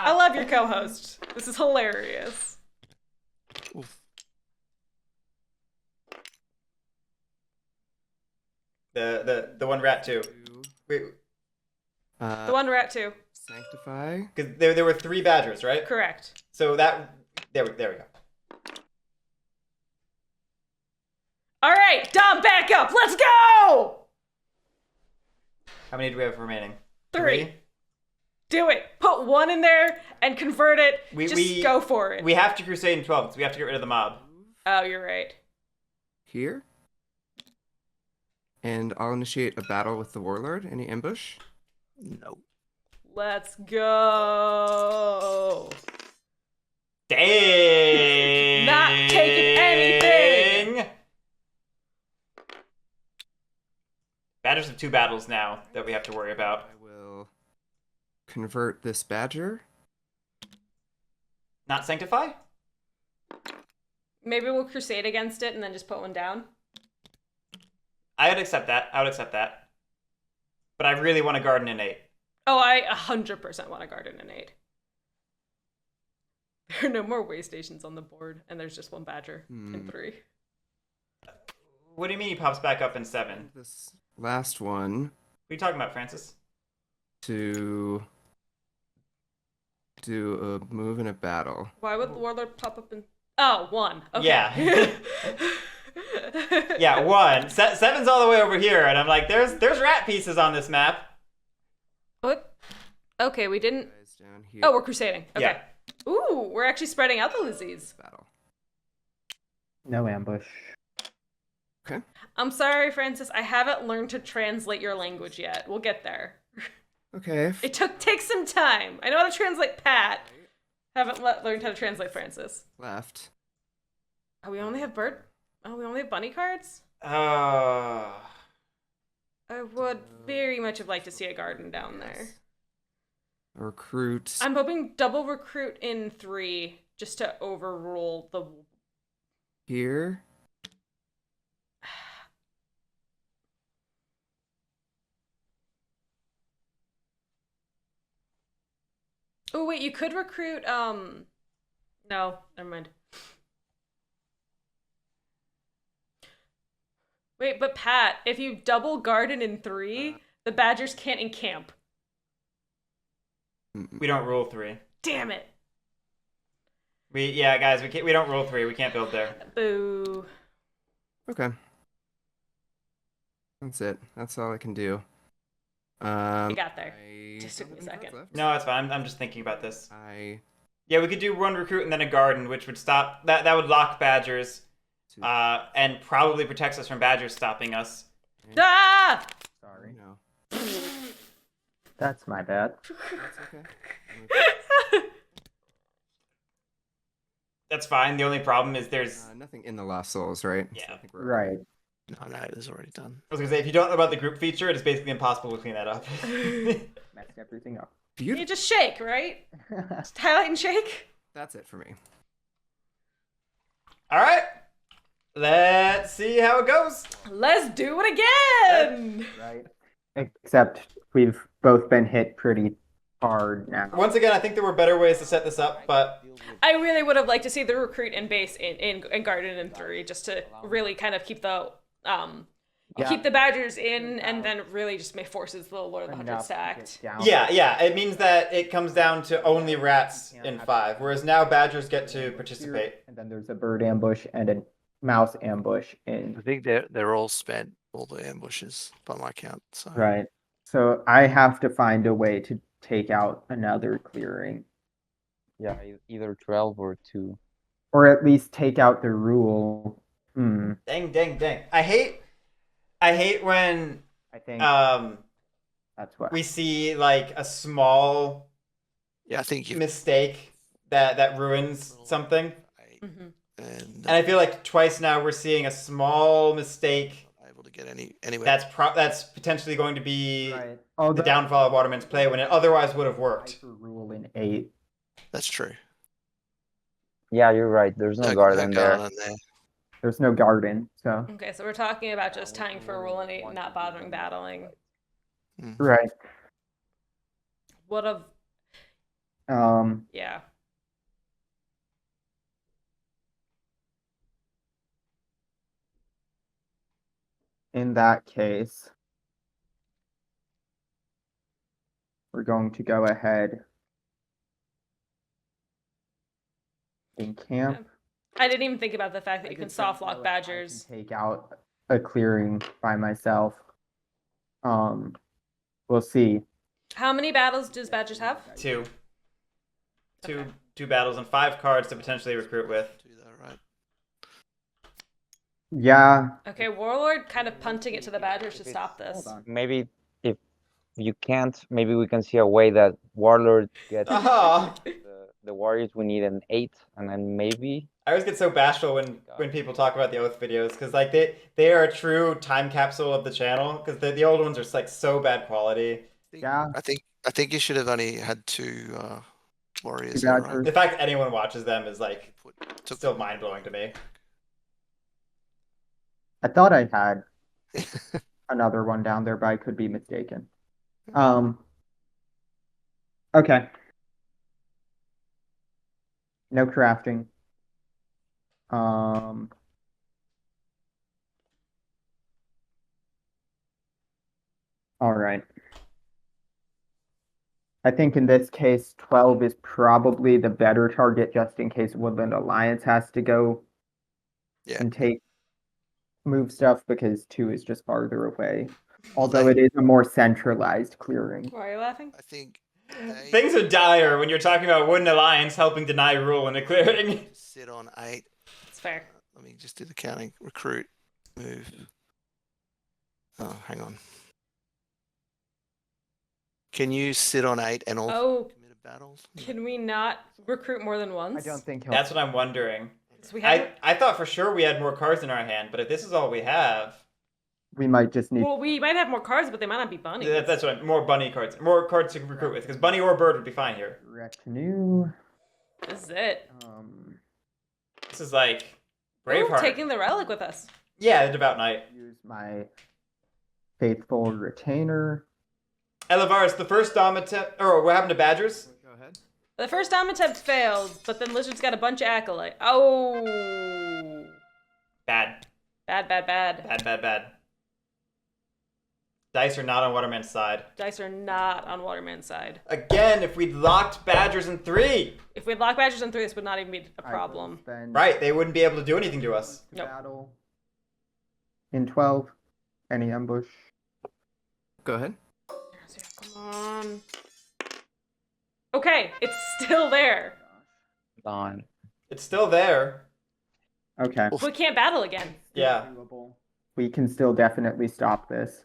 I love your co-host. This is hilarious. Oof. The one rat 2. Wait, The one we're at 2. Sanctify. because there were 3 badgers, right? Correct. So there we go. All right, Dom, back up. Let's go! How many do we have remaining? 3. Do it. Put 1 in there and convert it. Just go for it. We have to crusade in 12, so we have to get rid of the mob. Oh, you're right. Here. And I'll initiate a battle with the warlord. Any ambush? No. Let's go. Dang! Not taking anything. Badgers have 2 battles now that we have to worry about. I will convert this badger. Not sanctify? Maybe we'll crusade against it and then just put 1 down. I would accept that. But I really want to garden in 8. Oh, I 100% want to garden in 8. There are no more way stations on the board, and there's just 1 badger in 3. What do you mean he pops back up in 7? This last one What are you talking about, Francis? to do a move in a battle. Why would the warlord pop up in... Oh, 1. Okay. Yeah. Yeah, 1. 7's all the way over here, and I'm like, there's rat pieces on this map. What? Okay, we didn't... Guys down here. Oh, we're crusading. Okay. Yeah. Ooh, we're actually spreading out the Lizzies. Battle. No ambush. Okay. I'm sorry, Francis. I haven't learned to translate your language yet. We'll get there. Okay. It takes some time. I know how to translate Pat. Haven't learned how to translate Francis. Left. Oh, we only have bunny cards? Oh. I would very much have liked to see a garden down there. Recruit. I'm hoping double recruit in 3 just to overrule the. Here. Oh wait, you could recruit. No, never mind. Wait, but Pat, if you double garden in 3, the badgers can't encamp. We don't rule 3. Damn it! Guys, we don't rule 3. We can't build there. Boo. Okay. That's it. That's all I can do. You got there. Just took me a second. No, it's fine. I'm just thinking about this. I Yeah, we could do 1 recruit and then a garden, which would stop that. That would lock badgers, and probably protects us from badgers stopping us. Ah! Sorry. No. That's my bad. That's okay. That's fine. The only problem is there's. Nothing in the Lost Souls, right? So Yeah. I think we're Right. No, it is already done. I was gonna say, if you don't know about the group feature, it is basically impossible to clean that up. Messed everything up. You just shake, right? Just highlight and shake. That's it for me. All right, let's see how it goes. Let's do it again. Right. Except we've both been hit pretty hard now. Once again, I think there were better ways to set this up, but I really would have liked to see the recruit and base in garden in 3, just to really kind of keep the keep the badgers in, and then really just make forces the Lord of the Hundreds to act. yeah, it means that it comes down to only rats in 5, whereas now badgers get to participate. And then there's a bird ambush and a mouse ambush I in. think they're all spent, all the ambushes by my count. So Right. So I have to find a way to take out another clearing. Yeah, either 12 or 2. Or at least take out the rule. Dang. I hate when I think that's what we see like a small yeah, I think you mistake that ruins something. Mm-hmm. and And I feel like twice now we're seeing a small mistake not able to get anywhere. that's potentially going to be right. the downfall of Waterman's play when it otherwise would have worked. Rule in 8. That's true. Yeah, you're right. There's no garden there. There's no garden, so Okay, so we're talking about just tying for a rule and 8, and not bothering battling. right. What of yeah. In that case, we're going to go ahead in camp. I didn't even think about the fact that you can soft lock badgers. Take out a clearing by myself. We'll see. How many battles does badgers have? 2 Okay. two battles and 5 cards to potentially recruit with. Do that, right? Yeah. Okay, Warlord kind of punting it to the badgers to stop this. Hold on. Maybe if you can't, maybe we can see a way that Warlord gets Oh. the warriors. We need an 8, and then maybe. I always get so bashful when people talk about the Oath videos, because like they are a true time capsule of the channel, because the old ones are like so bad quality. Yeah. I think you should have only had 2 warriors. Two there, badgers. right? The fact that anyone watches them is like Took- still mind blowing to me. I thought I had another one down there, but I could be mistaken. Okay. No crafting. All right. I think in this case, 12 is probably the better target, just in case Woodland Alliance has to go Yeah. and move stuff, because 2 is just farther away. Although it is a more centralized clearing. Why are you laughing? I think Things are dire when you're talking about Wooden Alliance helping deny rule in a clearing. sit on 8. It's fair. Let me just do the counting. Recruit, move. Oh, hang on. Can you sit on 8 and also Oh, commit battles? can we not recruit more than once? I don't think he'll. That's what I'm wondering. So we have. I thought for sure we had more cards in our hand, but if this is all we have, we might just need Well, we might have more cards, but they might not be bunnies. That's what more bunny cards, more cards to recruit with, because bunny or bird would be fine here. retinue. This is it. This is like Ooh, Braveheart. taking the relic with us. Yeah, the devout knight. Use my faithful retainer. Elavaris, the first dom attempt, or what happened to Badgers? Go ahead. The first dom attempt failed, but then Lizard's got a bunch of acolyte. Oh. Bad. Bad. Dice are not on Waterman's side. Dice are not on Waterman's side. Again, if we'd locked Badgers in 3. If we'd lock Badgers in 3, this would not even be a problem. Right, they wouldn't be able to do anything to us. Nope. Battle. In 12. Any ambush. Go ahead. Come on. Okay, it's still there. Done. It's still there. Okay. We can't battle again. Yeah. Doable. We can still definitely stop this.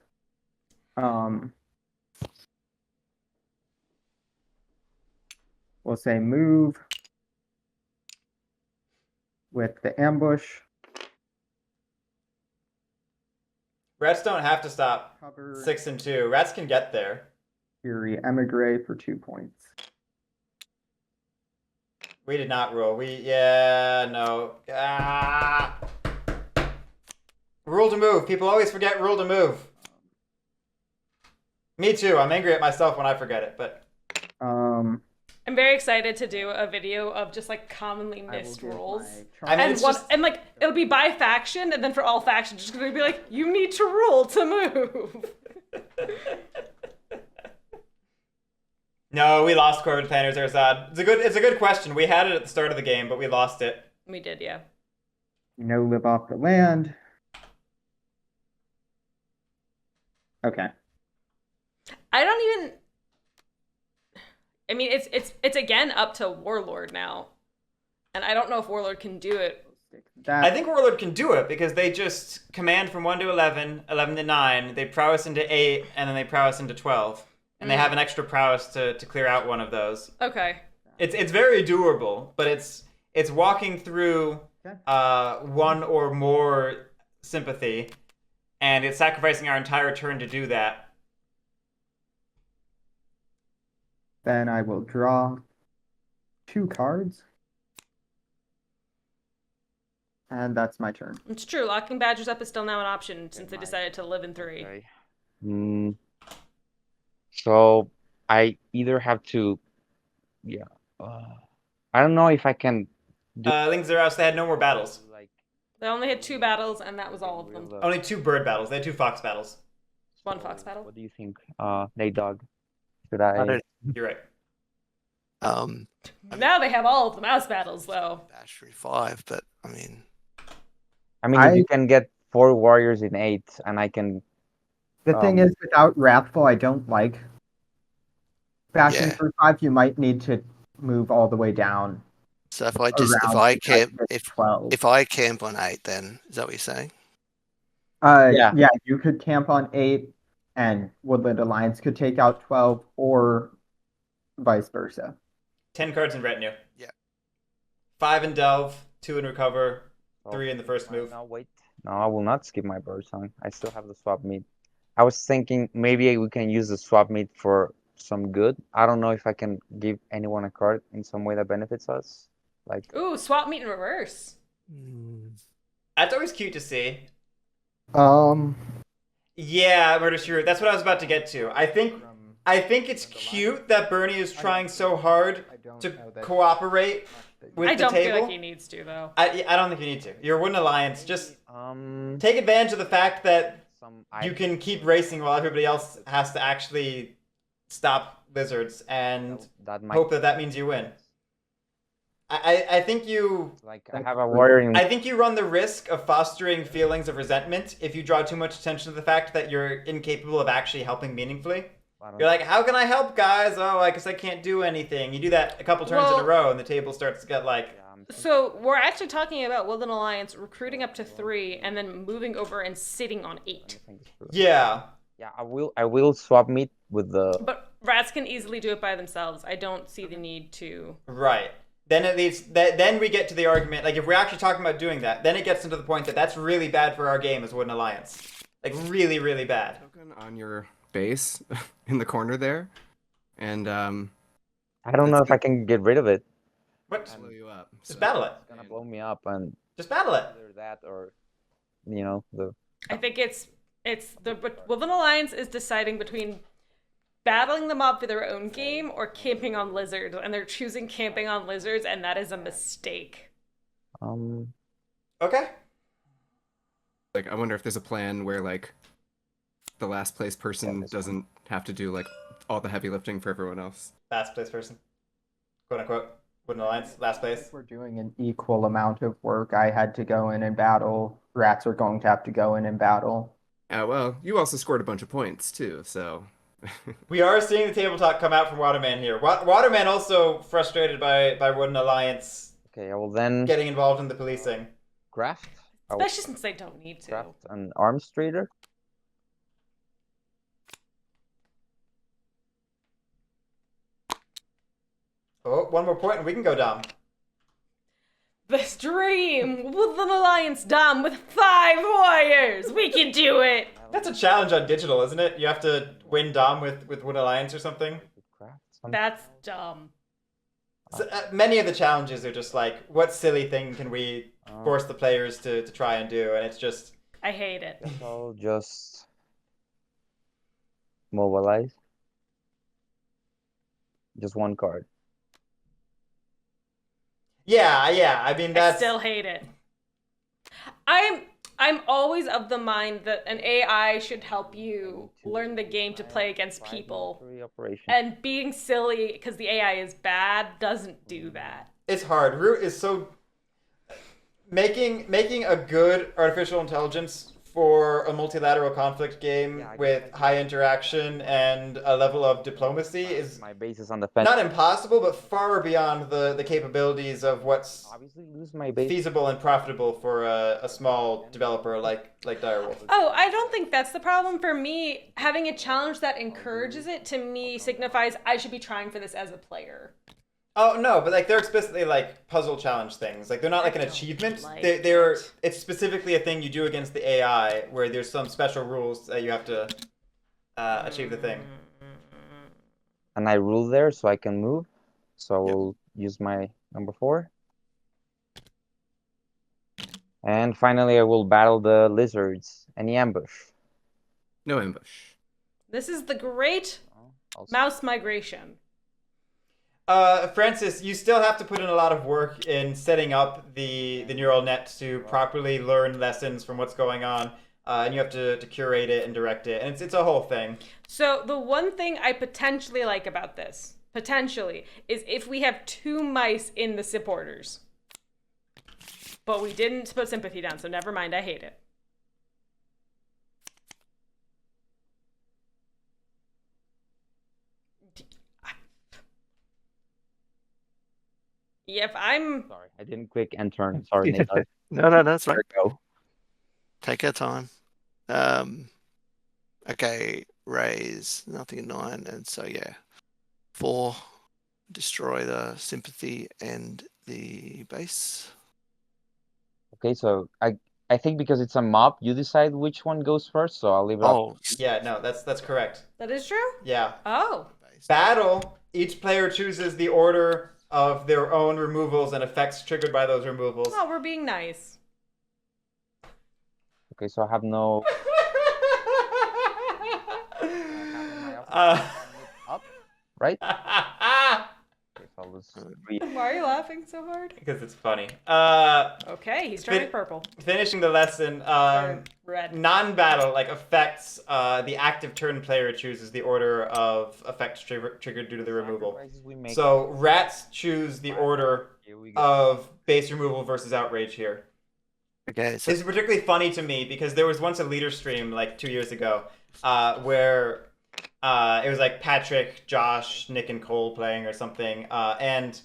We'll say move with the ambush. Rats don't have to stop. Cover 6 and 2. Rats can get there. Fury Emigre for 2 points. We did not roll. No. Rule to move. People always forget rule to move. Me too. I'm angry at myself when I forget it, but I'm very excited to do a video of just like commonly I will missed give rolls. I my mean, And it's one, just- and like it'll be by faction, and then for all factions, just gonna be like, you need to roll to move. No, we lost Corvid Planners, Erzad. It's a good question. We had it at the start of the game, but we lost it. We did, yeah. no live off the land. Okay. I don't even. I mean, it's again up to Warlord now, and I don't know if Warlord can do it. That, I think Warlord can do it because they just command from 1 to 11, 11 to 9, they prowess into 8, and then they prowess into 12. And they have an extra prowess to clear out one of those. Okay. It's very doable, but it's walking through Okay. one or more sympathy, and it's sacrificing our entire turn to do that. Then I will draw 2 cards. And that's my turn. It's true. Locking Badgers up is still now an option since they decided to live in 3. Okay. So I either have to, I don't know if I can do Link Zeros, they had no more battles. like They only had 2 battles, and that was all of them. Only 2 bird battles. They had 2 fox battles. 1 fox battle. What do you think, Natedog? Should I? You're right. Now they have all of the mouse battles, though. Battery 5, but I mean, If you can get 4 warriors in 8, and I can. The thing is, without Wrathful, I don't like bashing Yeah. for 5. You might need to move all the way down. so if I around 12. if I camp on 8, then is that what you're saying? Yeah. Yeah, you could camp on 8, and Woodland Alliance could take out 12, or vice versa. 10 cards in retinue. Yeah. 5 in delve, 2 in recover, Oh, 3 in the first move. No, wait. No, I will not skip my bird song. I still have the swap meat. I was thinking maybe we can use the swap meat for some good. I don't know if I can give anyone a card in some way that benefits us. Like, Ooh, swap meet in reverse. That's always cute to see. Um, Yeah, Murder Shrew. That's what I was about to get to. I think it's cute that Burnie is trying so hard to cooperate with I the don't feel table. like he needs to, though. I don't think you need to. You're Wooden Alliance. Just um, take advantage of the fact that some you can keep racing while everybody else has to actually stop lizards and that might hope that means you win. I think you like I have a warrior in. I think you run the risk of fostering feelings of resentment if you draw too much attention to the fact that you're incapable of actually helping meaningfully. You're like, how can I help, guys? Oh, I guess I can't do anything. You do that a couple turns in a Well- row, and the table starts to get like, So we're actually talking about Woodland Alliance recruiting up to 3 and then moving over and sitting on 8. yeah. Yeah, I will swap meat with the. But rats can easily do it by themselves. I don't see the need to. Right. Then at least then we get to the argument. Like if we're actually talking about doing that, then it gets into the point that that's really bad for our game as Wooden Alliance. like really, really bad. Token on your base in the corner there, and I don't know That's if I can get rid of it. What? blow you up. Just so- battle it. It's gonna blow me up, and Just battle it. either that or, the. I think it's the Woodland Alliance is deciding between battling them up for their own game or camping on lizards, and they're choosing camping on lizards, and that is a mistake. Okay. Like, I wonder if there's a plan where like the last place person this one. doesn't have to do like all the heavy lifting for everyone else. Last place person. Quote unquote. Wooden Alliance, last place. If we're doing an equal amount of work, I had to go in and battle. Rats are going to have to go in and battle. Well, you also scored a bunch of points too, so. We are seeing the table talk come out from Waterman here. Waterman also frustrated by Wooden Alliance Okay, I will then getting involved in the policing. craft. I will Especially since they don't need to. craft an arms trader. Oh, one more point and we can go down. This dream with an alliance dam with 5 warriors. We can do it. That's a challenge on digital, isn't it? You have to win Dom with Wooden Alliance or something. Craft some- That's dumb. So, many of the challenges are just like, what silly thing can we force the players to try and do? And it's just, I hate it. Guess I'll just mobilize. Just one card. yeah. I mean, I that's still hate it. I'm always of the mind that an AI should help you learn the game to play against people. Operation. And being silly because the AI is bad doesn't do that. it's hard. Root is so making a good artificial intelligence for a multilateral conflict game Yeah, I with guess I high interaction and a level of diplomacy is My base is on the fence. not impossible, but far beyond the capabilities of what's Obviously, lose my base. feasible and profitable for a small developer like Direwolf. Oh, I don't think that's the problem. For me, having a challenge that encourages it to me signifies I should be trying for this as a player. Oh no, but like they're explicitly like puzzle challenge things. Like they're not like an achievement. like They're it. it's specifically a thing you do against the AI where there's some special rules that you have to achieve the thing. And I rule there, so I can move. So I will use my number 4. And finally, I will battle the lizards. Any ambush? No ambush. This is the great Also- mouse migration. Francis, you still have to put in a lot of work in setting up the neural net to properly learn lessons from what's going on, and you have to curate it and direct it, and it's a whole thing. So the one thing I potentially like about this, is if we have 2 mice in the supporters. But we didn't put sympathy down, so never mind, I hate it. If I'm Sorry, I didn't quick and turn. Sorry, Natedog. No, that's There right. we go. Take our time. Okay, raise nothing at 9, and so yeah, 4. Destroy the sympathy and the base. Okay, so I think because it's a mob, you decide which one goes first. So I'll leave it up. Oh, Yeah, no, that's correct. that is true? Yeah. Oh. base. Battle, each player chooses the order of their own removals and effects triggered by those removals. Oh, we're being nice. Okay, so I have no. Up, right? Okay, so I'll just read. Why are you laughing so hard? Because it's funny. Okay, he's turning purple. Finishing the lesson, Or red. non-battle, like effects, the active turn player chooses the order of effects triggered due to the removal. Sacrifices we make. So rats choose the order Here we go. of base removal versus outrage here. Okay, so This is particularly funny to me because there was once a leader stream like 2 years ago where it was like Patrick, Josh, Nick, and Cole playing or something, and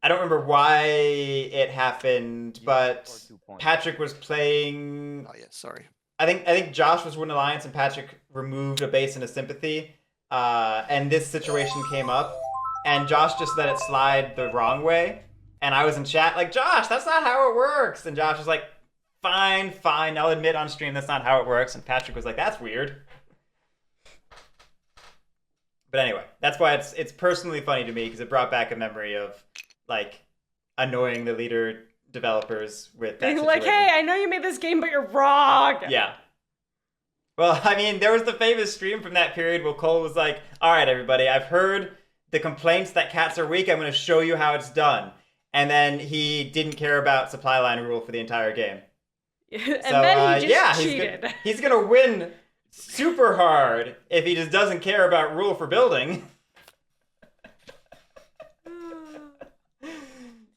I don't remember why it happened, but Score 2 points. Patrick was playing. oh yeah, sorry. I think Josh was Wooden Alliance and Patrick removed a base and a sympathy, and this situation came up, and Josh just let it slide the wrong way, and I was in chat like, Josh, that's not how it works, and Josh was like, fine. I'll admit on stream that's not how it works. And Patrick was like, that's weird. But anyway, that's why it's personally funny to me, because it brought back a memory of like annoying the leader developers with that Being situation. like, hey, I know you made this game, but you're wrong. Yeah. Well, I mean, there was the famous stream from that period where Cole was like, all right, everybody, I've heard the complaints that cats are weak. I'm going to show you how it's done. And then he didn't care about supply line rule for the entire game. And then he just cheated. He's going to win super hard if he just doesn't care about rule for building.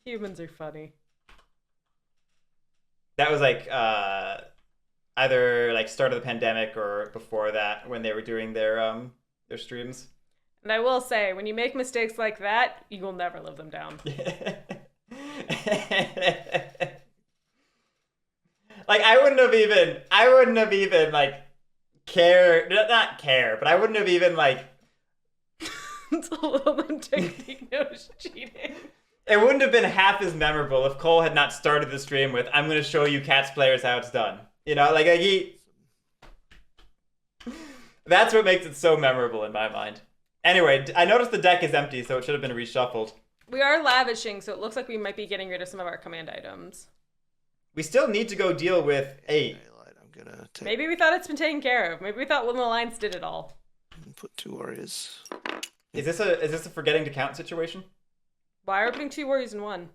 Humans are funny. That was like either like start of the pandemic or before that when they were doing their streams. And I will say, when you make mistakes like that, you will never live them down. Like I wouldn't have even like not care, but I wouldn't have even like It's a little bit knows cheating. it wouldn't have been half as memorable if Cole had not started the stream with, I'm going to show you Cats players how it's done. You know, like he... That's what makes it so memorable in my mind. Anyway, I noticed the deck is empty, so it should have been reshuffled. We are lavishing, so it looks like we might be getting rid of some of our command items. We still need to go deal with 8. I'm gonna take Maybe we thought it's been taken care of. Maybe we thought Woodland Alliance did it all. and put 2 warriors. Is this a forgetting to count situation? Why are we putting 2 warriors in 1?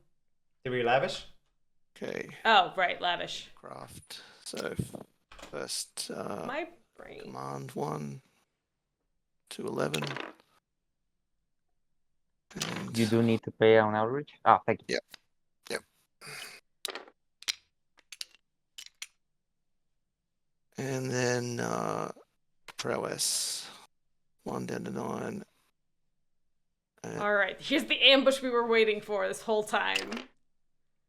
Did we lavish? Okay, Oh, right, lavish. craft. So first My brain. command 1 to 11. And You do need to pay on outreach. Ah, thank you. Yep. And then prowess 1 down to 9. All right, here's the ambush we were waiting for this whole time.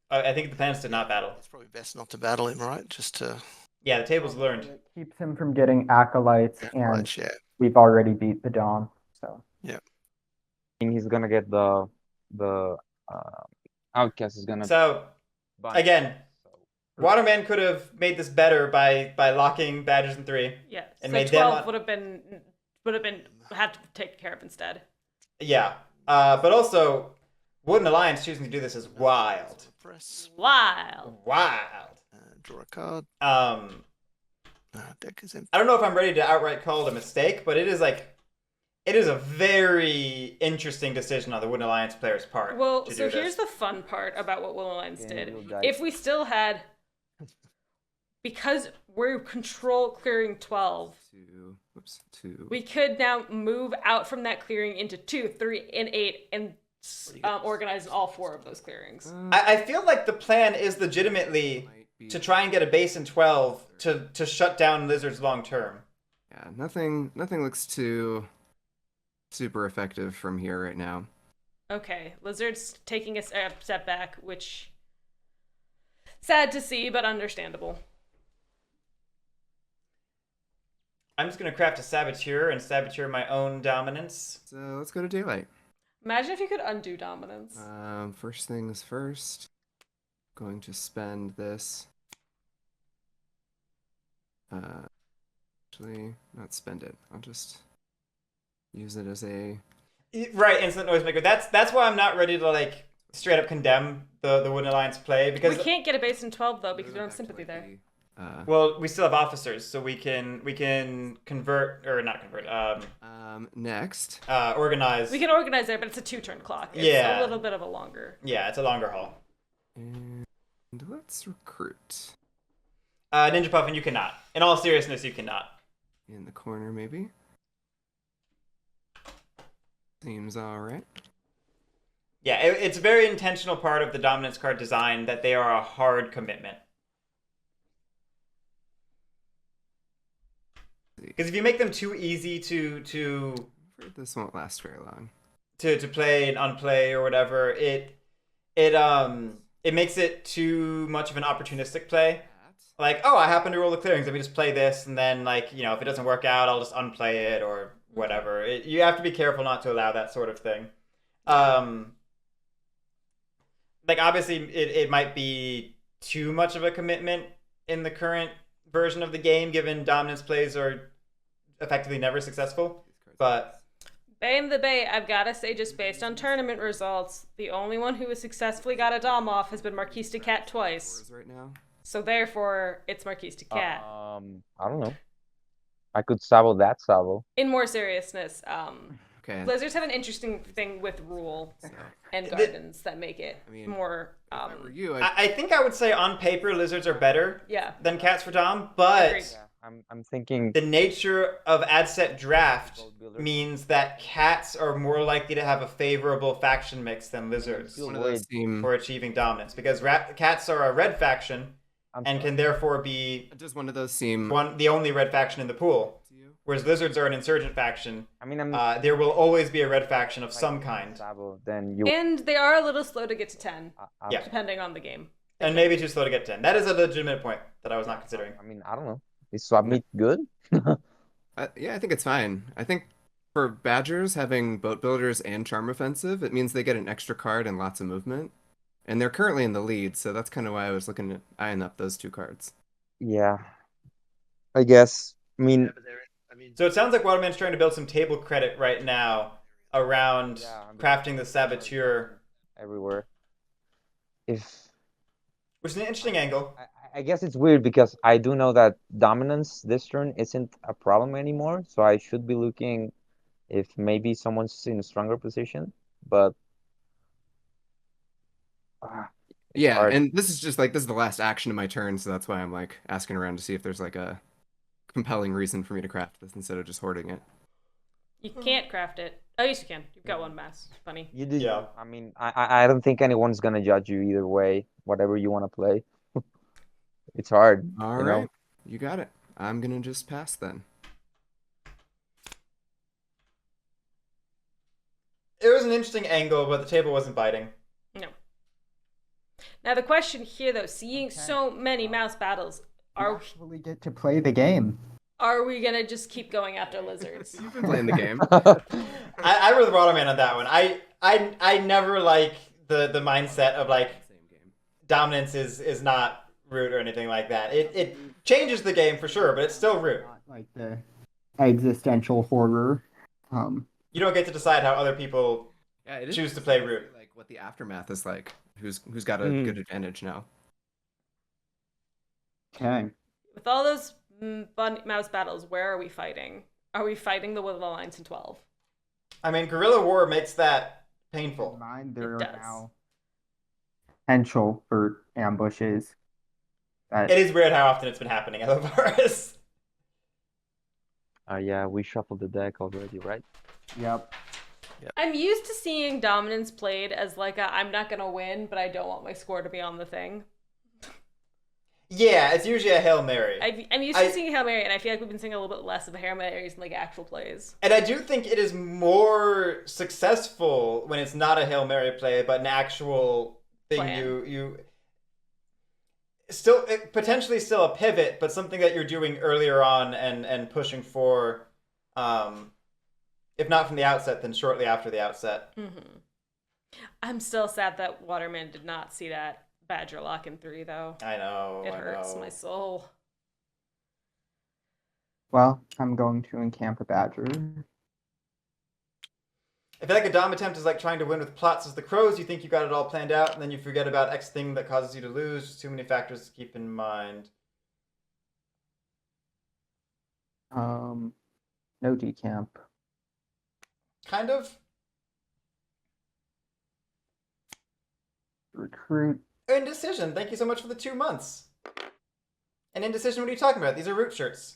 I think the plan is to not battle. It's probably best not to battle him, right? Just to Yeah, the table's learned. It keeps him from getting acolytes, and yeah. we've already beat the Dom. So And he's gonna get the outcast is gonna. So, buy. again, So, Waterman could have made this better by locking Badgers in 3. Yeah, And so made them 12 on- would have been had to take care of instead. Yeah. But also, Wooden Alliance choosing to do this is wild. Press. Wild. Wild. Draw a card. Deck is empty. I don't know if I'm ready to outright call it a mistake, but it is a very interesting decision on the Wooden Alliance player's part. Well, to so do here's this. the fun part about what Woodland Alliance did. Daniel died. If we still had, because we're control clearing 12, 2. we could now move out from that clearing into 2, 3, and 8, and organize all 4 of those clearings. I feel like the plan is legitimately to try and get a base in 12 to shut down lizards long term. Yeah, nothing looks too super effective from here right now. Okay, Lizard's taking a step back, which sad to see, but understandable. I'm just gonna craft a saboteur and saboteur my own dominance. So let's go to daylight. Imagine if you could undo dominance. First things first. Going to spend this. Actually, not spend it. I'll just use it as a. Right, instant noisemaker. That's why I'm not ready to like straight up condemn the Wooden Alliance play, because We can't get a base in 12 though because we don't have sympathy there. well, we still have officers, so we can convert or not convert. Next. Organize. We can organize there, but it's a 2-turn clock. It's Yeah. a little bit of a longer. Yeah, it's a longer haul. And let's recruit. Ninja Puffin, you cannot. In all seriousness, you cannot. In the corner, maybe. Seems alright. Yeah, it's a very intentional part of the dominance card design that they are a hard commitment. Because if you make them too easy to This won't last very long. play and unplay or whatever, it makes it too much of an opportunistic play. Like, oh, I happen to roll the clearings. Let me just play this, and then like, if it doesn't work out, I'll just unplay it or whatever. You have to be careful not to allow that sort of thing. Like obviously, it might be too much of a commitment in the current version of the game, given dominance plays are effectively never successful. But Bay in the Bay, I've got to say, just based on tournament results, the only one who has successfully got a Dom off has been MonteCristo Cat twice. Right now. So therefore, it's MonteCristo Cat. I don't know. I could sabo that sabo. In more seriousness, Okay. Blizzards have an interesting thing with rule So, and gardens that make it more. if I were you, I think I would say on paper lizards are better Yeah. than cats for Dom, but Agreed. Yeah, I'm thinking. the nature of ad set draft means that cats are more likely to have a favorable faction mix than lizards one of those seem for achieving dominance, because cats are a red faction and can therefore be does one of those seem the only red faction in the pool, to you? whereas lizards are an insurgent faction. I mean, I'm There will always be a red faction of some kind, sabo. Then you. And they are a little slow to get to 10, Yeah. depending on the game. and maybe too slow to get 10. That is a legitimate point that I was not considering. I mean, I don't know. Is swap meet good? Yeah, I think it's fine. I think for Badgers, having Boat Builders and Charm Offensive, it means they get an extra card and lots of movement. And they're currently in the lead, so that's kind of why I was looking at eyeing up those two cards. Yeah. I guess. I mean, So it sounds like Waterman's trying to build some table credit right now around Yeah, I'm crafting the Saboteur, everywhere. If which is an interesting angle. I guess it's weird because I do know that dominance this turn isn't a problem anymore, so I should be looking if maybe someone's in a stronger position. But Yeah, hard. and this is just like, this is the last action of my turn, so that's why I'm like asking around to see if there's like a compelling reason for me to craft this instead of just hoarding it. You can't craft it. Oh, yes, you can. You've got one mass. Funny. you do. Yeah. I mean, I don't think anyone's gonna judge you either way, whatever you want to play. It's hard, All you right, know. you got it. I'm gonna just pass then. It was an interesting angle, but the table wasn't biting. No. Now, the question here, though, seeing so many mouse battles, You are actually get to play the game. we going to just keep going after lizards? You've been playing the game. I with Waterman on that one. I never like the mindset of like Same game. dominance is not root or anything like that. It changes the game for sure, but it's still root. Not like the existential horror. You don't get to decide how other people Yeah, it is choose to play root. like what the aftermath is like. Who's got a good advantage now? Okay. With all those mouse battles, where are we fighting? Are we fighting the Will of the Alliance in 12? I mean, guerrilla war makes that painful. Mind there It are does. now potential for ambushes. That It is weird how often it's been happening at Alvaris. Yeah, we shuffled the deck already, right? Yep. I'm used to seeing dominance played as like a, I'm not going to win, but I don't want my score to be on the thing. Yeah, it's usually a Hail Mary. I'm used to seeing Hail Mary, and I feel like we've been seeing a little bit less of Hail Marys in like actual plays. And I do think it is more successful when it's not a Hail Mary play, but an actual thing Plan. you still potentially still a pivot, but something that you're doing earlier on and pushing for, if not from the outset, then shortly after the outset. Mm-hmm. I'm still sad that Waterman did not see that Badger lock in 3, though. I know. It I hurts know. my soul. Well, I'm going to encamp a badger. I feel like a dom attempt is like trying to win with plots as the crows. You think you got it all planned out, and then you forget about X thing that causes you to lose. Just too many factors to keep in mind. No decamp. Kind of. Recruit. Indecision. Thank you so much for the 2 months. And indecision, what are you talking about? These are root shirts.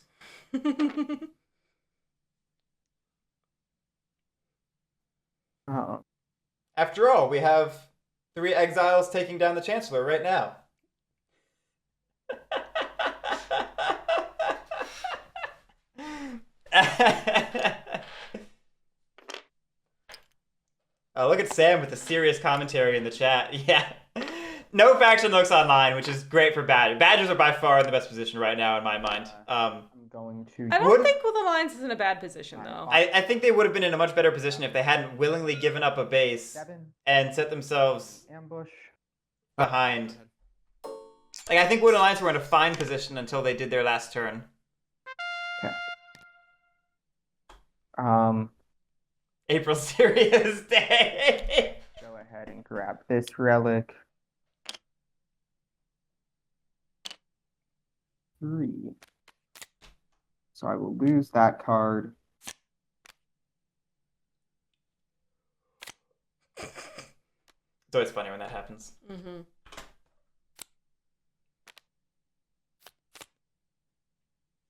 After all, we have 3 exiles taking down the Chancellor right now. Oh, look at Sam with the serious commentary in the chat. Yeah. No faction looks online, which is great for Badgers. Badgers are by far in the best position right now, in my mind. I'm going to. I don't Wouldn't- think Will the Alliance is in a bad position, though. I think they would have been in a much better position if they hadn't willingly given up a base 7 and set themselves ambush. behind. Like, I think Wood and Alliance were in a fine position until they did their last turn. April Serious Day. Go ahead and grab this relic. 3. So I will lose that card. It's always funny when that happens. Mm-hmm.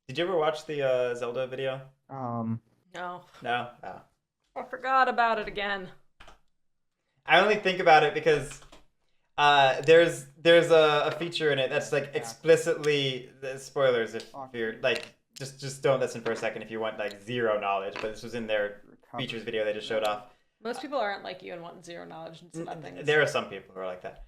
Did you ever watch the Zelda video? No. No? Oh. I forgot about it again. I only think about it because there's a feature in it that's like explicitly spoilers if you're like just don't listen for a second if you want like zero knowledge, but this was in their features video they just showed off. Most people aren't like you and want zero knowledge and some things. There are some people who are like that.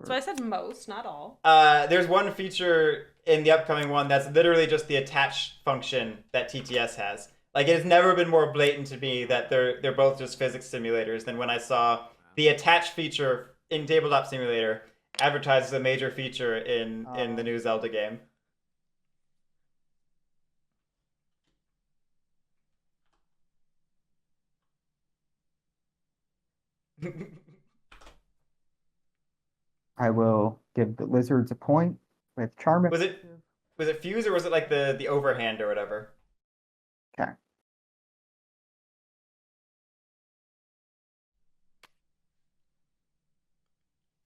So I said most, not all. There's one feature in the upcoming one that's literally just the attach function that TTS has. Like, it has never been more blatant to me that they're both just physics simulators than when I saw the attach feature in Tabletop Simulator advertised as a major feature in the new Zelda game. I will give the lizards a point with charm. Was it fuse or was it like the overhand or whatever? Okay.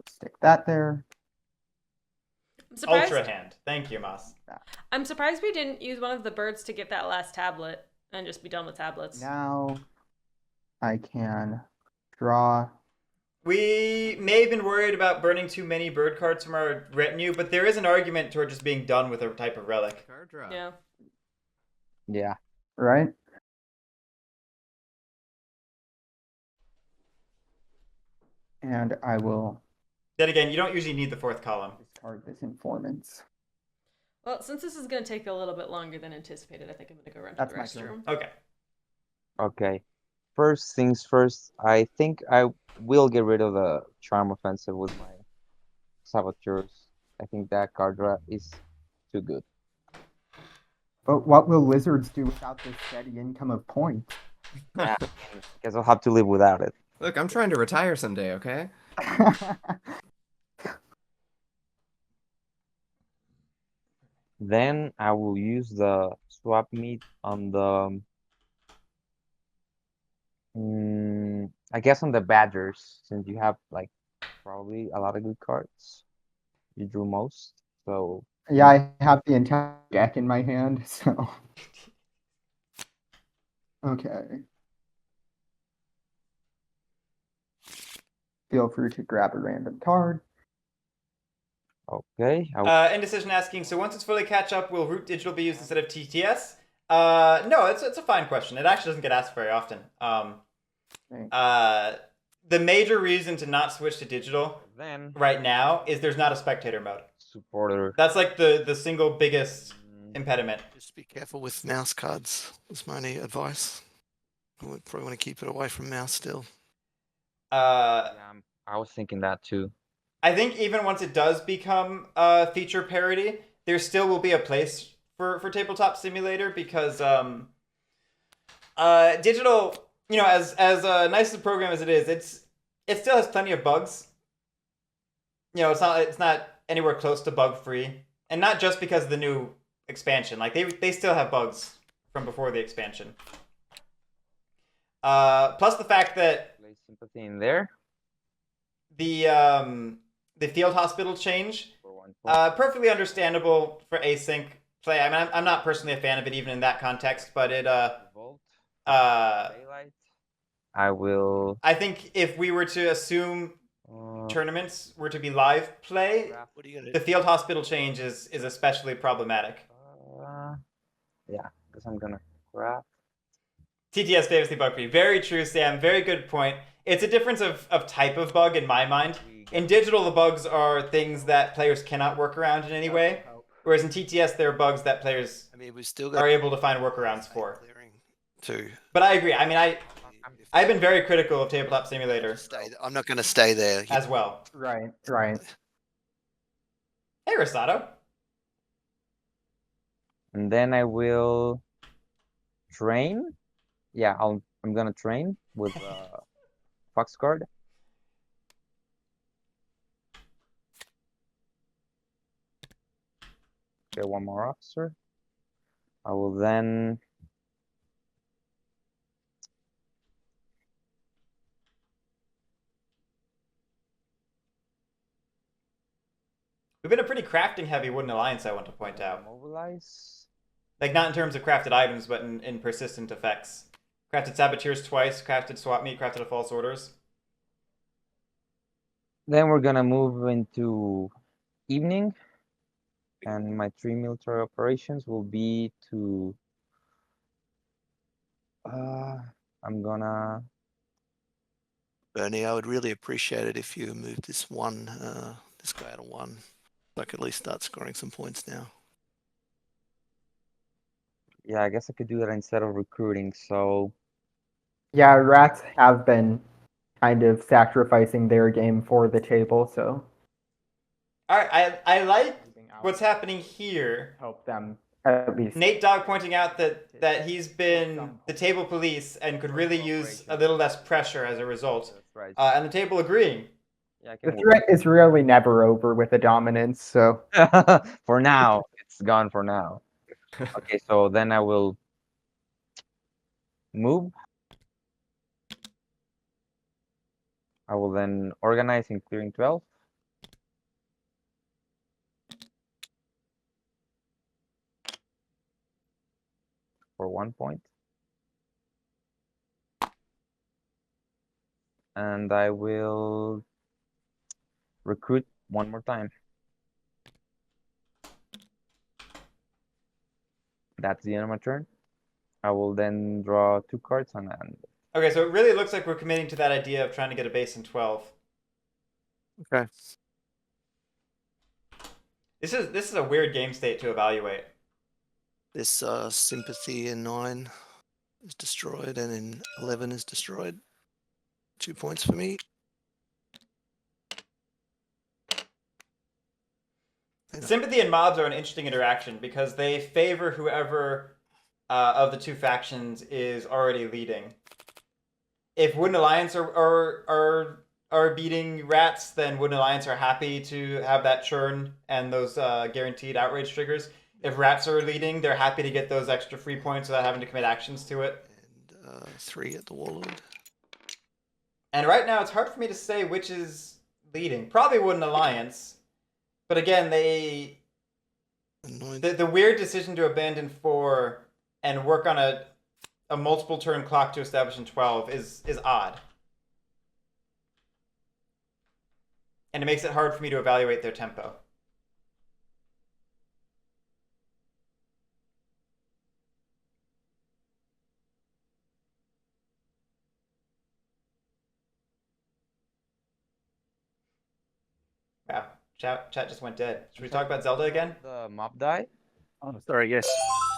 Stick that there. I'm surprised. Ultra hand. Thank you, Moss. I'm surprised we didn't use one of the birds to get that last tablet and just be done with tablets. Now I can draw. We may have been worried about burning too many bird cards from our retinue, but there is an argument toward just being done with a type of relic. Card draw. Yeah. Yeah. Right? And I will Then again, you don't usually need the fourth column. discard this informants. Well, since this is going to take a little bit longer than anticipated, I think I'm going to go run to That's the my restroom. Okay. Okay. First things first, I think I will get rid of the Charm Offensive with my Saboteurs. I think that card draw is too good. But what will lizards do without this steady income of points? Yeah, guess I'll have to live without it. Look, I'm trying to retire someday, okay? Then I will use the swap meet on the I guess on the Badgers, since you have like probably a lot of good cards. You drew most, so Yeah, I have the entire deck in my hand, so. Okay. Feel free to grab a random card. okay. Indecision asking, so once it's fully catch up, will Root Digital be used instead of TTS? No, it's a fine question. It actually doesn't get asked very often. The major reason to not switch to digital Then right now is there's not a spectator mode. supporter. That's like the single biggest impediment. Just be careful with mouse cards. That's my only advice. I would probably want to keep it away from mouse still. Yeah, I was thinking that too. I think even once it does become feature parity, there still will be a place for Tabletop Simulator because digital, you know, as nice as a program as it is, it still has plenty of bugs. You know, it's not anywhere close to bug free, and not just because of the new expansion. Like they still have bugs from before the expansion. Plus the fact that Play sympathy in there the field hospital change, for 1 point. perfectly understandable for async play. I mean, I'm not personally a fan of it even in that context, but it Revolt, Daylight. I will. I think if we were to assume tournaments were to be live play, What are you gonna the do? field hospital change is especially problematic. Yeah, because I'm gonna grab. TTS famously bug free. Very true, Sam. Very good point. It's a difference of type of bug in my mind. In digital, the bugs are things that players cannot work around in any way, whereas in TTS, there are bugs that players I mean, we've still are got able to find workarounds for. clearing too. But I agree. I mean, I've been very critical of Tabletop Simulator I'm not going to stay there. as well. Right. Hey, Rosato. And then I will train. Yeah, I'm gonna train with Fox card. Get one more officer. I will then We've been a pretty crafting heavy Wooden Alliance, I want to point out. mobilize. Like, not in terms of crafted items, but in persistent effects. Crafted Saboteurs twice, crafted Swap Meet, crafted a False Orders. Then we're gonna move into evening, and my 3 military operations will be to. I'm gonna. Bernie, I would really appreciate it if you moved this guy to 1. So I could at least start scoring some points now. Yeah, I guess I could do that instead of recruiting. So Yeah, rats have been kind of sacrificing their game for the table, so Alright, I like what's happening here. help them at least. Natedog pointing out that he's been the table police and could really use a little less pressure as a result. that's right. And the table agreeing. Yeah, I The can threat is really never over with a dominance, so for now, it's gone for now. Okay, so then I will move. I will then organize in clearing 12. For 1 point. And I will recruit one more time. That's the end of my turn. I will then draw 2 cards and end. Okay, so it really looks like we're committing to that idea of trying to get a base in 12. Okay. This is a weird game state to evaluate. This sympathy in 9 is destroyed, and in 11 is destroyed. 2 points for me. Sympathy and mobs are an interesting interaction because they favor whoever of the two factions is already leading. If Wooden Alliance are beating rats, then Wooden Alliance are happy to have that churn and those guaranteed outrage triggers. If rats are leading, they're happy to get those extra free points without having to commit actions to it. And 3 at the Warlord. And right now, it's hard for me to say which is leading. Probably Wooden Alliance. But again, the weird decision to abandon 4 and work on a multiple turn clock to establish in 12 is odd. And it makes it hard for me to evaluate their tempo. Wow. Chat just went dead. Should we talk about Zelda again? The mob die. Oh, sorry, yes.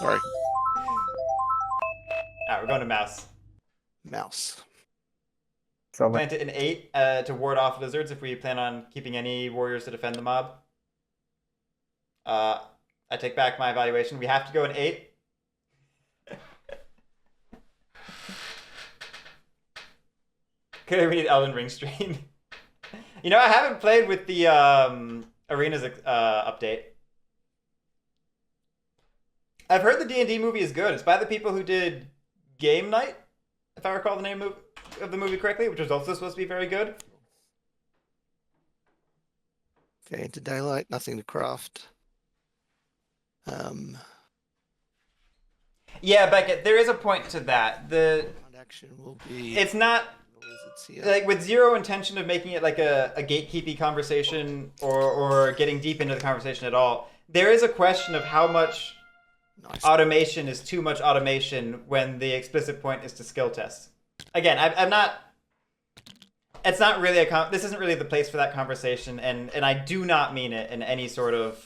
Sorry. Alright, we're going to Mouse. Mouse. so Plant it in 8 to ward off lizards if we plan on keeping any warriors to defend the mob. I take back my evaluation. We have to go in 8. Okay, we need Elden Ring stream. You know, I haven't played with the Arenas update. I've heard the D&D movie is good. It's by the people who did Game Night, if I recall the name of the movie correctly, which was also supposed to be very good. Okay, into daylight, nothing to craft. Yeah, Beckett, there is a point to that. Action will be. It's not Here. like with zero intention of making it like a gatekeeping conversation or getting deep into the conversation at all. There is a question of how much automation is too much automation when the explicit point is to skill test. Again, I'm not. It's not really this isn't really the place for that conversation, and I do not mean it in any sort of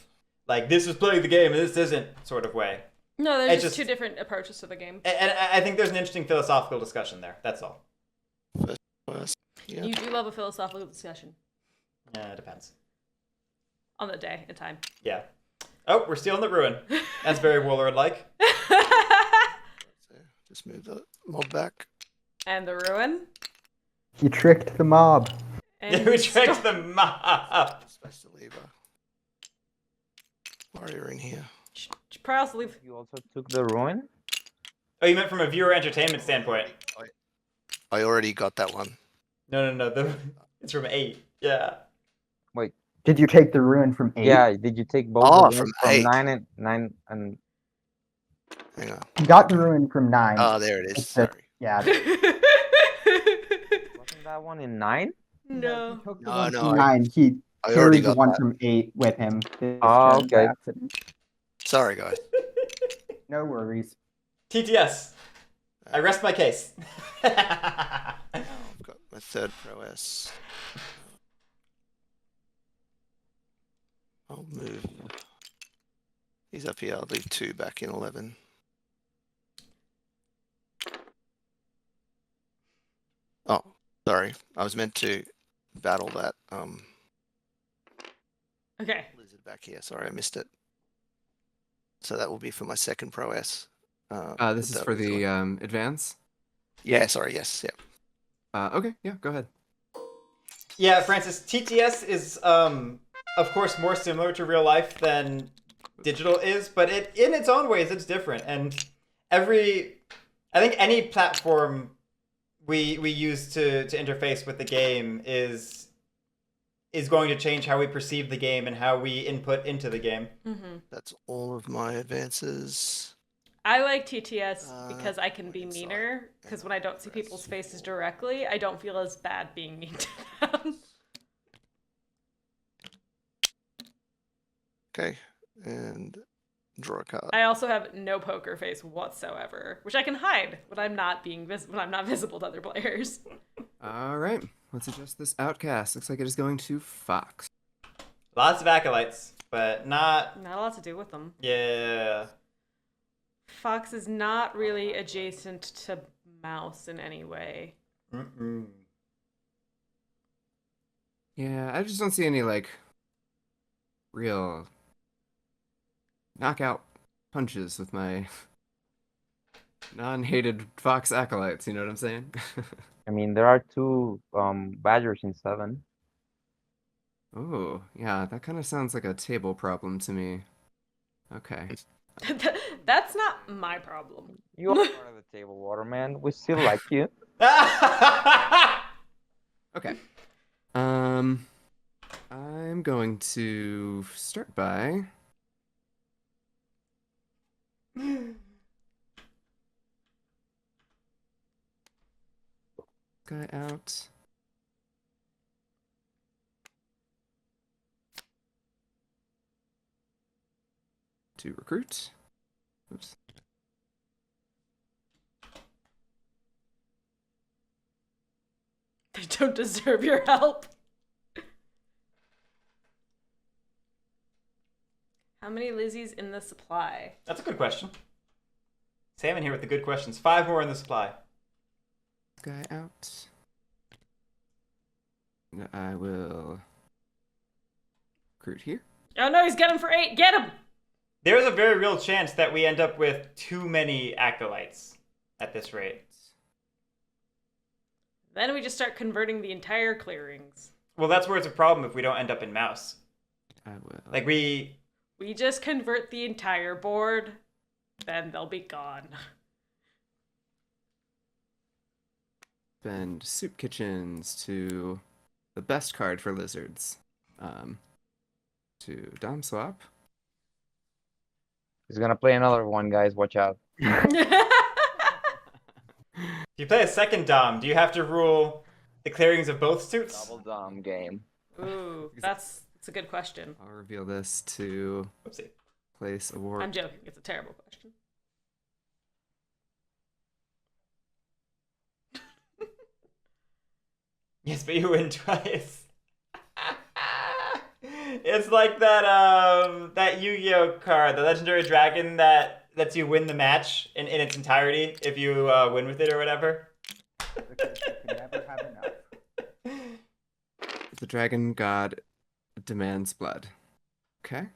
like this is playing the game and this isn't sort of way. No, there's It's just just- two different approaches to the game. And I think there's an interesting philosophical discussion there. That's all. First. Yeah. You do love a philosophical discussion. Yeah, it depends. On the day and time. Yeah. Oh, we're stealing the ruin. That's very warlord-like. So just move the mob back. And the ruin. You tricked the mob. And We tricked the mob. Space the lever. Warrior in here. Should probably also leave. You also took the ruin? Oh, you meant from a viewer entertainment standpoint. I already got that one. No. It's from 8. Yeah. Did you take the ruin from 8? Yeah, did you take both Oh, of them from 8. 9 and Hang on. You got the ruin from 9. Oh, there it is. It's the- Sorry. Yeah. wasn't that one in 9? No. He took the No, one no, from 9. He I already carried the got one that. from 8 with him. This Oh, turn's okay. accident. Sorry, guys. No worries. TTS. I rest my case. Now I've got my third prowess. I'll move. He's up here. I'll leave 2 back in 11. Oh, sorry. I was meant to battle that Okay. lizard back here. Sorry, I missed it. So that will be for my second prowess. This is for the advance. Yeah, sorry. Yes. Yeah. Okay, yeah, go ahead. Yeah, Francis, TTS is, of course, more similar to real life than digital is, but in its own ways, it's different. And I think any platform we use to interface with the game is going to change how we perceive the game and how we input into the game. Mm-hmm. That's all of my advances. I like TTS because I can be inside. meaner. Because when I don't see people's faces directly, I don't feel as bad being mean to them. Okay, and draw a card. I also have no poker face whatsoever, which I can hide when I'm not when I'm not visible to other players. All right, let's adjust this outcast. Looks like it is going to Fox. Lots of acolytes, but not... Not a lot to do with them. Yeah. Fox is not really adjacent to Mouse in any way. Mm-mm. Yeah, I just don't see any, like, real knockout punches with my non-hated Fox acolytes, you know what I'm saying? I mean, there are 2 badgers in 7. Oh, yeah, that kind of sounds like a table problem to me. Okay. That's not my problem. You are part of the table, Waterman. We still like you. Okay. I'm going to start by guy out. To recruit. Oops. They don't deserve your help. How many Lizzies in the supply? That's a good question. Sam in here with the good questions. 5 more in the supply. Guy out. And I will recruit here. Oh no, he's got him for 8. Get him! There's a very real chance that we end up with too many acolytes at this rate. Then we just start converting the entire clearings. Well, that's where it's a problem if we don't end up in Mouse. I will. Like, we just convert the entire board, then they'll be gone. Spend Soup Kitchens to the best card for lizards. To Dom Swap. He's gonna play another one, guys. Watch out. If you play a second Dom, do you have to rule the clearings of both suits? Double Dom game. Ooh, that's a good question. I'll reveal this to Oopsie. place a war. I'm joking. It's a terrible question. Yes, but you win twice. It's like that Yu-Gi-Oh card, the Legendary Dragon that lets you win the match in its entirety if you win with it or whatever. Because you can never have enough. The dragon god demands blood. Okay.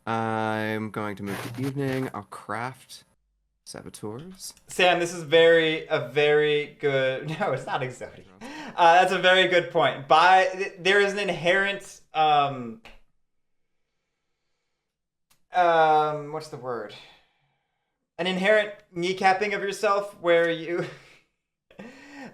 I'm going to move to evening. I'll craft saboteurs. Sam, this is a very good. No, it's not exotic. That's a very good point. There is an inherent what's the word? An inherent kneecapping of yourself where you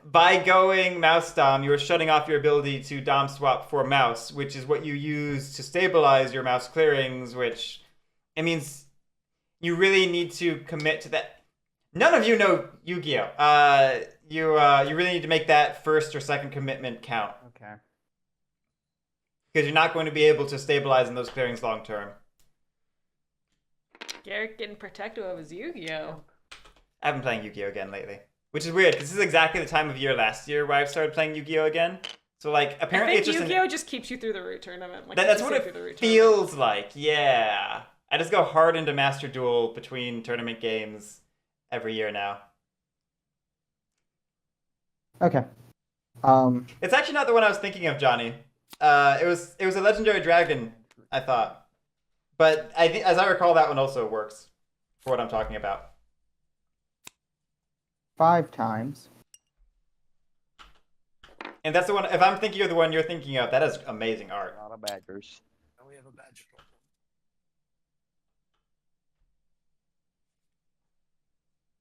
by going mouse dom, you are shutting off your ability to dom swap for mouse, which is what you use to stabilize your mouse clearings, which it means you really need to commit to that. None of you know Yu-Gi-Oh. You really need to make that first or second commitment count. Okay. Because you're not going to be able to stabilize in those clearings long term. Guerric getting protective of his Yu-Gi-Oh. I've been playing Yu-Gi-Oh again lately. Which is weird, because this is exactly the time of year last year where I've started playing Yu-Gi-Oh again. So, like, apparently I it's think just... Yu-Gi-Oh just keeps you through the root tournament. Like, that's what it feels like, yeah. I just go hard into Master Duel between tournament games every year now. Okay. It's actually not the one I was thinking of, Johnny. It was a Legendary Dragon, I thought. But I think, as I recall, that one also works for what I'm talking about. 5 times. And that's the one, if I'm thinking of the one you're thinking of, that is amazing art. A lot of badgers. Now we have a badger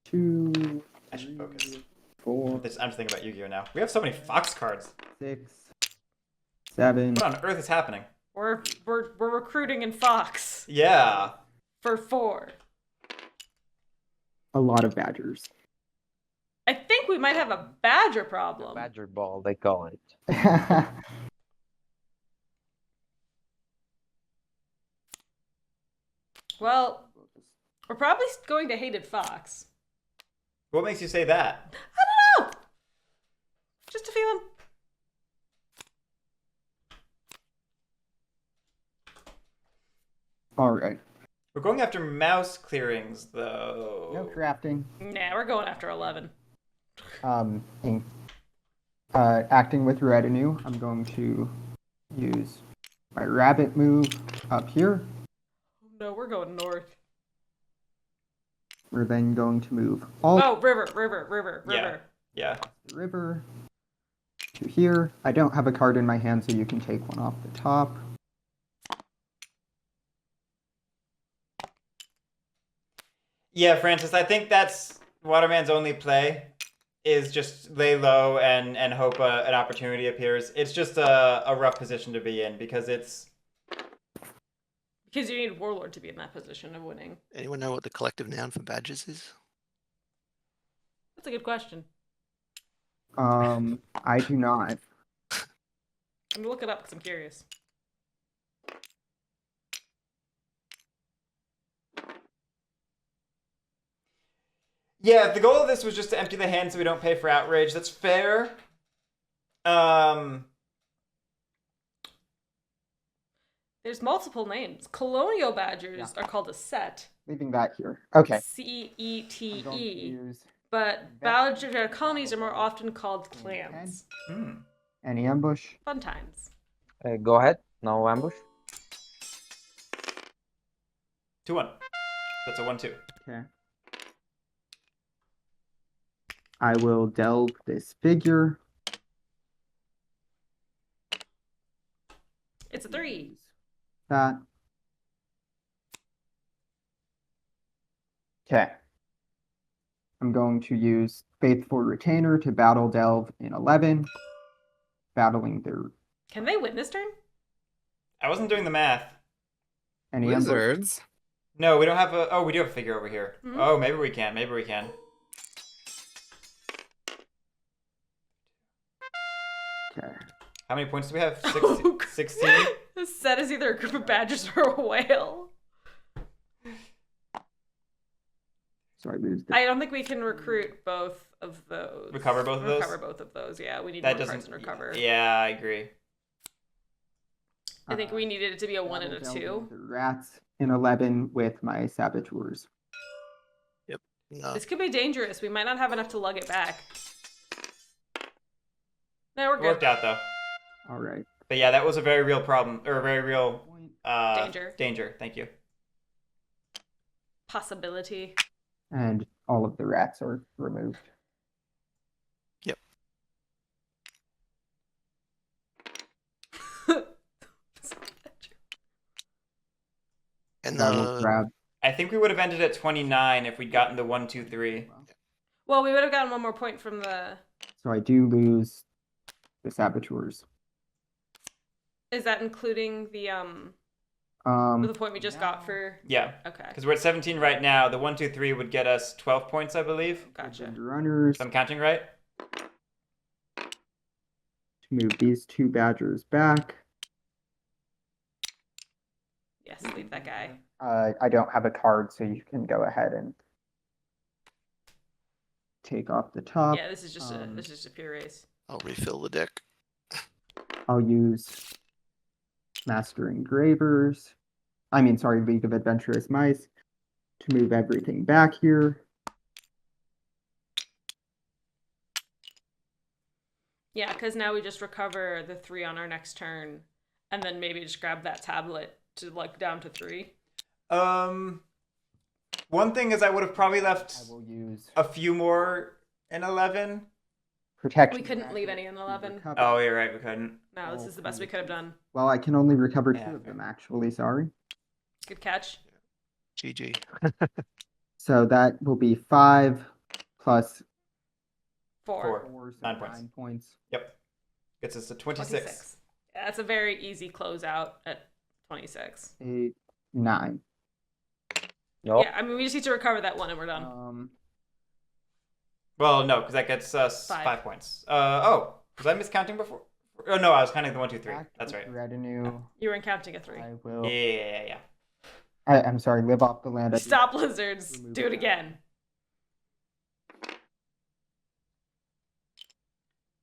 problem. 2, I should focus. 4, I'm just thinking about Yu-Gi-Oh now. We have so many Fox cards. 6, 7. What on earth is happening? We're recruiting in Fox Yeah. for 4. A lot of badgers. I think we might have a badger problem. Badger ball, they call it. Well, we're probably going to Hated Fox. What makes you say that? I don't know. Just a feeling. All right. We're going after mouse clearings, though. No crafting. Nah, we're going after 11. Acting with retinue, I'm going to use my rabbit move up here. No, we're going north. We're then going to move all Oh, river. Yeah. the river to here. I don't have a card in my hand, so you can take one off the top. Yeah, Francis, I think that's Waterman's only play, is just lay low and hope an opportunity appears. It's just a rough position to be in, because it's... Because you need Warlord to be in that position of winning. Anyone know what the collective noun for badgers is? That's a good question. I do not. I'm gonna look it up because I'm curious. Yeah, the goal of this was just to empty the hand so we don't pay for outrage. That's fair. There's multiple names. Colonial badgers are called a set. Leaving that here. Okay. I'm going to CETE. use But badger colonies are more often called clans. any ambush. Fun times. Go ahead. No ambush. 2-1. That's a 1-2. Okay. I will delve this figure. It's a 3. That. Okay. I'm going to use Faithful Retainer to battle delve in 11. Battling their Can they win this turn? I wasn't doing the math. any ambush. Wizards. No, we don't have a... Oh, we do have a figure over here. Mhm. Oh, maybe we can. Maybe we can. Okay. How many points do we have? Oh, 16? This set is either a group of badgers or a whale. So I lose the I don't think we can recruit both of those. Recover both of those? Recover both of those, yeah. We need That more cards doesn't... in recover. Yeah, I agree. I think we needed it to be a 1 and a battle 2. delve the rats in 11 with my saboteurs. No. This could be dangerous. We might not have enough to lug it back. No, we're It good. worked out, though. All right. But yeah, that was a very real problem, or a very real Danger. Danger. Thank you. Possibility. And all of the rats are removed. And I will grab. I think we would have ended at 29 if we'd gotten the 1, 2, 3. Well, we would have gotten one more point from the. So I do lose the saboteurs. Is that including the point we just got for? Yeah. Okay. Because we're at 17 right now. The 1, 2, 3 would get us 12 points, I believe. Gotcha. Runners If I'm counting right. to move these 2 badgers back. Yes, leave that guy. I don't have a card, so you can go ahead and take off the top. Yeah, this is just a pure race. I'll refill the deck. I'll use Master Engravers. League of Adventurous Mice to move everything back here. Yeah, because now we just recover the 3 on our next turn, and then maybe just grab that tablet to down to 3. One thing is I would have probably left I will use a few more in 11. Protection. We couldn't leave any in 11. Oh, you're right. We couldn't. No, this is the best we could have done. Well, I can only recover 2 Yeah, of fair. them, actually. Sorry. Good catch. GG. So that will be 5 plus 4. 4, so 9 points. 9 points. Yep. Gets us to 26. Yeah, that's a very easy closeout at 26. 8, 9. Nope. Yeah, I mean, we just need to recover that 1 and we're done. Well, no, because that gets us 5 points. Was I miscounting before? Oh, no, I was counting the 1, 2, 3. Back That's with right. Retinue. You weren't counting a 3. I will. Yeah. I'm sorry. Live off the land. Stop lizards. Remove Do it that. again.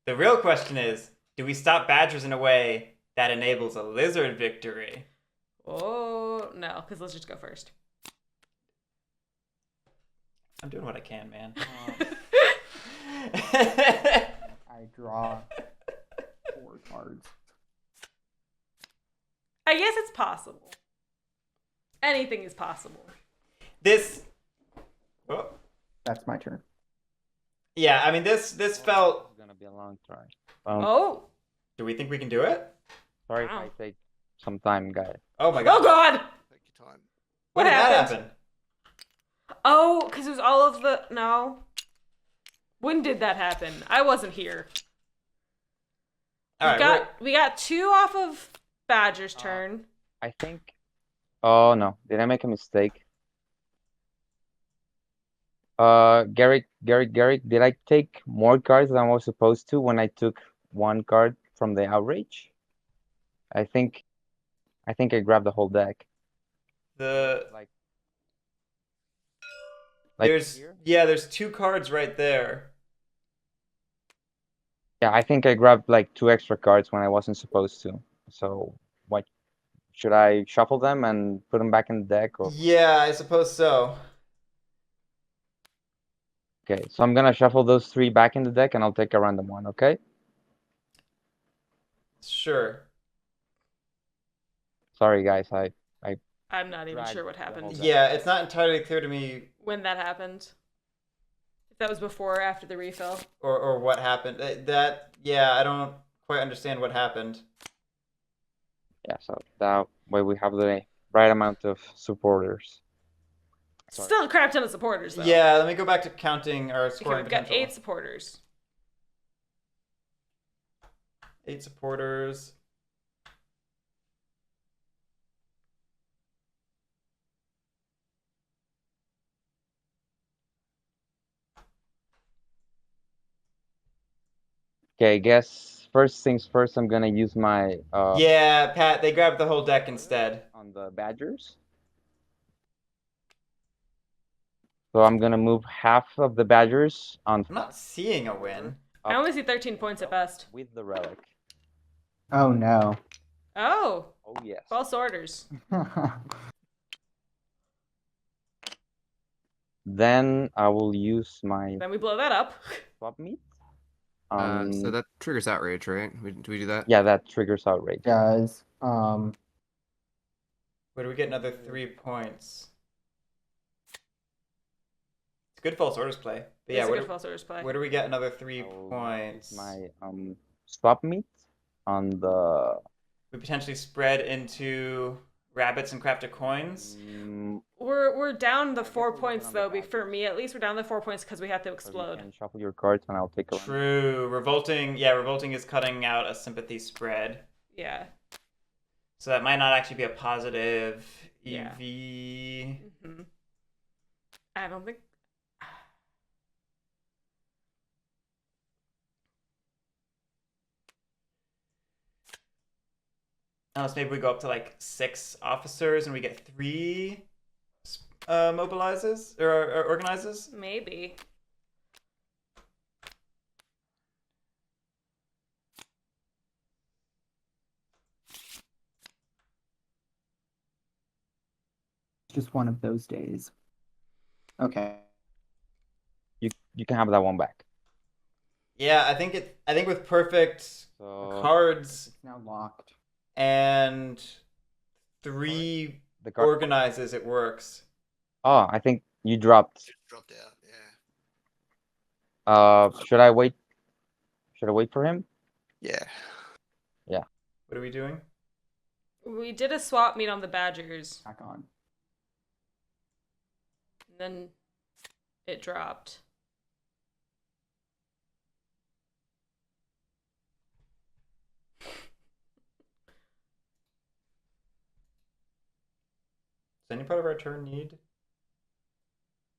The real question is, do we stop badgers in a way that enables a lizard victory? Oh, no, because lizards go first. I'm doing what I can, man. I draw 4 cards. I guess it's possible. Anything is possible. This... Oh. That's my turn. Yeah, I mean, this felt... It's gonna be a long try. Oh! Do we think we can do it? Sorry Wow. if I take some time, guys. Oh my god. Oh god! Take your time. When What did that happened? happen? Oh, because it was all of the... No. When did that happen? I wasn't here. Alright, We got 2 off of Badger's turn. I think. Oh no! Did I make a mistake? Guerric, did I take more cards than I was supposed to when I took 1 card from the outrage? I think I grabbed the whole deck. Like Here? there's 2 cards right there. Yeah, I think I grabbed like 2 extra cards when I wasn't supposed to. So what? Should I shuffle them and put them back in the deck? Or... Yeah, I suppose so. Okay, so I'm gonna shuffle those 3 back in the deck and I'll take a random one, okay? Sure. Sorry guys, I'm not even Drag sure what the whole happened. deck. Yeah, it's not entirely clear to me When that happened. If that was before or after the refill. or what happened. I don't quite understand what happened. yeah, so that way we have the right amount of supporters. Sorry. Still a crap ton of supporters, though. Yeah, let me go back to counting our Okay, scoring we've got potential. 8 supporters. 8 supporters. Okay, I guess first things first, I'm gonna use my Yeah, Pat, they grabbed the whole deck instead. on the Badgers. So I'm gonna move half of the Badgers on I'm not seeing a win. I only see 13 points at best. with the relic. Oh no. Oh, Oh yes. false orders. Then I will use my Then we blow that up. swap meat. So that triggers outrage, right? Do we do that? Yeah, that triggers outrage. Guys, Where do we get another 3 points? It's good false orders play. But yeah, It's a good false orders play. where do we get another 3 I'll points? use my swap meet on the We potentially spread into rabbits and crafted coins. We're down the I guess 4 we'll points get on the though. For me, at least, we're down the 4 points because we have to so you explode. can shuffle your cards and I'll take a run. True. Revolting. Yeah, revolting is cutting out a sympathy spread. Yeah. So that might not actually be a positive Yeah. EV. Hmm. I don't think. Unless maybe we go up to like 6 officers and we get 3 mobilizes or organizes. Maybe. Just one of those days. Okay. You can have that one back. Yeah, I think with perfect So cards It's now locked. and 3 the card. organizes, it works. Oh, I think you dropped. Just dropped out. Yeah. Should I wait? Should I wait for him? Yeah. What are we doing? We did a swap meet on the Badgers, Back on. and then it dropped. Does any part of our turn need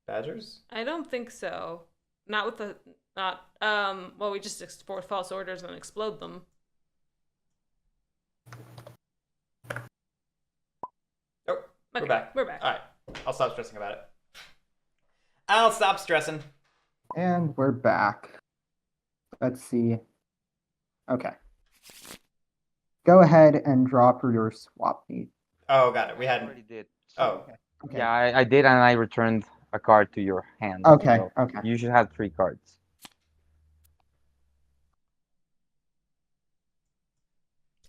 badgers? I don't think so. Not with the well, we just export false orders and explode them. Oh, we're Okay, back. We're back. All right, I'll stop stressing about it. I'll stop stressing. And we're back. Let's see. Okay. Go ahead and draw for your swap meet. Oh, got it. We I hadn't. already did. Oh, Okay. Yeah, I did, and I returned a card to your hand. Okay, so okay. You should have 3 cards.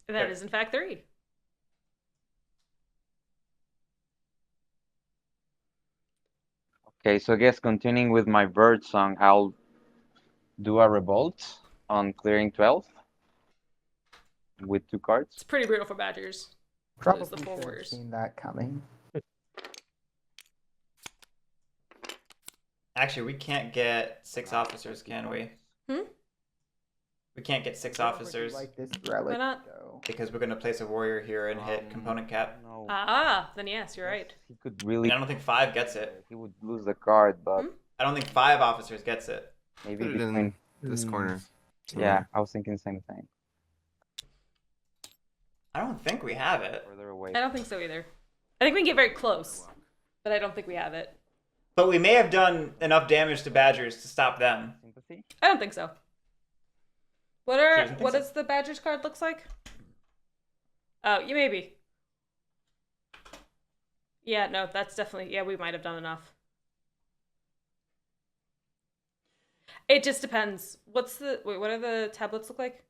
That is in fact 3. Okay, so I guess continuing with my bird song, I'll do a revolt on clearing 12 with 2 cards. It's pretty brutal for Badgers. Probably Lose the should have forwards. seen that coming. actually, we can't get 6 officers, can we? We can't get 6 Where would you officers like this relic not? to go? because we're gonna place a warrior here and hit component cap. No. Then yes, you're right. He could And really. I don't think 5 gets it. He would lose the card, but I don't think 5 officers gets it. maybe Put it in between. this corner. Yeah, I was thinking the same thing. I don't think we have it. Further away. I don't think so either. I think we can get very close, but I don't think we have it. But we may have done enough damage to badgers to stop them. Sympathy? I don't think so. What She are doesn't think what so. does the Badgers card looks like? Oh, you maybe. Yeah, no, that's definitely we might have done enough. It just depends. What do the tablets look like?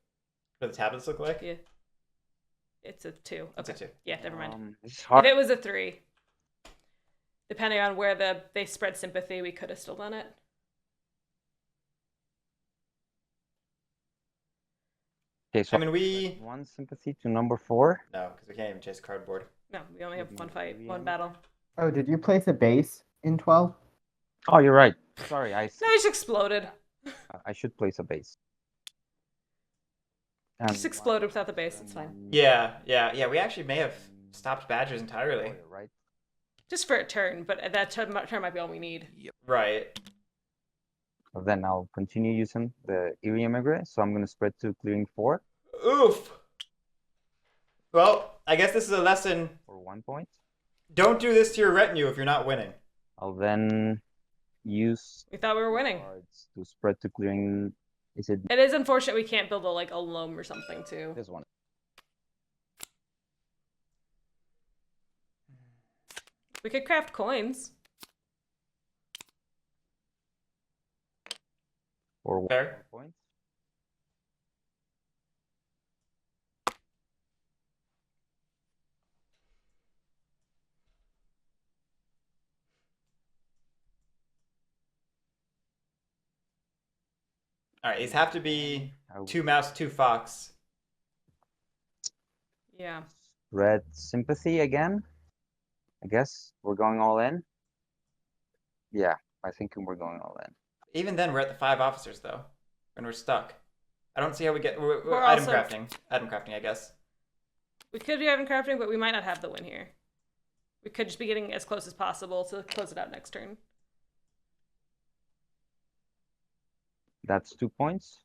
What do the tablets look like? Yeah. It's a 2. It's Okay. a 2. Yeah, never mind. This is If hard. it was a 3, depending on where they spread sympathy, we could have still done it. Okay, so I mean, we... 1 sympathy to number 4. No, because we can't even chase cardboard. No, we only have one fight, Maybe one I'm- battle. Oh, did you place a base in 12? Oh, you're right. Sorry, No, he just exploded. I should place a base. And Just exploded without the base. It's fine. Yeah. We actually may have stopped badgers entirely. Right. Just for a turn, but that turn might be all we need. Right. So then I'll continue using the Eerie Immigrant. So I'm going to spread to clearing 4 Oof. Well, I guess this is a lesson. for 1 point. Don't do this to your retinue if you're not winning. I'll then use We thought we were winning. cards to spread to clearing. Is it It is unfortunate we can't build a loam or something too. this one? We could craft coins. For 1 Fair. point. All right, these have to be I will 2 mouse, 2 fox. Yeah. Red sympathy again. I guess we're going all in. Yeah, I think we're going all in. Even then, we're at the 5 officers though, and we're stuck. I don't see how we get. We're We're item also- crafting. Item crafting, I guess. We could be having crafting, but we might not have the win here. We could just be getting as close as possible to close it out next turn. That's 2 points.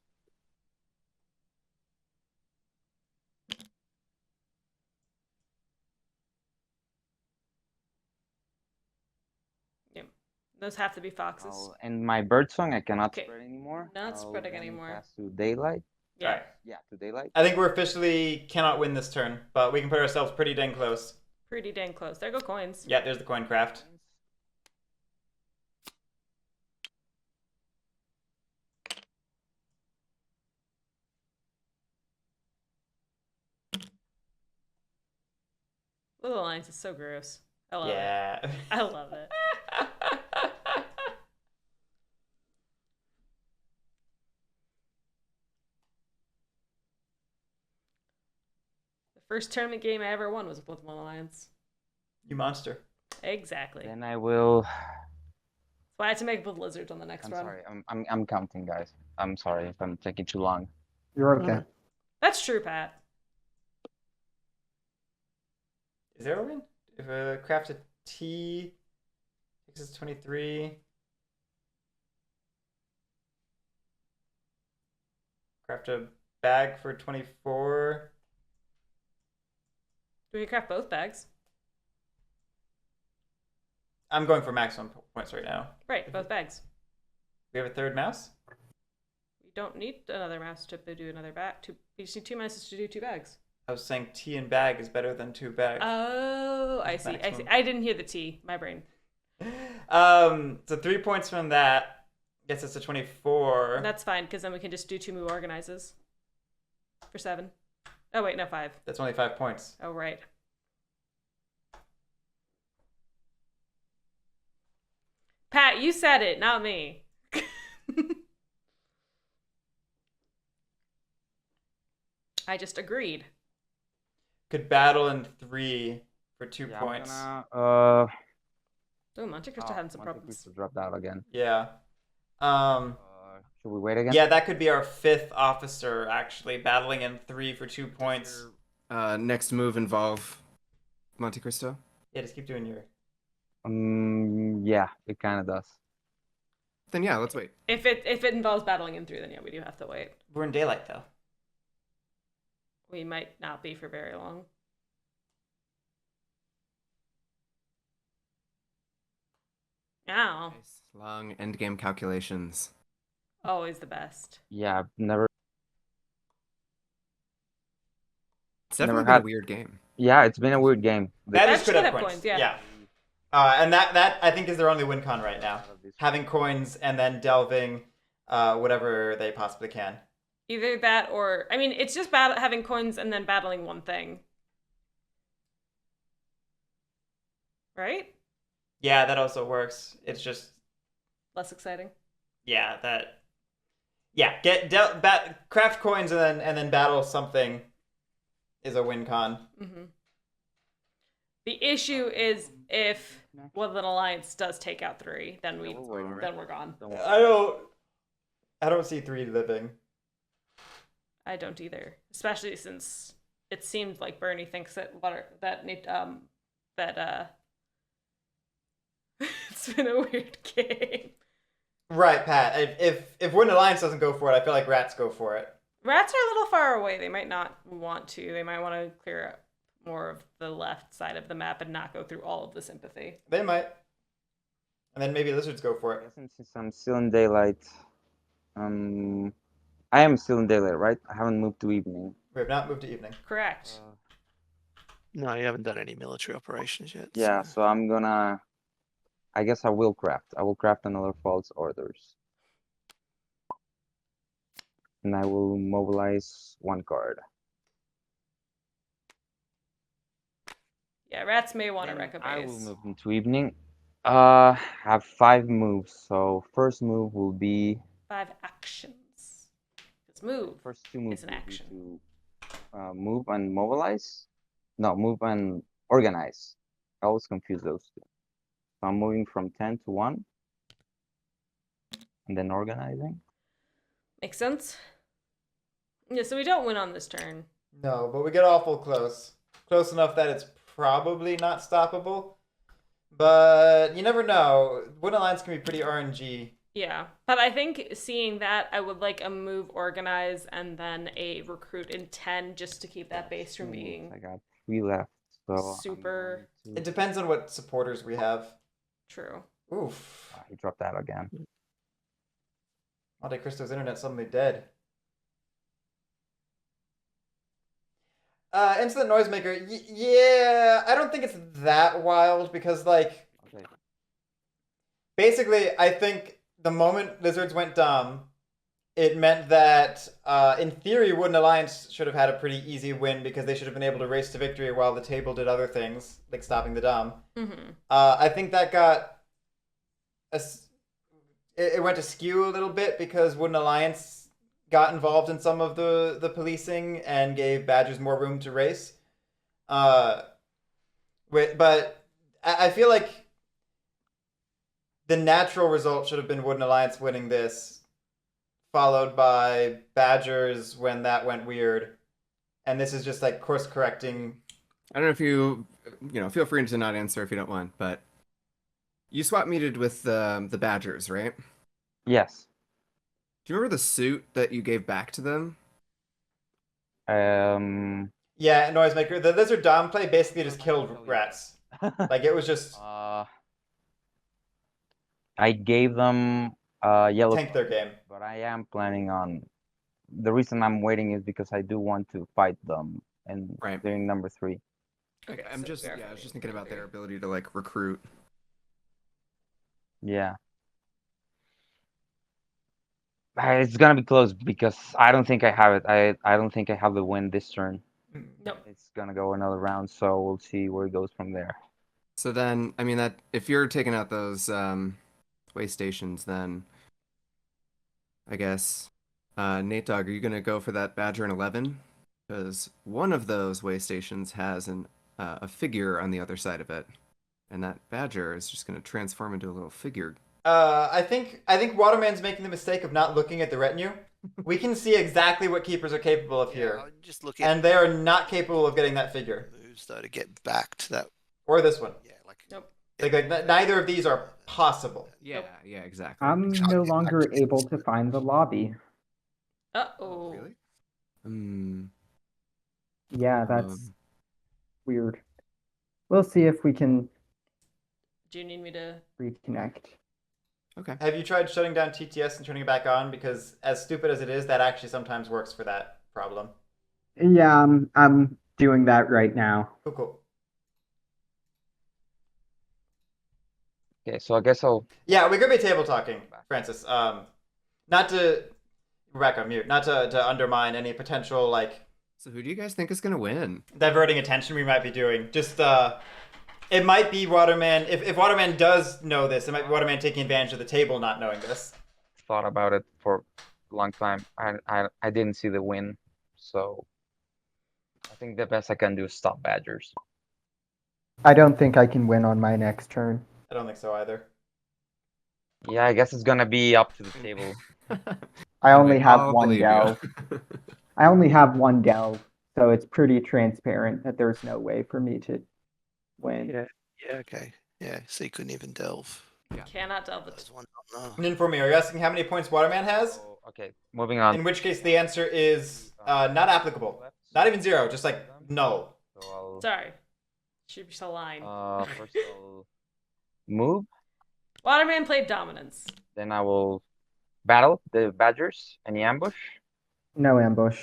Those have to be foxes. And my bird song, I cannot Okay. spread anymore. Not I'll spreading then anymore. Pass to daylight. Yeah. All right. Yeah, to daylight. I think we're officially cannot win this turn, but we can put ourselves pretty dang close. Pretty dang close. There go coins. Yeah, there's the coin craft. Little Alliance is so gross. I love it. Yeah. I love it. The first tournament game I ever won was with Little Alliance. You monster. Exactly. Then I will. So I had to make with lizards on the next I'm run. sorry. I'm counting, guys. I'm sorry if I'm taking too long. You're okay. That's true, Pat. Is there a win? If a craft a T takes us 23. Craft a bag for 24. Do we craft both bags? I'm going for maximum points right now. Right, both bags. We have a third mouse? We don't need another mouse to do another bag. We just need 2 mouses to do 2 bags. I was saying T and bag is better than 2 bags. Oh, I see. I see. Maximum. I didn't hear the T. My brain. So 3 points from that gets us to 24. That's fine, because then we can just do 2 move organizes. For 7. Oh, wait, no, 5. That's only 5 points. Oh, right. Pat, you said it, not me. I just agreed. Could battle in 3 for 2 Yeah, points. Oh, MonteCristo had some problems. MonteCristo dropped out again. Yeah. Should we wait again? Yeah, that could be our 5th officer, actually, battling in 3 for 2 points. Next move involve MonteCristo? Yeah, just keep doing your... Yeah, it kind of does. Then yeah, let's wait. If it involves battling in 3, then yeah, we do have to wait. We're in daylight, though. We might not be for very long. Ow. Nice. Long endgame calculations. Always the best. Yeah, I've never. It's Never definitely been had- a weird game. Yeah, it's been a weird game. That That is should could have have points. points, yeah. And that I think is their only win con right now. Having coins and then delving whatever they possibly can. Either that or, I mean, it's just having coins and then battling one thing. Right? Yeah, that also works. It's just Less exciting. craft coins and then battle something is a win con. Mm-hmm. The issue is if Woodland Alliance does take out 3, then we're gone. Don't worry. I don't see 3 living. I don't either, especially since it seemed like Burnie thinks that it's been a weird game. Right, Pat. If Wind Alliance doesn't go for it, I feel like rats go for it. Rats are a little far away. They might not want to. They might want to clear up more of the left side of the map and not go through all of the sympathy. They might. And then maybe lizards go for it. Since I'm still in daylight, I am still in daylight, right? I haven't moved to evening. We have not moved to evening. Correct. No, you haven't done any military operations yet. Yeah, so I'm gonna. I guess I will craft. I will craft another false orders. And I will mobilize 1 card. Yeah, rats may want to Then wreck a I will base. move into evening. Have 5 moves. So first move will be 5 actions. move. First two moves It's an would be action. to move and mobilize. No, move and organize. I always confuse those two. So I'm moving from 10 to 1. And then organizing. Makes sense? Yeah, so we don't win on this turn. No, but we get awful close. Close enough that it's probably not stoppable. But you never know. Wooden Alliance can be pretty RNG. Yeah, but I think seeing that, I would like a move organize and then a recruit in 10 just to keep that base from being I got 3 left. So I'm super going It depends on what supporters we have. true. Oof. He dropped that again. MonteCristo's internet suddenly dead. Incident Noisemaker. Yeah, I don't think it's that wild because, like, Okay. basically, I think the moment Lizards went dumb, it meant that, in theory, Wooden Alliance should have had a pretty easy win because they should have been able to race to victory while the table did other things, like stopping the dumb. Mm-hmm. I think that got... It went askew a little bit because Wooden Alliance got involved in some of the policing and gave Badgers more room to race. But I feel like the natural result should have been Wooden Alliance winning this, followed by Badgers when that went weird. And this is just like course correcting. I don't know if you feel free to not answer if you don't want, but you swap meted with the Badgers, right? Yes. Do you remember the suit that you gave back to them? Yeah, Noisemaker. The Lizard Dom play basically just killed rats. Like it was just I gave them yellow tank their card, game. but I am planning on. The reason I'm waiting is because I do want to fight them and Right. doing number 3. Okay, I was just thinking about their ability to like recruit. Yeah. It's gonna be close because I don't think I have it. I don't think I have the win this turn. Nope. It's gonna go another round, so we'll see where it goes from there. So then, I mean, that if you're taking out those way stations, then I guess Natedog, are you gonna go for that Badger in 11? Because one of those way stations has a figure on the other side of it, and that Badger is just gonna transform into a little figure. I think Waterman's making the mistake of not looking at the retinue. We can see exactly what keepers are capable of here, I'm just looking and they are not capable of getting that figure moves though to get back to that. or this one. Yeah, like Nope. Like neither of these are possible. Yeah, yeah, exactly. I'm no longer able to find the lobby. Uh-oh. Really? Hmm. Yeah, that's weird. We'll see if we can Do you need me to... reconnect. Okay. Have you tried shutting down TTS and turning it back on? Because as stupid as it is, that actually sometimes works for that problem. Yeah, I'm doing that right now. Cool. Okay, so I guess I'll. Yeah, we're gonna be table talking, Francis. Not to we're back on mute. Not to undermine any potential like So who do you guys think is gonna win? diverting attention we might be doing. Just it might be Waterman. If Waterman does know this, it might be Waterman taking advantage of the table not knowing this. Thought about it for a long time. I didn't see the win, so I think the best I can do is stop Badgers. I don't think I can win on my next turn. I don't think so either. Yeah, I guess it's gonna be up to the table. I only have I'll one believe you. delve. I only have one delve, so it's pretty transparent that there's no way for me to win. Yeah, okay. Yeah, so you couldn't even delve. Cannot delve the... There's one up And inform me, are you asking how many points Waterman has? So, okay, moving on. In which case the answer is not applicable. Not even 0, just like null. So I'll Sorry. Should be a line. first I'll move, Waterman played dominance. then I will battle the Badgers. Any ambush? No ambush.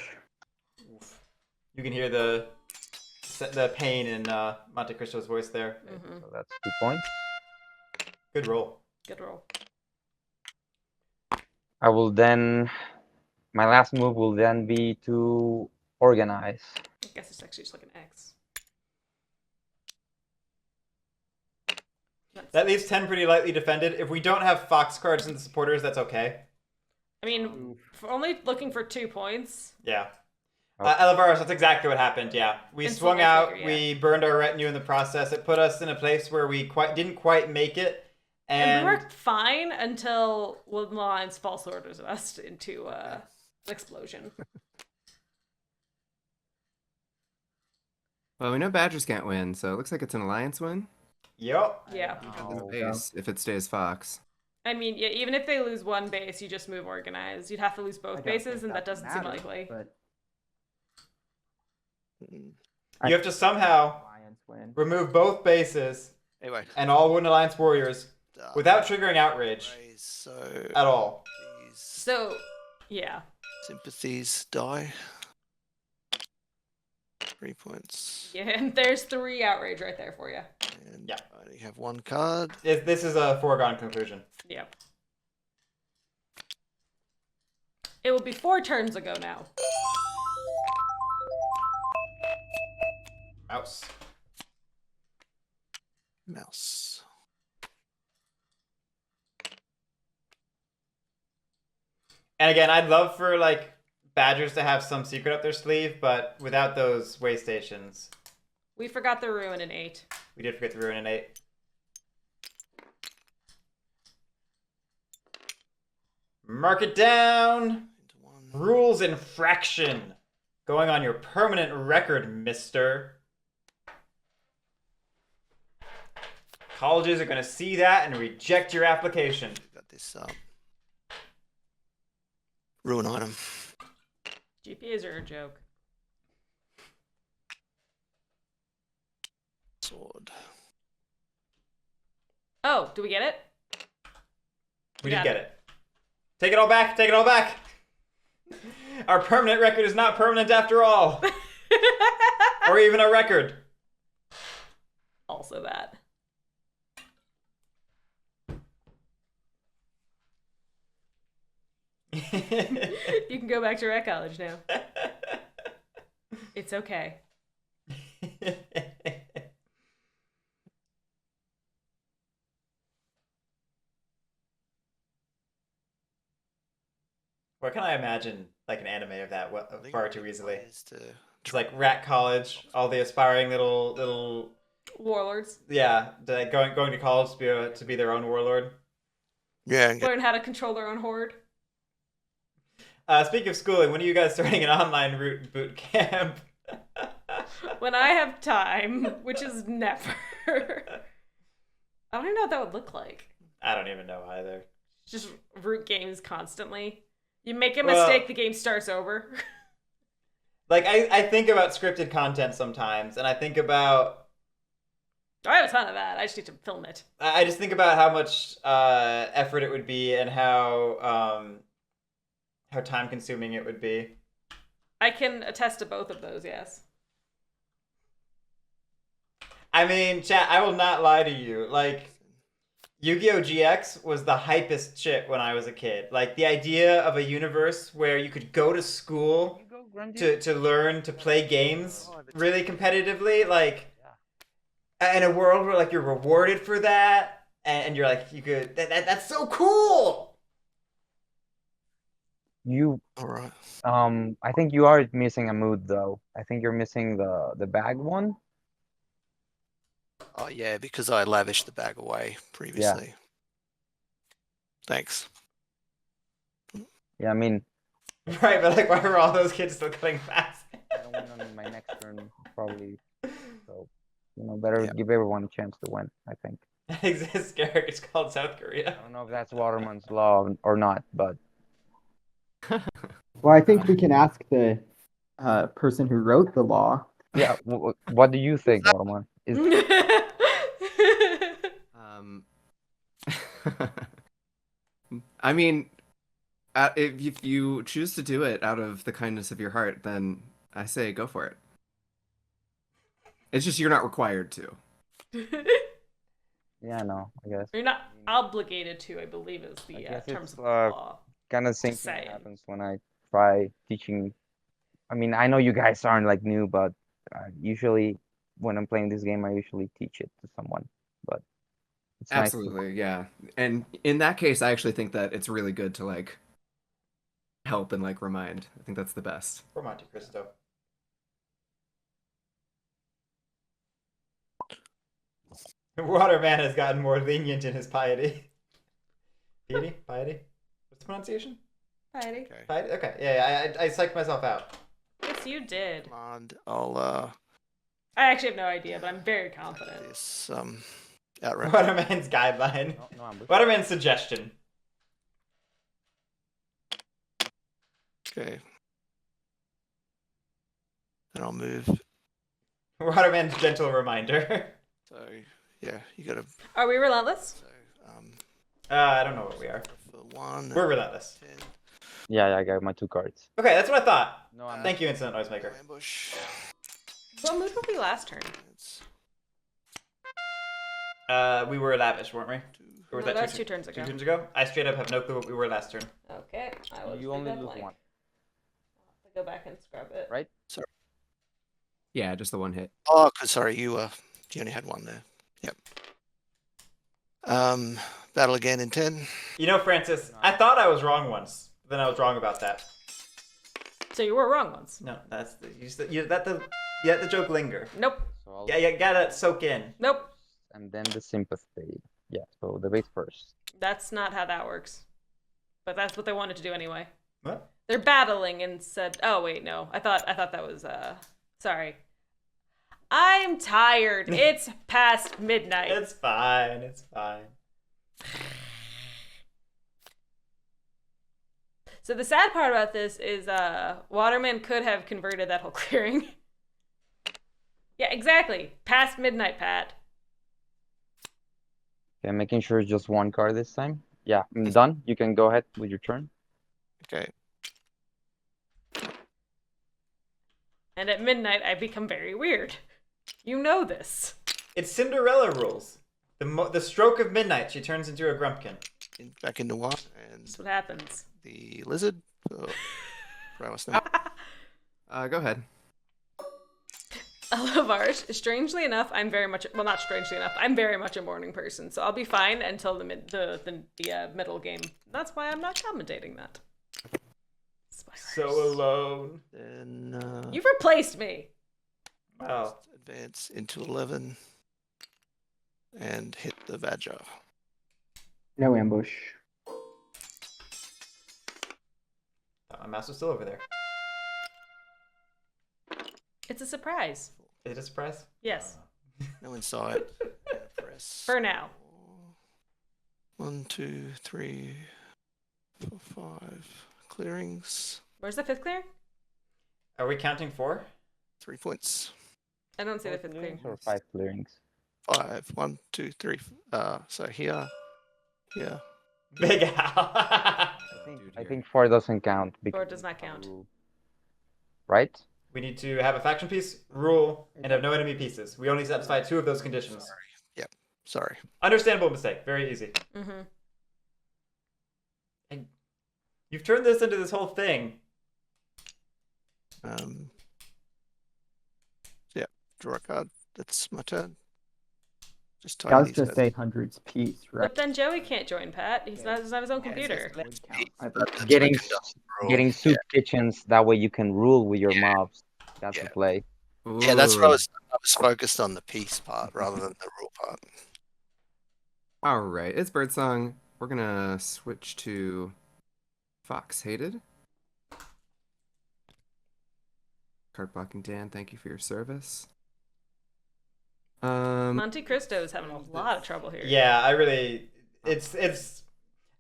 You can hear the pain in MonteCristo's voice there. Mm-hmm. So that's 2 points. Good roll. Good roll. I will then. My last move will then be to organize. I guess it's actually just like an X. That leaves 10 pretty lightly defended. If we don't have Fox cards in the supporters, that's okay. I mean, for only looking for 2 points. Yeah. Oh. Elavaris, that's exactly what happened. Yeah, we And swung Slinger out. Flicker, yeah. We burned our retinue in the process. It put us in a place where we didn't quite make it, And we were fine until one line's false orders us into an explosion. Well, we know Badgers can't win, so it looks like it's an alliance win. Yup. Yeah. This Oh, base, if it stays Fox. I mean, yeah, even if they lose one base, you just move organized. You'd have to lose I both don't bases, think and that would doesn't seem matter, likely. But Mm. You have to somehow Alliance win. remove both bases Anyway, and all Wooden Alliance warriors done. without triggering outrage Raise, so at all. these So, yeah. sympathies die. 3 points. Yeah, and there's 3 outrage right there for you. And Yeah. I only have 1 card. This is a foregone conclusion. Yep. It will be 4 turns ago now. Mouse. Mouse. And again, I'd love for like Badgers to have some secret up their sleeve, but without those way stations, We forgot the ruin in 8. we did forget the ruin in 8. Mark it down. Into 1. Rules infraction. Going on your permanent record, mister. Colleges are going to see that and reject your application. Got this ruin item. GPAs are a joke. Sword. Oh, do we get it? We did Got get it. it. Take it all back. Take it all back. Our permanent record is not permanent after all. Or even a record. Also that. You can go back to Rec College now. It's okay. Where can I imagine like an anime of that I think far it too really easily? is to It's like Rat College, all the aspiring little Warlords. going to college to be their own warlord. Yeah, and get Learn how to control their own horde. Speaking of schooling, when are you guys starting an online route boot camp? When I have time, which is never. I don't even know what that would look like. I don't even know either. Just root games constantly. You make a Well- mistake, the game starts over. Like I think about scripted content sometimes, and I think about I have a ton of that. I just need to film it. I just think about how much effort it would be and how time consuming it would be. I can attest to both of those, yes. I mean, chat, I will not lie to you. Like, Yu-Gi-Oh! GX was the hypest shit when I was a kid. Like, the idea of a universe where you could go to school to learn to play games really competitively, like, in a world where, like, you're rewarded for that, and you're like, you could, that's so cool! You, all right. I think you are missing a mood though. I think you're missing the bag one. Oh yeah, because I lavished the bag away previously. Thanks. Yeah, I mean, Right, but, like, why were all those kids still coming fast? I don't win on my next turn probably. So, better Yeah. give everyone a chance to win, I think. That exists, Guerric. It's called South I Korea. don't know if that's Waterman's law or not, but Well, I think we can ask the person who wrote the law. yeah, what do you think, Waterman? Is I mean, if you choose to do it out of the kindness of your heart, then I say go for it. It's just you're not required to. yeah, no, I guess. You're not obligated to, I believe, is the guess terms it's, of the law. Kind of same thing Saying. happens when I try teaching. I mean, I know you guys aren't like new, but usually when I'm playing this game, I usually teach it to someone. But it's nice to- Absolutely, yeah. And in that case, I actually think that it's really good to like help and like remind. I think that's the best. Poor MonteCristo. Waterman has gotten more lenient in his piety. Piety? Piety? What's the pronunciation? Heidi. Okay. Piety? Okay, yeah, I psyched myself out. Yes, you did. Come on, I'll I actually have no idea, but I'm very confident. this outright. Waterman's guideline. No ambush. Waterman's suggestion. Okay. Then I'll move. Waterman's gentle reminder. So yeah, you gotta. Are we relentless? So I don't know what we are. for 1. We're relentless. 10. Yeah, I got my 2 cards. Okay, that's what I thought. No ambush. Thank you, Incident Noisemaker. Ambush. What mood were we last turn? It's We were lavish, weren't we? Or was No, that that's 2 turns ago. 2 turns ago? I straight up have no clue what we were last turn. Okay, I will You just only leave that lose blank. 1, I'll go back and scrub it. right? Yeah, just the one hit. Oh, 'cause sorry, you only had 1 there. Yep. Battle again in 10. You know, Francis, I thought I was wrong once. Then I was wrong about that. So you were wrong once. No, that's the you let the joke linger. Nope. So I'll, Yeah, you gotta soak in. Nope. and then the sympathy. Yeah, so the base first. That's not how that works. But that's what they wanted to do anyway. What? They're battling and said, "Oh wait, no. I thought that was sorry. I'm tired. It's past midnight." It's fine. It's fine. So the sad part about this is Waterman could have converted that whole clearing. Yeah, exactly. Past midnight, Pat. Okay, making sure it's just 1 card this time. Yeah, I'm done. You can go ahead with your turn. Okay. And at midnight, I become very weird. You know this. It's Cinderella rules. The stroke of midnight, she turns into a grumpkin. Back into 1 and That's what happens. the lizard. Oh, right, what's the Go ahead. Lavarge, strangely enough, I'm very much, well, not strangely enough, I'm very much a morning person, so I'll be fine until the middle game. That's why I'm not commentating that. Spoilers. So alone. Then You've replaced me. Wow. advance into 11 and hit the Badger. No ambush. My mouse is still over there. It's a surprise. Is it a surprise? Yes. No inside. Press. For now. 1, 2, 3, 4, 5 clearings. Where's the 5th clearing? Are we counting 4? 3 points. I don't see the 5th 4 clearing. clearings or 5 clearings? 5. 1, 2, 3. So here. Big Al. I think 4 doesn't count. 4 does not count. Right? We need to have a faction piece, rule, and have no enemy pieces. We only satisfy 2 of those conditions. Sorry. Understandable mistake. Very easy. Mm-hmm. You've turned this into this whole thing. Yeah. Draw a card. That's my turn. Just That tidy was these just guys. 800's piece, right? But then Joey can't join Pat. He's not his own computer. Would count. I thought- That's Getting my conduct rule. getting soup kitchens, that way you can rule with your Yeah. mobs. That's the Yeah. play. Yeah, that's what I Ooh. was focused on the piece part rather than the rule part. All right, it's Birdsong. We're gonna switch to Fox Hated. Card blocking Dan, thank you for your service. MonteCristo is having a lot of trouble here. Yeah, I really.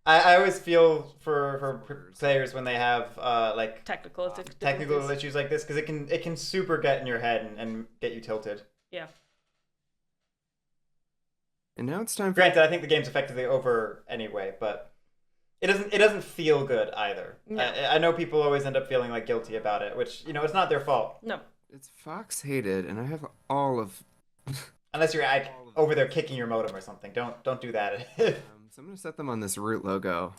I always feel for players when they have like Technical technical difficulties. issues like this because it can super get in your head and get you tilted. Yeah. And now it's time for Granted, I think the game's effectively over anyway, but it doesn't feel good either. No. I know people always end up feeling like guilty about it, which it's not their fault No. it's Fox Hated, and I have all of. unless you're like over there kicking your modem or something. Don't do that. So I'm gonna set them on this root logo,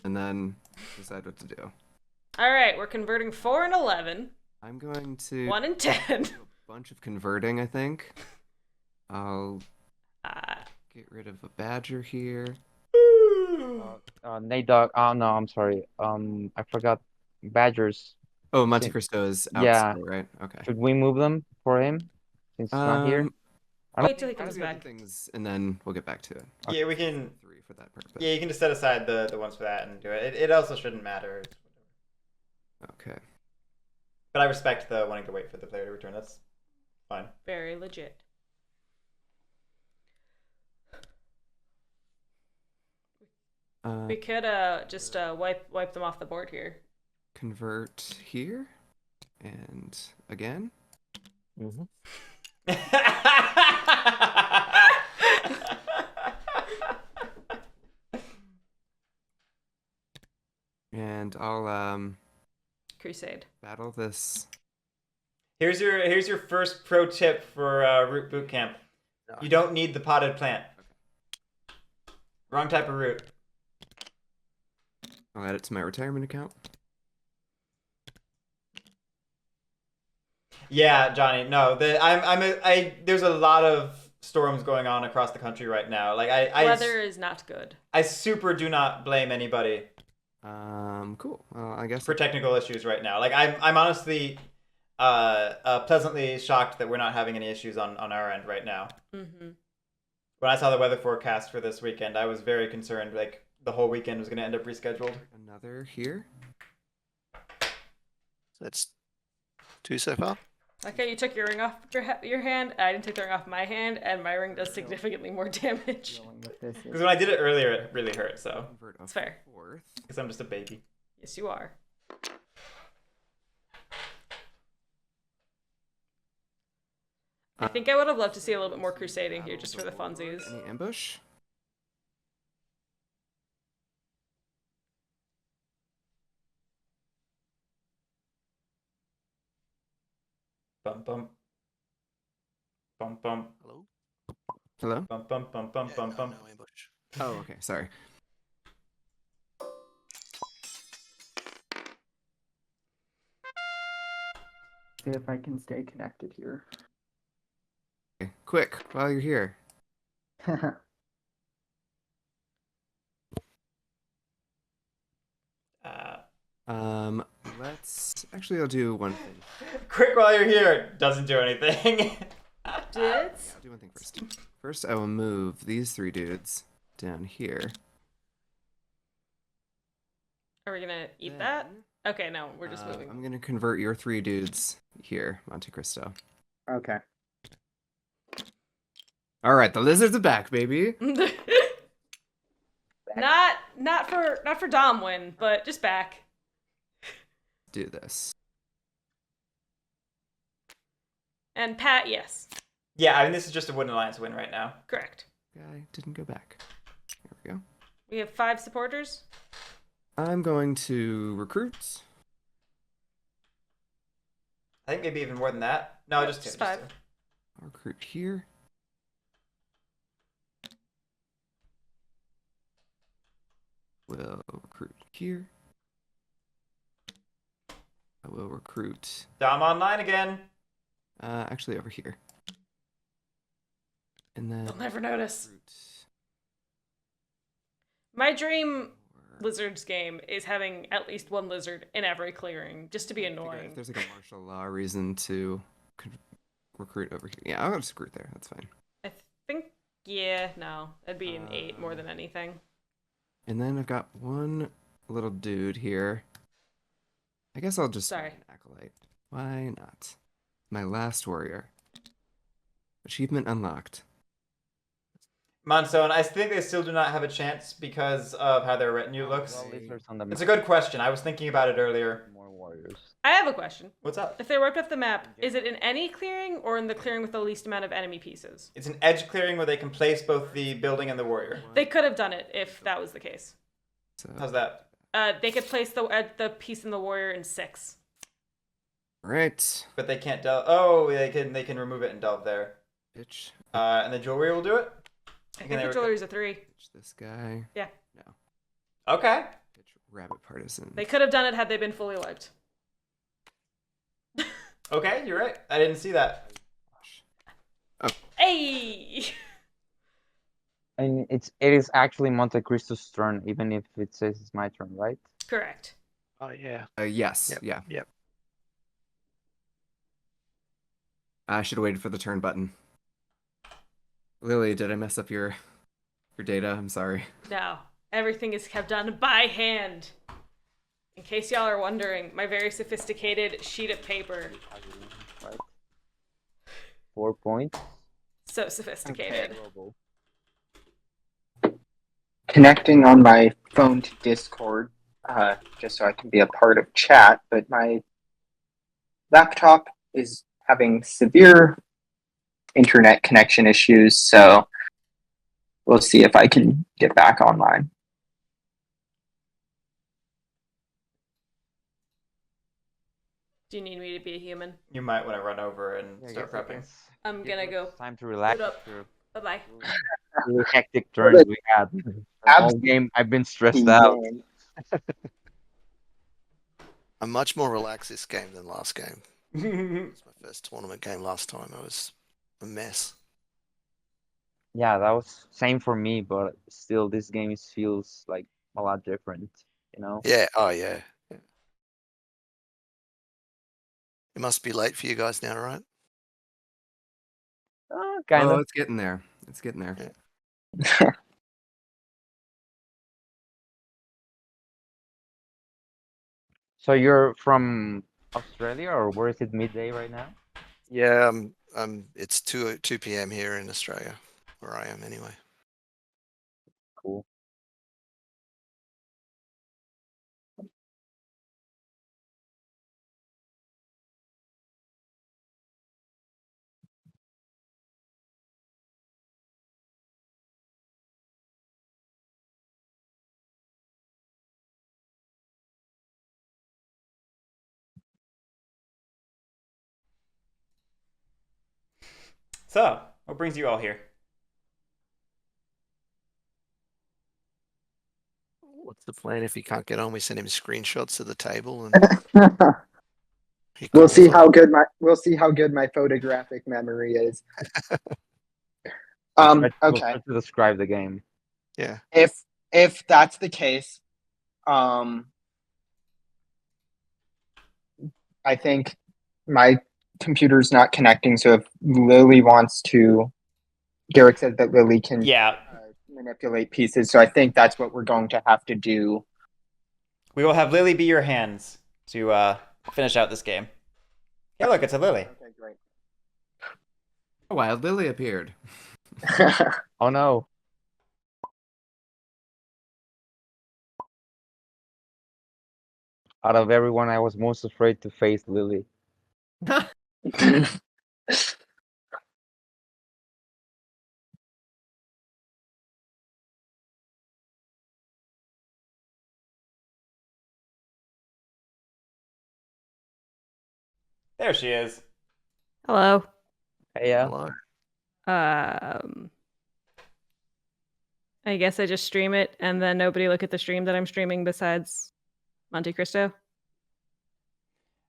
and then decide what to do. All right, we're converting 4 and 11, I'm going to 1 and 10. do a bunch of converting. I think I'll get rid of a badger here. Natedog. Oh no, I'm sorry. I forgot badgers. Oh, MonteCristo is Yeah. outside, right? Okay. Should we move them for him since he's not here? I don't Wait till he How comes does the other back. things, and then we'll get back to it. Yeah, we can. 3 for that purpose. Yeah, you can just set aside the ones for that and do it. It also shouldn't matter. Okay. But I respect the wanting to wait for the player to return. That's fine. Very legit. We could just wipe them off the board here. Convert here, and again. Mm-hmm. And I'll Crusade. battle this. Here's your first pro tip for root boot camp. You don't need the potted plant. Wrong type of root. I'll add it to my retirement account. Yeah, Johnny. No, there's a lot of storms going on across the country right now. Like Weather is not good. I super do not blame anybody Cool. Well, I guess for technical issues right now. Like I'm honestly pleasantly shocked that we're not having any issues on our end right now. Mm-hmm. When I saw the weather forecast for this weekend, I was very concerned. Like the whole weekend was going to end up rescheduled. another here. That's 2 so far. Okay, you took your ring off your hand. I didn't take the ring off my hand, and my ring does significantly more damage. Dealing with this Because when I did it earlier, it really hurt. So Convert a It's fair. 4th. because I'm just a baby. Yes, you are. I think I would have loved to see a little bit more crusading here, just for the funsies. Any ambush? Bum bum. Bum bum. Hello. Hello? Bum bum bum bum Yeah, bum no, bum. no ambush. Oh, okay. Sorry. See if I can stay connected here. Okay, quick, while you're here. Let's actually I'll do one thing. Quick while you're here. Doesn't do anything. Did? Yeah, I'll do one thing first. First, I will move these 3 dudes down here. Are we gonna eat that? Okay, no, we're just moving. I'm gonna convert your 3 dudes here, MonteCristo. Okay. All right, the lizards are back, baby. not for Domwin, but just back. Do this. And Pat, yes, Yeah, I mean this is just a Wooden Alliance win right now. correct. Guy didn't go back. There we go. We have 5 supporters. I'm going to recruit. I think maybe even more than that. No, just 2. Just 5. Just 2. I'll recruit here. We'll recruit here. I will recruit. Dom online again. Actually over here. And then They'll never notice. recruit My dream for- lizards game is having at least 1 lizard in every clearing, just to be figure out annoying. If there's like a martial law reason to recruit over here. Yeah, I'll just recruit there. That's fine. I think, yeah, no, that'd be an 8 more than anything. And then I've got one little dude here. I guess I'll just Sorry. an acolyte. Why not? My last warrior. Achievement unlocked. Monsoon, I think they still do not have a chance because of how their retinue looks. Well, lizards on the It's a map. good question. I was thinking about it earlier. More warriors. I have a question. What's up? If they wiped off the map, is it in any clearing or in the clearing with the least amount of enemy pieces? It's an edge clearing where they can place both the building and the warrior. They could have done it if that was the case. So, How's that? They could place the piece in the warrior in 6. right. But they can't delve. Oh, they can remove it and delve there. Bitch. And the jewelry will do it. I Okay, think there the we go. jewelry's a 3. Bitch this guy. Yeah. No. Okay. Bitch rabbit partisan. They could have done it had they been fully wiped. Okay, you're right. I didn't see that. Hey! And it is actually MonteCristo's turn, even if it says it's my turn, right? Correct. Oh yeah. Yes. Yep. Yeah. Yep. I should have waited for the turn button. Lily, did I mess up your data? I'm sorry. No, everything is kept done by hand. In case y'all are wondering, my very sophisticated sheet of paper. Right. 4 points. So sophisticated. Horrible. Connecting on my phone to Discord, just so I can be a part of chat, but my laptop is having severe internet connection issues, so we'll see if I can get back online. Do you need me to be a human? You might want to run over and Yeah, I start guess prepping. I'm gonna go. It's time to relax Boot up. after Bye-bye. really hectic turns we had. The whole game, I've been stressed out. I'm much more relaxed this game than last game. It was my first tournament game last time. I was a mess. Yeah, that was same for me, but still, this game feels like a lot different. You know? Yeah. Oh yeah. It must be late for you guys now, right? Kind Oh, of. it's getting there. It's getting there. Yeah. So you're from Australia, or where is it midday right now? Yeah. It's 2 p.m. here in Australia, where I am anyway. Cool. So, what brings you all here? What's the plan if he can't get on? We send him screenshots of the table and he We'll calls see on. how good my photographic memory is. We'll Okay. try to describe the game. Yeah. If that's the case, I think my computer's not connecting. So if Lily wants to, Guerric said that Lily can Yeah, manipulate pieces. So I think that's what we're going to have to do. we will have Lily be your hands to finish out this game. Hey, look, it's a Lily. Okay, great. A wild lily appeared. Oh no. Out of everyone, I was most afraid to face Lily. There she is. Hello. Hey, yeah. Hello. I guess I just stream it and then nobody look at the stream that I'm streaming besides MonteCristo.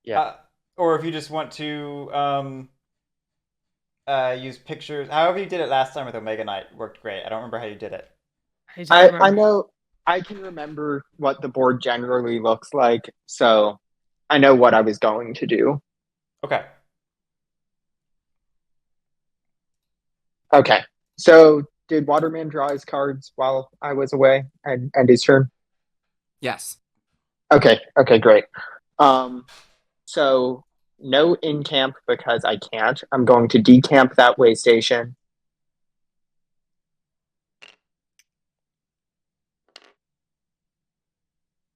Yeah. Or if you just want to use pictures. However you did it last time with Omega Knight worked great. I don't remember how you did it. I know I can remember what the board generally looks like, so I know what I was going to do. Okay. Okay. So did Waterman draw his cards while I was away and his turn? Yes. Okay, great. So no in camp because I can't. I'm going to decamp that way station.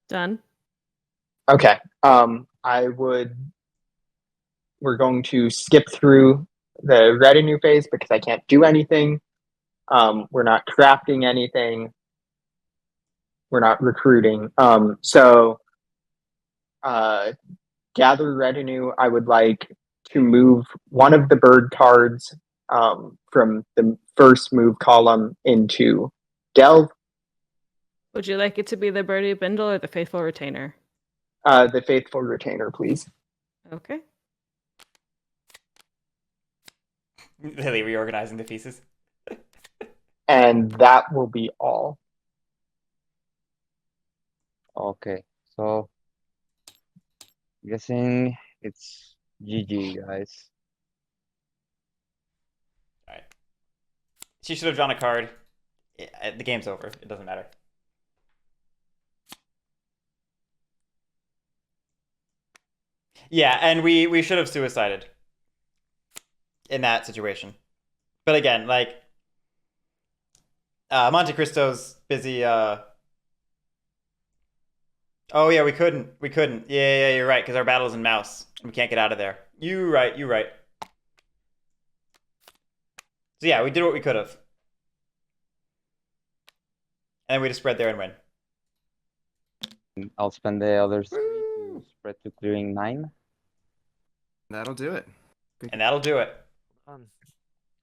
Done. Okay. We're going to skip through the retinue phase because I can't do anything. We're not crafting anything. We're not recruiting. Gather retinue. I would like to move one of the bird cards from the first move column into delve. Would you like it to be the Birdie Bindle or the Faithful Retainer? The faithful retainer, please. Okay. Lily reorganizing the pieces. And that will be all. Okay. So Guessing it's GG, guys. All right. She should have drawn a card. The game's over. It doesn't matter. Yeah, and we should have suicided in that situation. But again, like MonteCristo's busy. Oh yeah, we couldn't. Yeah, you're right, because our battle's in Mouse. We can't get out of there. You right. So yeah, we did what we could have. And we just spread there and win. I'll spend the other 3 to spread to clearing 9. That'll do it. And that'll do it. Um,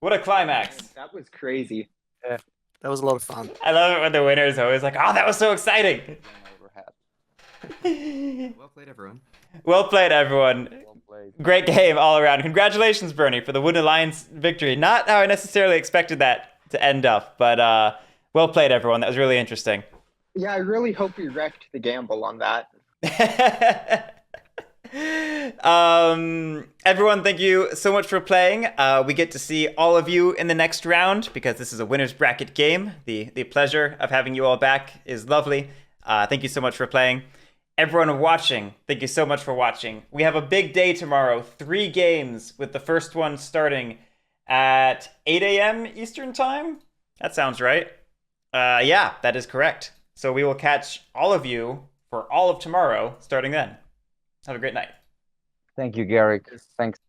What a climax. That was crazy. That was a lot of fun. I love it when the winner is always like, oh, that was so exciting. Well played, everyone. Well played, everyone. Well played. Great game all around. Congratulations, Burnie, for the Wooden Alliance victory. Not how I necessarily expected that to end up, but well played, everyone. That was really interesting. Yeah, I really hope we wrecked the gamble on that. Everyone, thank you so much for playing. We get to see all of you in the next round because this is a winner's bracket game. The pleasure of having you all back is lovely. Thank you so much for playing. Everyone watching, thank you so much for watching. We have a big day tomorrow. 3 games, with the first one starting at 8 a.m. Eastern Time. That sounds right. Yeah, that is correct. So we will catch all of you for all of tomorrow starting then. Have a great night. Thank you, Guerric. Thanks.